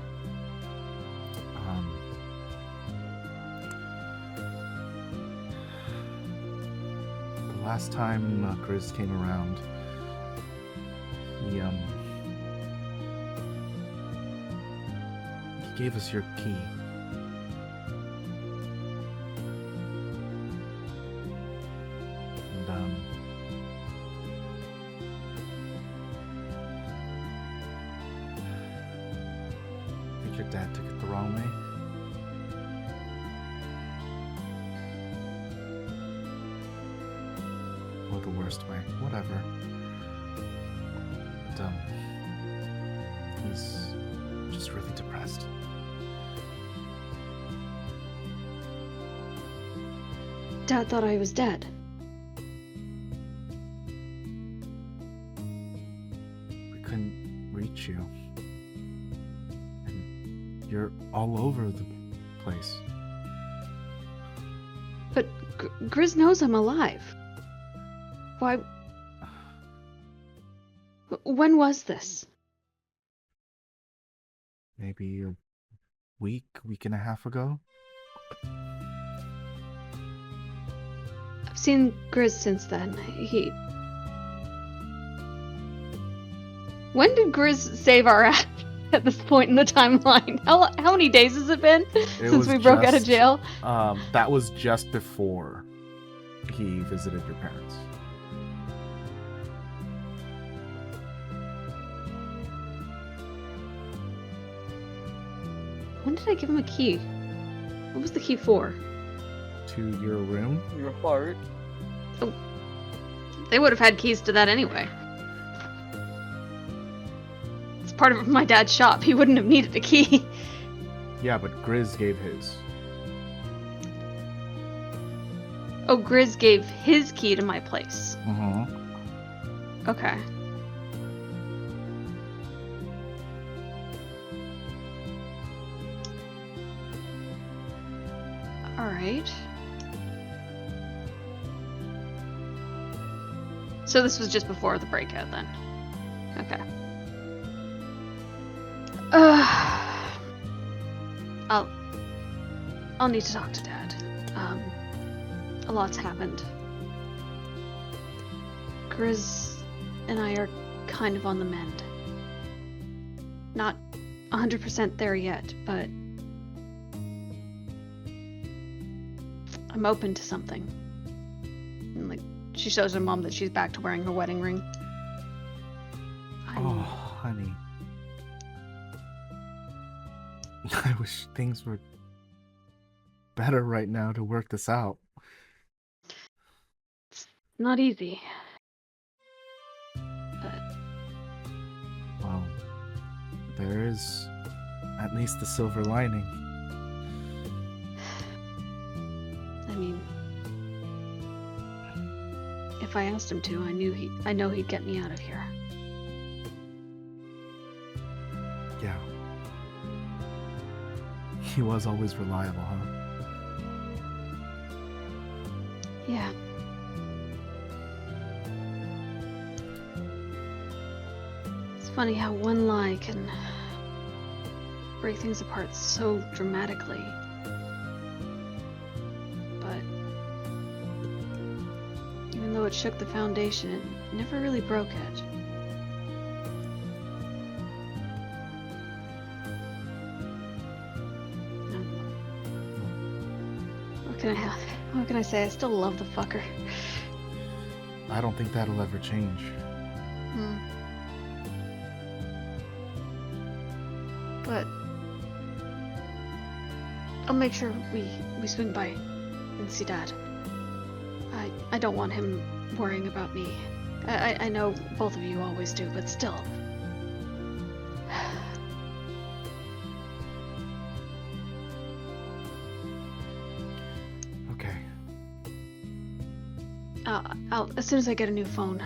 last time Grizz came around, he gave us your key. And I think your dad took it the wrong way. Or the worst way, whatever. And, he's just really depressed. Dad thought I was dead. We couldn't reach you. And you're all over the place. But Grizz knows I'm alive. Why? When was this? Maybe a week and a half ago? I've seen Grizz since then. When did Grizz save our ass at this point in the timeline? How many days has it been since we broke out of jail? That was just before he visited your parents. When did I give him a key? What was the key for? To your room? Your heart. Oh, they would have had keys to that anyway. It's part of my dad's shop. He wouldn't have needed a key. Yeah, but Grizz gave his. Oh, Grizz gave his key to my place. Mm-hmm. Okay. Alright. So this was just before the breakout then. Okay. I'll need to talk to Dad. A lot's happened. Grizz and I are kind of on the mend. Not 100% there yet, but I'm open to something. And like, she shows her mom that she's back to wearing her wedding ring. Oh, honey. I wish things were better right now to work this out. It's not easy. But Well, there is at least the silver lining. I mean, if I asked him to, I know he'd get me out of here. Yeah. He was always reliable, huh? Yeah. It's funny how one lie can break things apart so dramatically. But even though it shook the foundation, it never really broke it. What can I say? I still love the fucker. I don't think that'll ever change. But I'll make sure we swing by and see Dad. I don't want him worrying about me. I know both of you always do, but still. Okay. As soon as I get a new phone.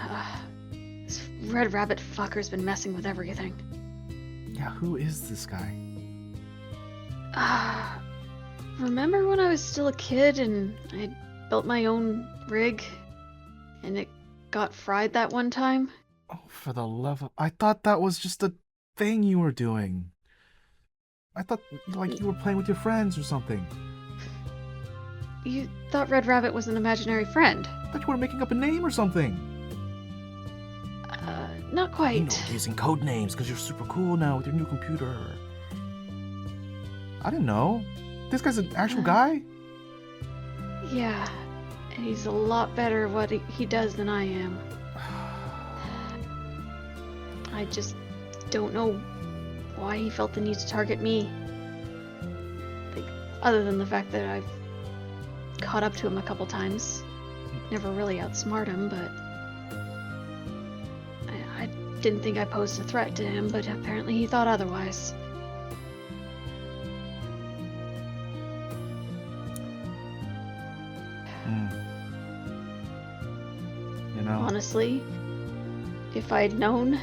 This Red Rabbit fucker's been messing with everything. Yeah, who is this guy? Remember when I was still a kid and I built my own rig and it got fried that one time? Oh, for the love of... I thought that was just a thing you were doing. I thought, like, you were playing with your friends or something. You thought Red Rabbit was an imaginary friend. I thought you were making up a name or something. Not You quite. know, you're using code names because you're super cool now with your new computer. I didn't know. This guy's an actual guy? Yeah, and he's a lot better at what he does than I am. I just don't know why he felt the need to target me. Like, other than the fact that I've caught up to him a couple times. Never really outsmart him, but I didn't think I posed a threat to him, but apparently he thought otherwise. You know, Honestly, if I'd known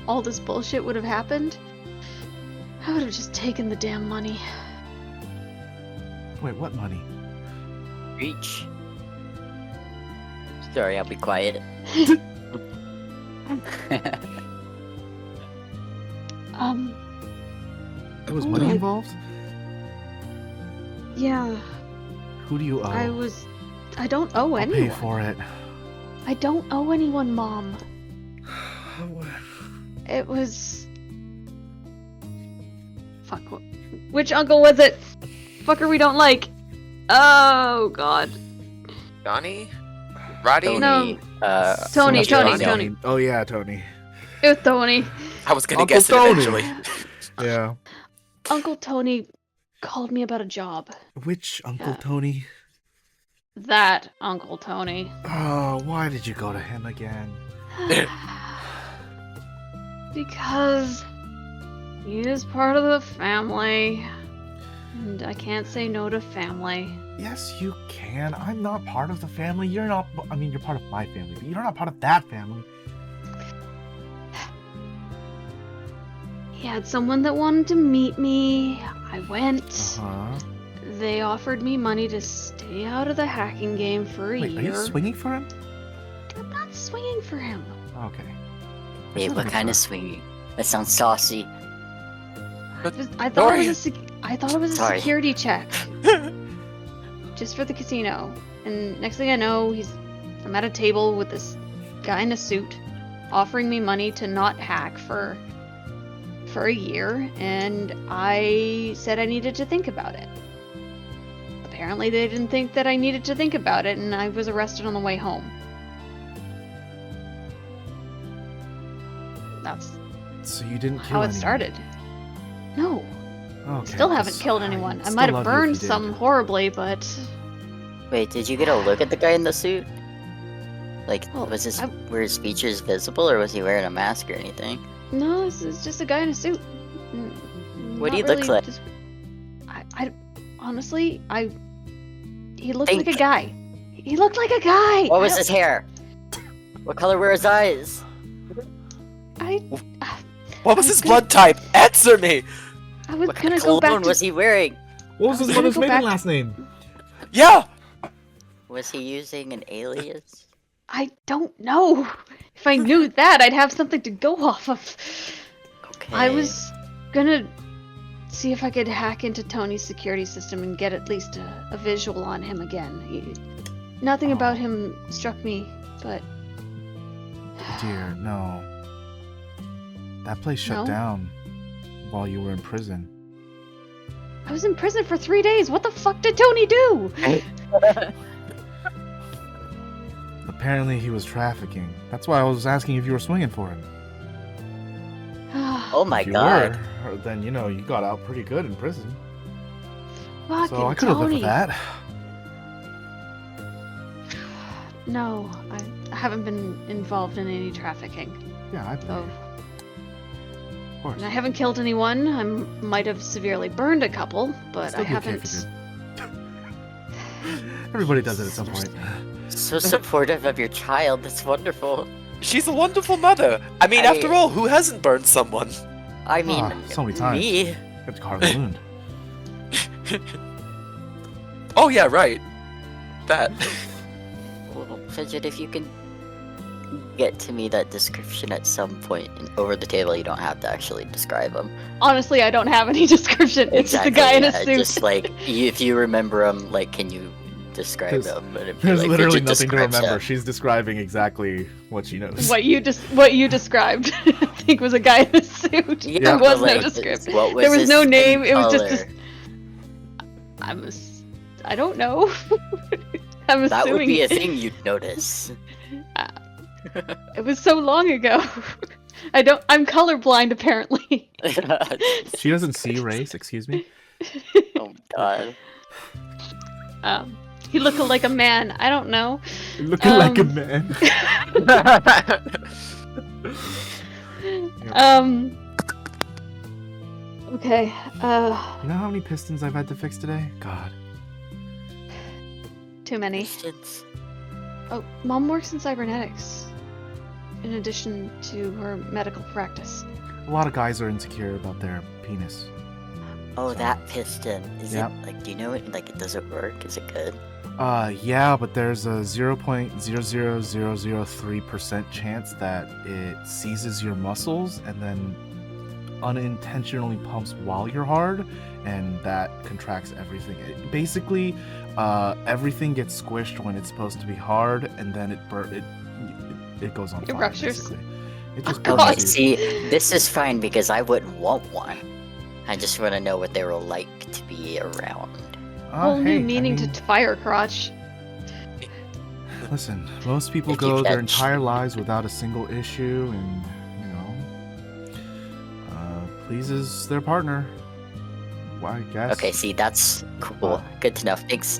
all this bullshit would have happened, I would have just taken the damn money. wait, what money? Reach. Sorry, I'll be quiet. There was money Like- involved? Yeah, Who do you owe? I don't owe I'll anyone. pay for it. I don't owe anyone, Mom. It was... Fuck, which uncle was it? Fucker we don't like. Oh, God. Johnny? Roddy? No. Tony, Tony. Oh yeah, Tony. It was Tony. I was gonna Uncle guess Tony. it eventually. Yeah. Uncle Tony called me about a job. Which Uncle Yeah. Tony? That Uncle Tony. Oh, why did you go to him again? Because he is part of the family. And I can't say no to family. Yes, you can. I'm not part of the family. You're not. I mean, you're part of my family, but you're not part of that family. He had someone that wanted to meet me. I went. Uh-huh. They offered me money to stay out of the hacking game for a Wait, are year. you swinging for him? I'm not swinging for him. Okay. Wait, what kind of swinging? That sounds saucy. I thought it was a Sorry. security check. Just for the casino. And next thing I know, I'm at a table with this guy in a suit offering me money to not hack for a year, and I said I needed to think about it. Apparently they didn't think that I needed to think about it, and I was arrested on the way home. That's So you didn't kill how it anyone? started. No, Okay. still haven't 'cause killed anyone. I still might have love you if burned you did. some horribly, but Wait, did you get a look at the guy in the suit? Like, Well, were his features visible, or was he wearing a mask or anything? no, this is just a guy in a suit. What do Not you look really like? I honestly, he looked Think. like a guy. He looked like a guy. What was his hair? What color were his eyes? What was his blood type? Answer me! I was What kind gonna of go back cologne to. was he wearing? What was I was his gonna mother's go maiden back- last name? Yeah! Was he using an alias? I don't know. If I knew that, I'd have something to go off of. Okay. I was gonna see if I could hack into Tony's security system and get at least a visual on him again. Nothing about him struck me, but Dear, no. That place shut No? down while you were in prison. I was in prison for 3 days. What the fuck did Tony do? Apparently he was trafficking. That's why I was asking if you were swinging for him. Oh my If you god. were, then, you know, you got out pretty good in prison. Fucking So I could have lived Tony. with that. No, I haven't been involved in any trafficking. Yeah, I So, of course. and I haven't killed anyone. I might have severely burned a couple, but Still I be okay if haven't. you did. Everybody does it at some point. So supportive of your child. That's wonderful. She's a wonderful mother. I mean, I- after all, who hasn't burned someone? I mean, so many times. me. It's Carl Wound. Oh yeah, right. That. Well, Fidget, if you can get to me that description at some point and over the table. You don't have to actually describe them. Honestly, I don't have any description. It's just a guy in a suit. Just like if you remember them, like, can you describe them? There's literally nothing to remember. She's describing exactly what she knows. What you described, I think, was a guy in a suit. Yeah, there was like, no description. What was there was his no name. skin It was just color? this. I don't know. I'm assuming That would be a thing you'd notice. It was so long ago. I'm colorblind apparently. She doesn't see race. Excuse me. Oh god. He looked like a man. I don't know. Looking like a man. Okay. You know how many pistons I've had to fix today? God. Too many. Questions? Oh, Mom works in cybernetics. In addition to her medical practice. A lot of guys are insecure about their penis. Oh, that piston. Is Yep. it, like, do you know it, like, does it work? Is it good? Yeah, but there's a 0.00003% chance that it seizes your muscles and then unintentionally pumps while you're hard, and that contracts everything. Basically, everything gets squished when it's supposed to be hard, and then it goes on fire. ruptures. Basically. It just Oh, Okay, burns you. see, this is fine because I wouldn't want one. I just want to know what they were like to be around. Whole Hey, new I meaning mean, to fire crotch. Listen, most people If you go their catch- entire lives without a single issue, and pleases their partner. Well, I guess. Okay, see, that's cool. Good to know. Thanks.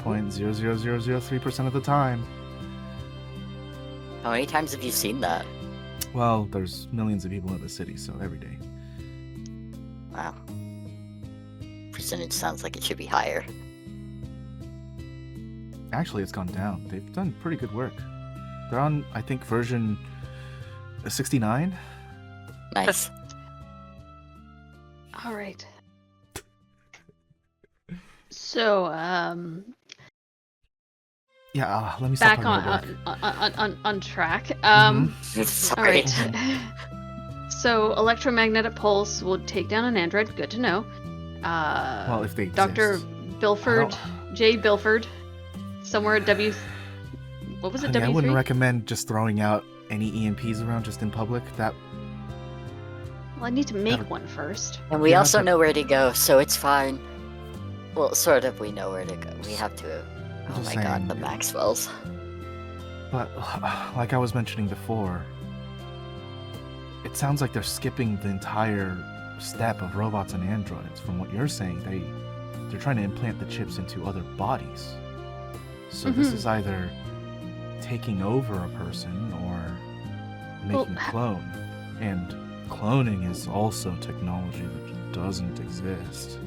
0.00003% of the time. How many times have you seen that? Well, there's millions of people in the city, so every day. Wow. Percentage sounds like it should be higher. Actually, it's gone down. They've done pretty good work. They're on, I think, version 69. Nice. All right. So, Yeah, let me stop back talking about work. on track. Mhm. All Sorry. right. So, electromagnetic pulse will take down an android. Good to know. Well, if they Dr. exist. Bilford, J. Bilford, somewhere at W. What was it? Honey, I wouldn't W3. recommend just throwing out any EMPs around just in public. That Well, I need to make That'll- one first. And we Yeah, also but- know where to go, so it's fine. Well, sort of, we know where to go. We have to... I'm Oh just my god, saying- the Maxwells. But, like I was mentioning before, it sounds like they're skipping the entire step of robots and androids. From what you're saying, they're trying to implant the chips into other bodies. So this Mhm. is either taking over a person or making Well, a clone. And cloning is also technology that doesn't exist.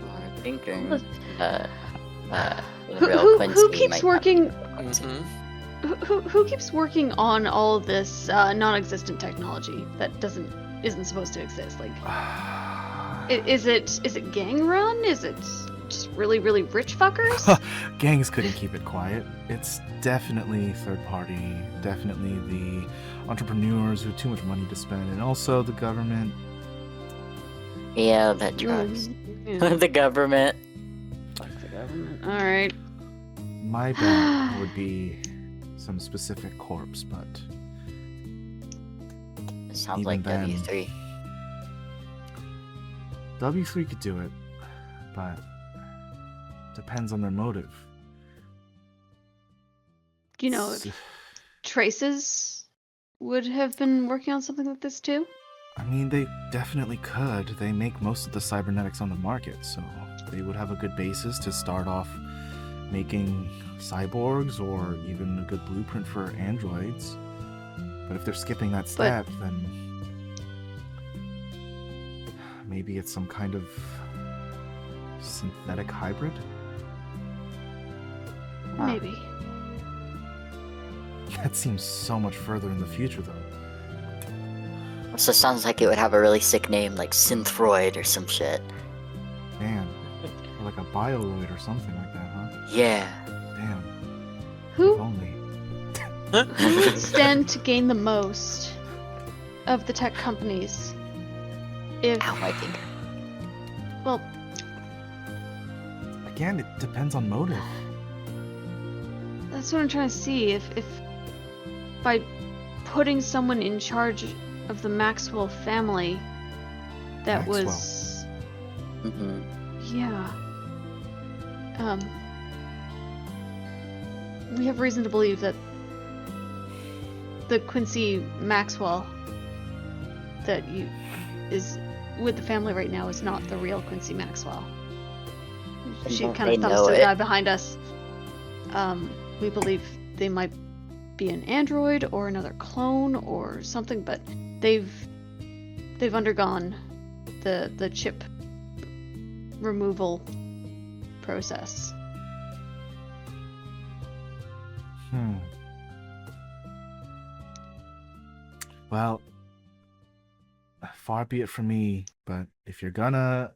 I'm thinking... Look- the Who, real who, Quincy who might keeps have- working? Mhm. Who keeps working on all of this non-existent technology that isn't supposed to exist? Like, is it gang run? Is it just really rich fuckers? Gangs couldn't keep it quiet. It's definitely third party, definitely the entrepreneurs who have too much money to spend, and also the government. Yeah, that tracks. Yeah. The government. Fuck the government. All right. My bet would be some specific corpse, but It sounds Even like then- W3. W3 could do it, but depends on their motive. Do you know if Traces would have been working on something like this too? I mean, they definitely could. They make most of the cybernetics on the market, so they would have a good basis to start off making cyborgs or even a good blueprint for androids. But if they're skipping that step, then maybe it's some kind of synthetic hybrid? Huh. Maybe. That seems so much further in the future, though. Also sounds like it would have a really sick name, like Synthroid or some shit. Man. Or like a bioroid or something like that, huh? Yeah. Damn. Who If only. who would stand to gain the most of the tech companies if... Ow, my finger. Well, Again, it depends on motive. that's what I'm trying to see. If by putting someone in charge of the Maxwell family, that was... Mm-hmm. Yeah. We have reason to believe that the Quincy Maxwell that is with the family right now is not the real Quincy Maxwell. She Don't kind they of thumbs know to the it? guy behind us. We believe they might be an android or another clone or something, but they've undergone the chip removal process. Well, far be it from me, but if you're gonna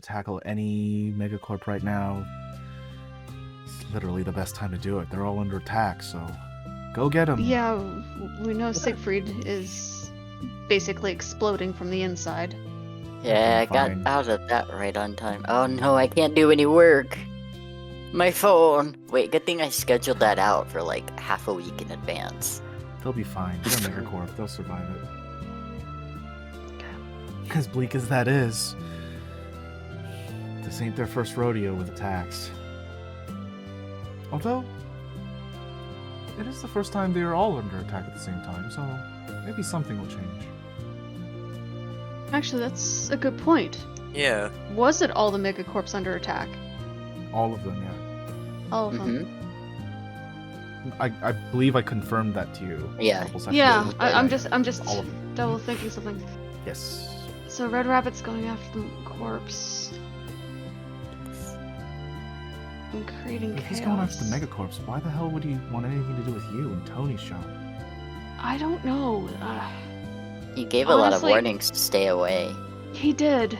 tackle any megacorp right now, it's literally the best time to do it. They're all under attack, so go get them. Yeah, we know Siegfried is basically exploding from the inside. Yeah, I got Fine. out of that right on time. Oh no, I can't do any work. My phone. Wait, good thing I scheduled that out for like half a week in advance. They'll be fine. They're megacorp. They'll survive it. As bleak as that is, this ain't their first rodeo with attacks. Although, it is the first time they are all under attack at the same time, so maybe something will change. Actually, that's a good point. Yeah. Was it all the megacorps under attack? All of them, yeah. All of them. Mm-hmm. I believe I confirmed that to you. Yeah. a couple sessions Yeah, ago. I'm just All of them. double thinking something. Yes. So Red Rabbit's going after the corpse. And creating If chaos. he's going after the megacorps, why the hell would he want anything to do with you and Tony's shop? I don't know. He gave a lot of Honestly- warnings to stay away. He did.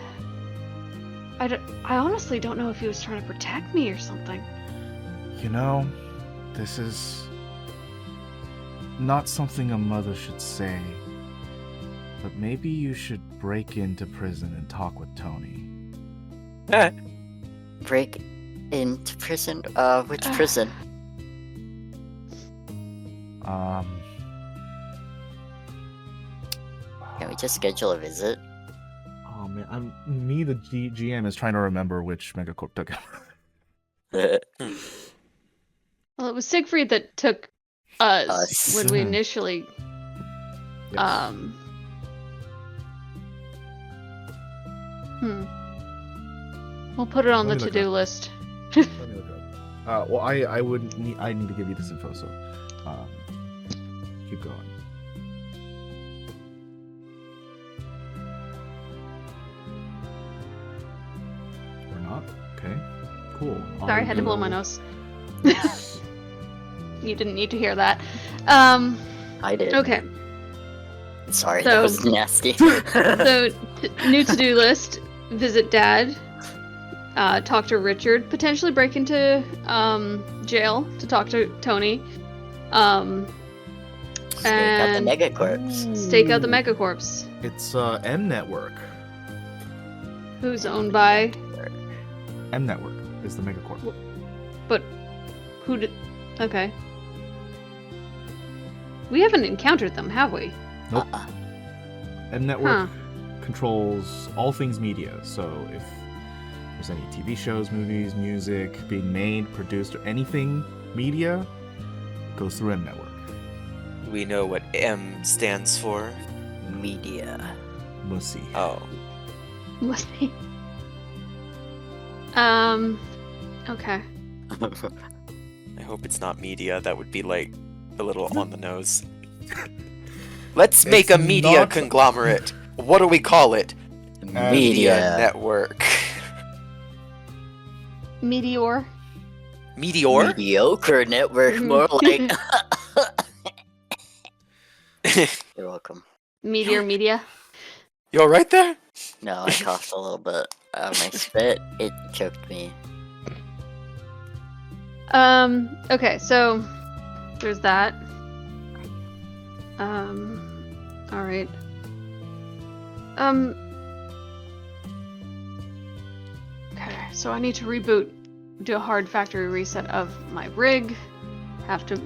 I honestly don't know if he was trying to protect me or something. You know, this is not something a mother should say, but maybe you should break into prison and talk with Tony. Break into prison? Which prison? Can we just schedule a visit? Oh man, the GM, is trying to remember which megacorp took him. Well, it was Siegfried that took us, Us. when we initially. Yes. We'll put it on Let the me look to-do up. list. Let me look up. Well, I need to give you this info, so keep going. Or not? Okay. Cool. Sorry, I had to blow my nose. nose. You didn't need to hear that. I did. Okay. Sorry, So- that was nasty. So, new to-do list: visit Dad, talk to Richard, potentially break into jail to talk to Tony, Stake out the and megacorps. stake out the megacorps, It's M Network. who's owned by. M Network is the megacorp. But who did? Okay. We haven't encountered them, have we? Nope. Uh-uh. M Network controls all things media. So if there's any TV shows, movies, music being made, produced, or anything media, it goes through M Network. We know what M stands for. Media. Mussy. Oh. Was he? Okay. I hope it's not media. That would be like a little on the nose. Let's make It's a media not- conglomerate. What do we call it? Media. Network. Meteor. Meteor? Mediocre network, more like. You're welcome. Meteor Media. You alright there? No, I coughed a little bit out of my spit. It choked me. Okay, so there's that. All right. Okay, so I need to do a hard factory reset of my rig. Have to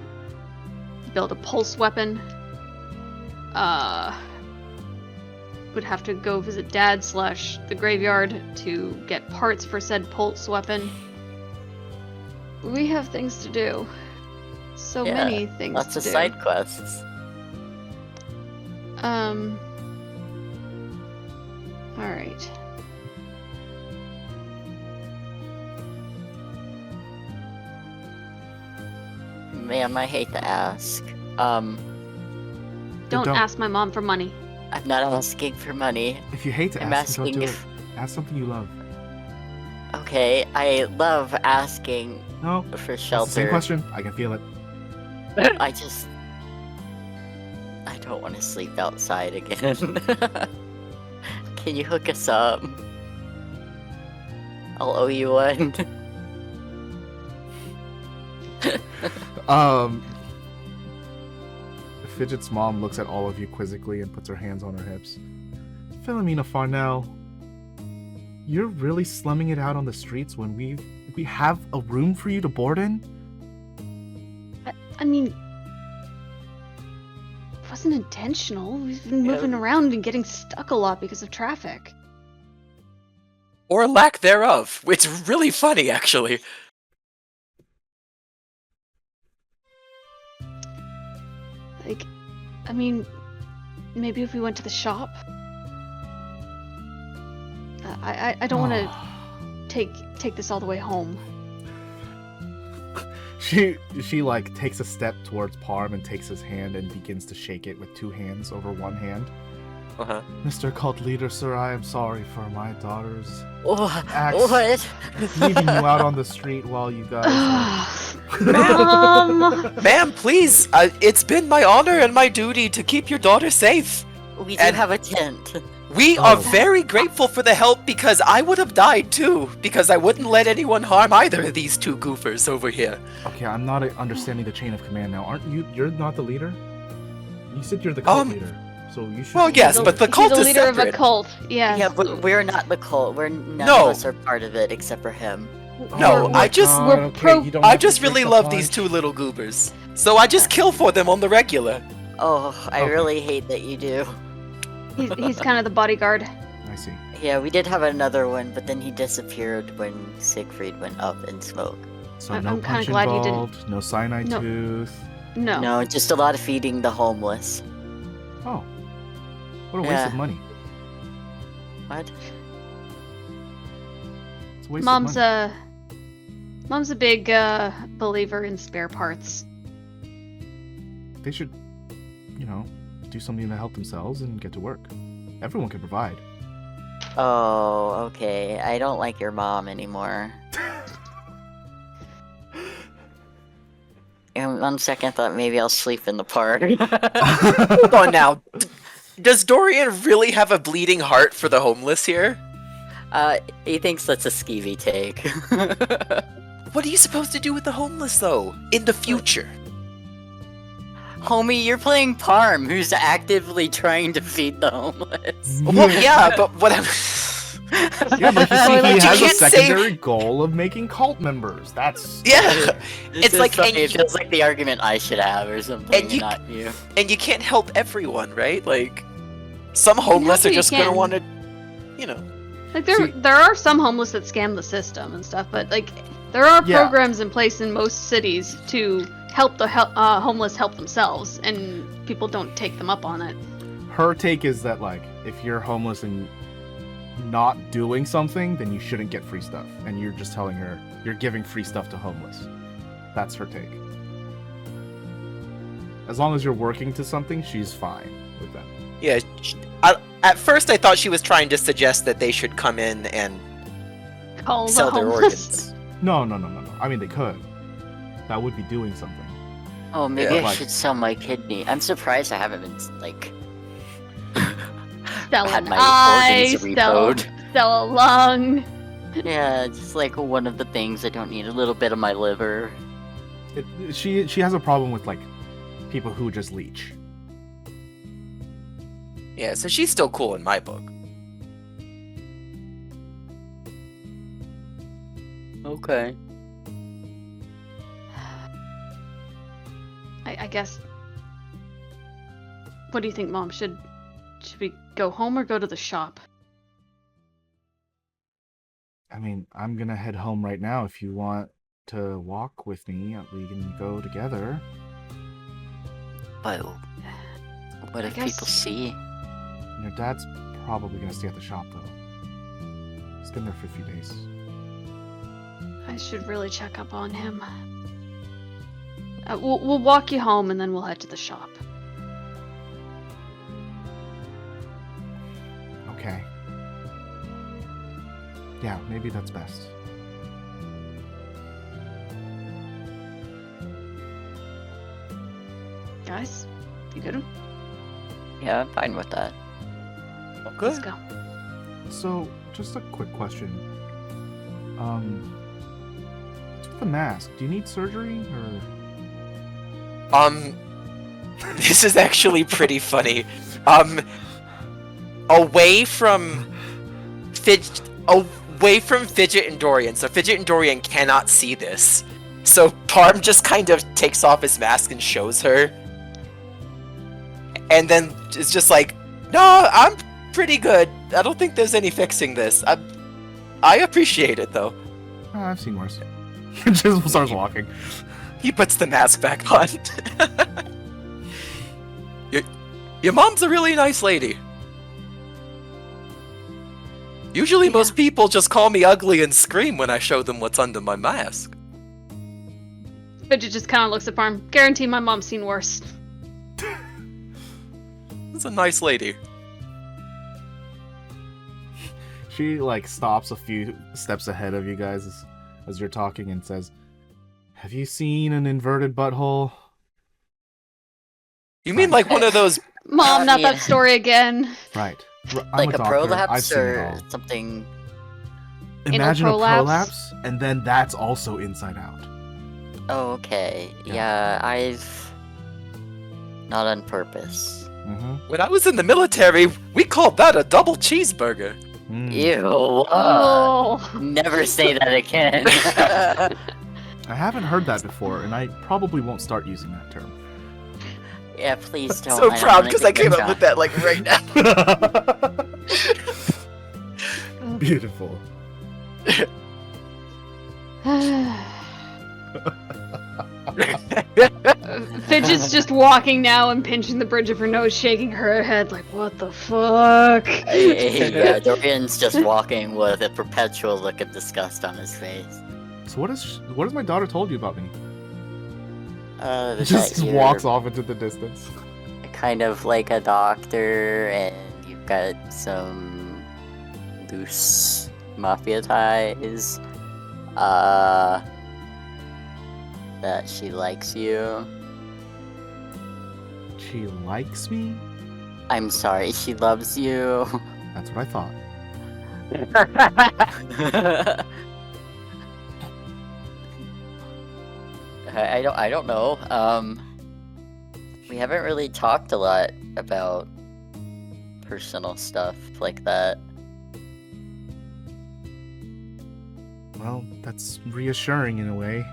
build a pulse weapon. Would have to go visit Dad / the graveyard to get parts for said pulse weapon. We have things to do. So many things lots to of do. side quests. Alright. Ma'am, I hate to ask. Don't ask my mom for money. I'm not asking for money. If you hate to I'm ask, don't asking do it. if... Ask something you love. Okay, I love asking No, for that's shelter. the same question. I can feel it. I don't want to sleep outside again. Can you hook us up? I'll owe you one. Fidget's mom looks at all of you quizzically and puts her hands on her hips. Philomena Farnell, you're really slumming it out on the streets when we have a room for you to board in? I mean, it wasn't intentional. We've been moving around and getting stuck a lot because of traffic. Or lack thereof. It's really funny, actually. Like, I mean, maybe if we went to the shop. I don't want to take this all the way home. She like takes a step towards Parm and takes his hand and begins to shake it with two hands over one hand. Uh-huh. Mr. Cult Leader, sir, I am sorry for my daughter's What? leaving you out on the street while you guys Mom! Ma'am, please! It's been my honor and my duty to keep your daughter safe. We do have a tent. We are very grateful for the help because I would have died too, because I wouldn't let anyone harm either of these two goofers over here. Okay, I'm not understanding the chain of command now. Aren't you? You're not the leader? You said you're the cult leader, so you should... Well, yes, but the cult He's is the leader separate. of a cult, yes. Yeah, but we're not the cult. None No. of us are part of it except for him. No, I just- I just really break the love these punch. two little goobers. So I just kill for them on the regular. Oh, I Okay. really hate that you do. He's kind of the bodyguard. I see. Yeah, we did have another one, but then he disappeared when Siegfried went up in smoke. So I'm no kinda punch glad you didn't- involved, no cyanide No. tooth. No. No, just a lot of feeding the homeless. Oh. What a waste Yeah. of money. What? It's a waste Mom's of money. Mom's a big believer in spare parts. They should, do something to help themselves and get to work. Everyone can provide. Oh, okay. I don't like your mom anymore. And on second thought, maybe I'll sleep in the park. Hold on now. Does Dorian really have a bleeding heart for the homeless here? He thinks that's a skeevy take. What are you supposed to do with the homeless, though? In the future? Homie, you're playing Parm, who's actively trying to feed the homeless. Well, yeah, but what I'm... Yeah, but you see, Like, he you has a can't say- secondary goal of making cult members. That's... Yeah! It's like- funny, and it you- feels like the argument I should have or something, And you- not you. And you can't help everyone, right? Like, some homeless help are who you just gonna can. want to, Like See- there are some homeless that scam the system and stuff, but like there are Yeah. programs in place in most cities to help the homeless help themselves, and people don't take them up on it. Her take is that, like, if you're homeless and not doing something, then you shouldn't get free stuff. And you're just telling her you're giving free stuff to homeless. That's her take. As long as you're working to something, she's fine with that. yeah. At first, I thought she was trying to suggest that they should come in and Call sell the their homeless. organs. No. I mean, they could. That would be doing something. Oh, maybe Yeah. I Like- should sell my kidney. I'm surprised I haven't been, like, Sell had an my eye, organs sell repoed. a lung. Yeah, just like one of the things I don't need, a little bit of my liver. she has a problem with like people who just leech. Yeah, so she's still cool in my book. Okay. I guess. What do you think, Mom? Should we go home or go to the shop? I mean, I'm gonna head home right now. If you want to walk with me, we can go together. But what if guess- people see? Your dad's probably gonna stay at the shop though. He's been there for a few days. I should really check up on him. We'll walk you home and then we'll head to the shop. Okay. Yeah, maybe that's best. Guys, you good? Yeah, I'm fine with that. Let's go. So, just a quick question. What's with the mask? Do you need surgery or? This is actually pretty funny. Away from Fidget and Dorian. So Fidget and Dorian cannot see this. So Parm just kind of takes off his mask and shows her. And then it's just like, no, I'm pretty good. I don't think there's any fixing this. I appreciate it though. I've seen worse. Just starts walking. He puts the mask back on. Your mom's a really nice lady. Usually most people just call me ugly and scream when I show them what's under my mask. Fidget just kind of looks at Parm. Guarantee my mom's seen worse. That's a nice lady. She like stops a few steps ahead of you guys as you're talking and says, "Have you seen an inverted butthole?" You mean like one of those? Mom, not yeah. that story again. Right. I'm Like a doctor. I've prolapse seen it or all. something? Imagine a prolapse? prolapse, and then that's also inside out. Oh, okay. Yeah. Yeah, I've... Not on purpose. Mm-hmm. When I was in the military, we called that a double cheeseburger. Ew. Oh. Never say that again. I haven't heard that before, and I probably won't start using that term. Yeah, please don't. So don't proud wanna because I get came up shot. with that like right now. Beautiful. Fidget's just walking now and pinching the bridge of her nose, shaking her head like, what the fuck? Yeah, Dorian's just walking with a perpetual look of disgust on his face. So what has my daughter told you about me? That Just you're walks off into the distance. kind of like a doctor, and you've got some loose mafia ties. That she likes you. She likes me? I'm sorry, she loves you. That's what I thought. I don't know. We haven't really talked a lot about personal stuff like that. Well, that's reassuring in a way.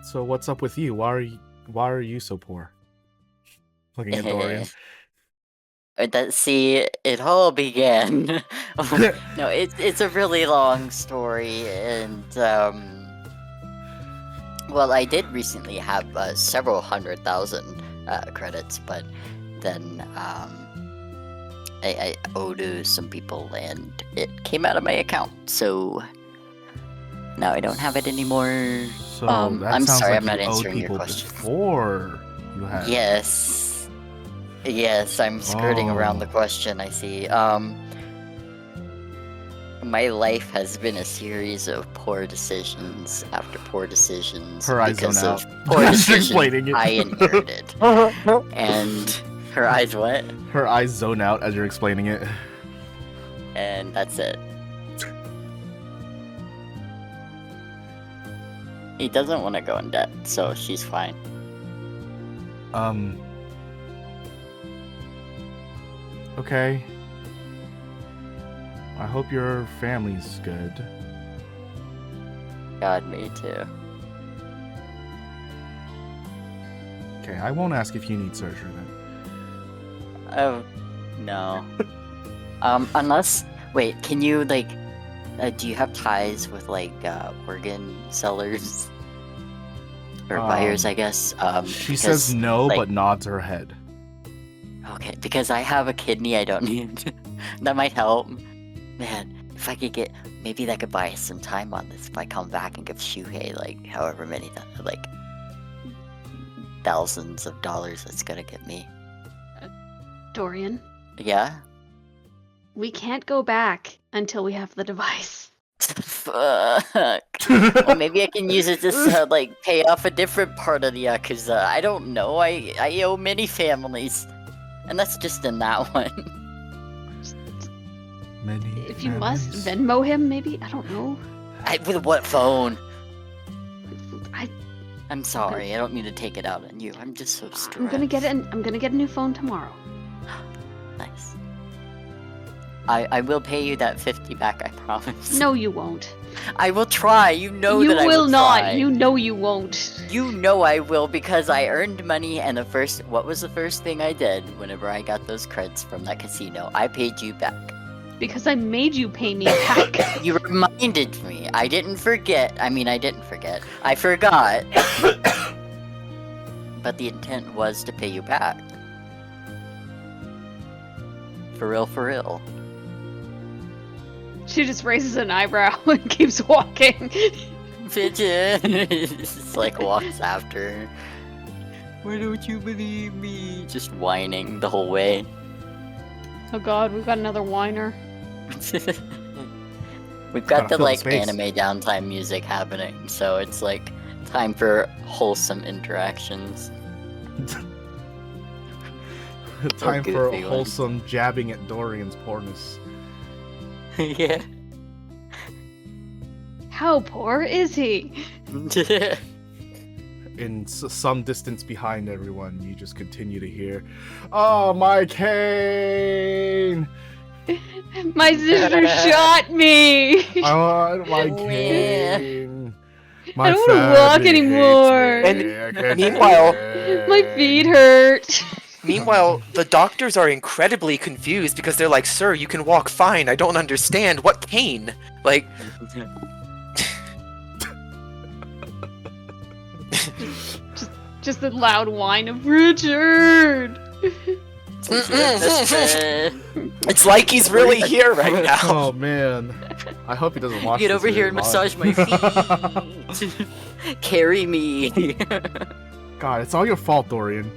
So what's up with you? Why are you so poor? Looking at Dorian. See, it all began. No, it's a really long story, and well, I did recently have several 100,000 credits, but then I owed some people, and it came out of my account, so now I don't have it anymore. So that I'm sounds sorry, like I'm not you owed answering your people question. Before you had. Yes, I'm skirting around the question, I see. My life has been a series of poor decisions after poor decisions Her eyes because zone of out. poor Just decisions explaining it. I inherited. And her eyes what? Her eyes zone out as you're explaining it. And that's it. He doesn't want to go in debt, so she's fine. Okay. I hope your family's good. God, me too. Okay, I won't ask if you need surgery then. Oh, no. Unless, wait, can you, like, do you have ties with, like, organ sellers? Or buyers, I guess? She says no, like, but nods her head. Okay, because I have a kidney I don't need. That might help. Man, if I could get, maybe that could buy us some time on this if I come back and give Shuhei, like, however many, like, thousands of dollars it's gonna get me. Dorian, Yeah? we can't go back until we have the device. Fuck. Well, maybe I can use it to, like, pay off a different part of the Yakuza. I don't know. I owe many families. And that's just in that one. Many If you must families. Venmo him, maybe? I don't know. With what phone? I, I'm sorry. I don't mean to take it out on you. I'm just so stressed. I'm gonna get a new phone tomorrow. Nice. I will pay you that 50 back, I promise. No, you won't. I will try. You know You that I will will not. try. You know you won't. You know I will because I earned money and what was the first thing I did whenever I got those creds from that casino? I paid you back. Because I made you pay me back. You reminded me. I didn't forget. I mean, I didn't forget. I forgot. But the intent was to pay you back. For real, for real. She just raises an eyebrow and keeps walking. Fidget just like walks after her. Why don't you believe me? Just whining the whole way. Oh god, we've got another whiner. We've got Gotta the fill like space. anime downtime music happening, so it's like time for wholesome interactions. Time for goofy one. wholesome jabbing at Dorian's poorness. Yeah. How poor is he? In some distance behind everyone, you just continue to hear, "Oh, my cane! My sister shot me! I want my Oh, yeah. cane! I don't wanna walk family hates anymore." me. And I can't meanwhile- stand My feet hurt. Meanwhile, the doctors are incredibly confused because they're like, "Sir, you can walk fine. I don't understand. What cane?" Like, Just the loud whine of Richard. it's like he's really here right now. Oh man, I hope he doesn't watch. Get this over here and video massage live. my feet. Carry me. God, it's all your fault, Dorian.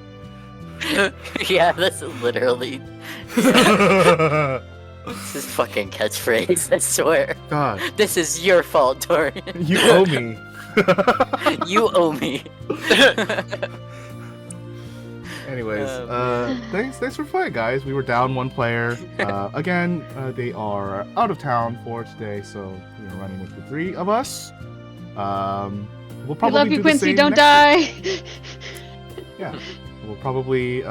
Yeah, that's literally this is fucking catchphrase. I swear. God, This is your fault, Dorian. you owe me. You owe me. Anyways, Oh, thanks for playing, guys. We were down one player. Again, they are out of town for today, so we're running with the three of us. We'll We probably love you, do the Quincy. same Don't next die. week. Yeah, we'll probably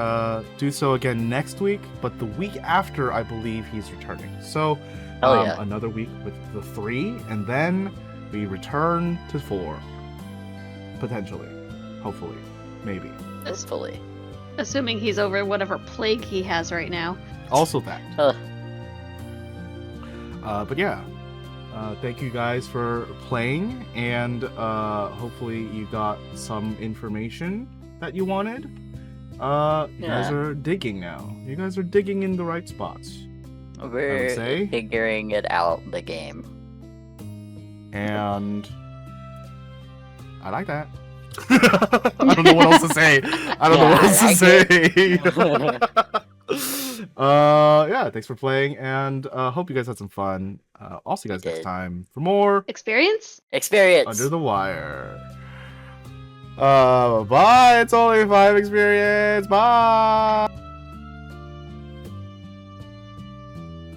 do so again next week, but the week after, I believe he's returning. So, Hell yeah. another week with the three, and then we return to 4. Potentially. Hopefully. Maybe. Hopefully. Assuming he's over whatever plague he has right now. Also that. Huh. But yeah. Thank you guys for playing, and hopefully you got some information that you wanted. You guys Yeah. are digging now. You guys are digging in the right spots. We're say. figuring it out, the game. And I like that. I don't know what else to say. I don't know Yeah, what else I to say. Yeah, thanks for playing, and hope you guys had some fun. I'll see you guys We next did. time for more Experience? Experience. Under the Wire. Bye. It's only 5 experience. Bye.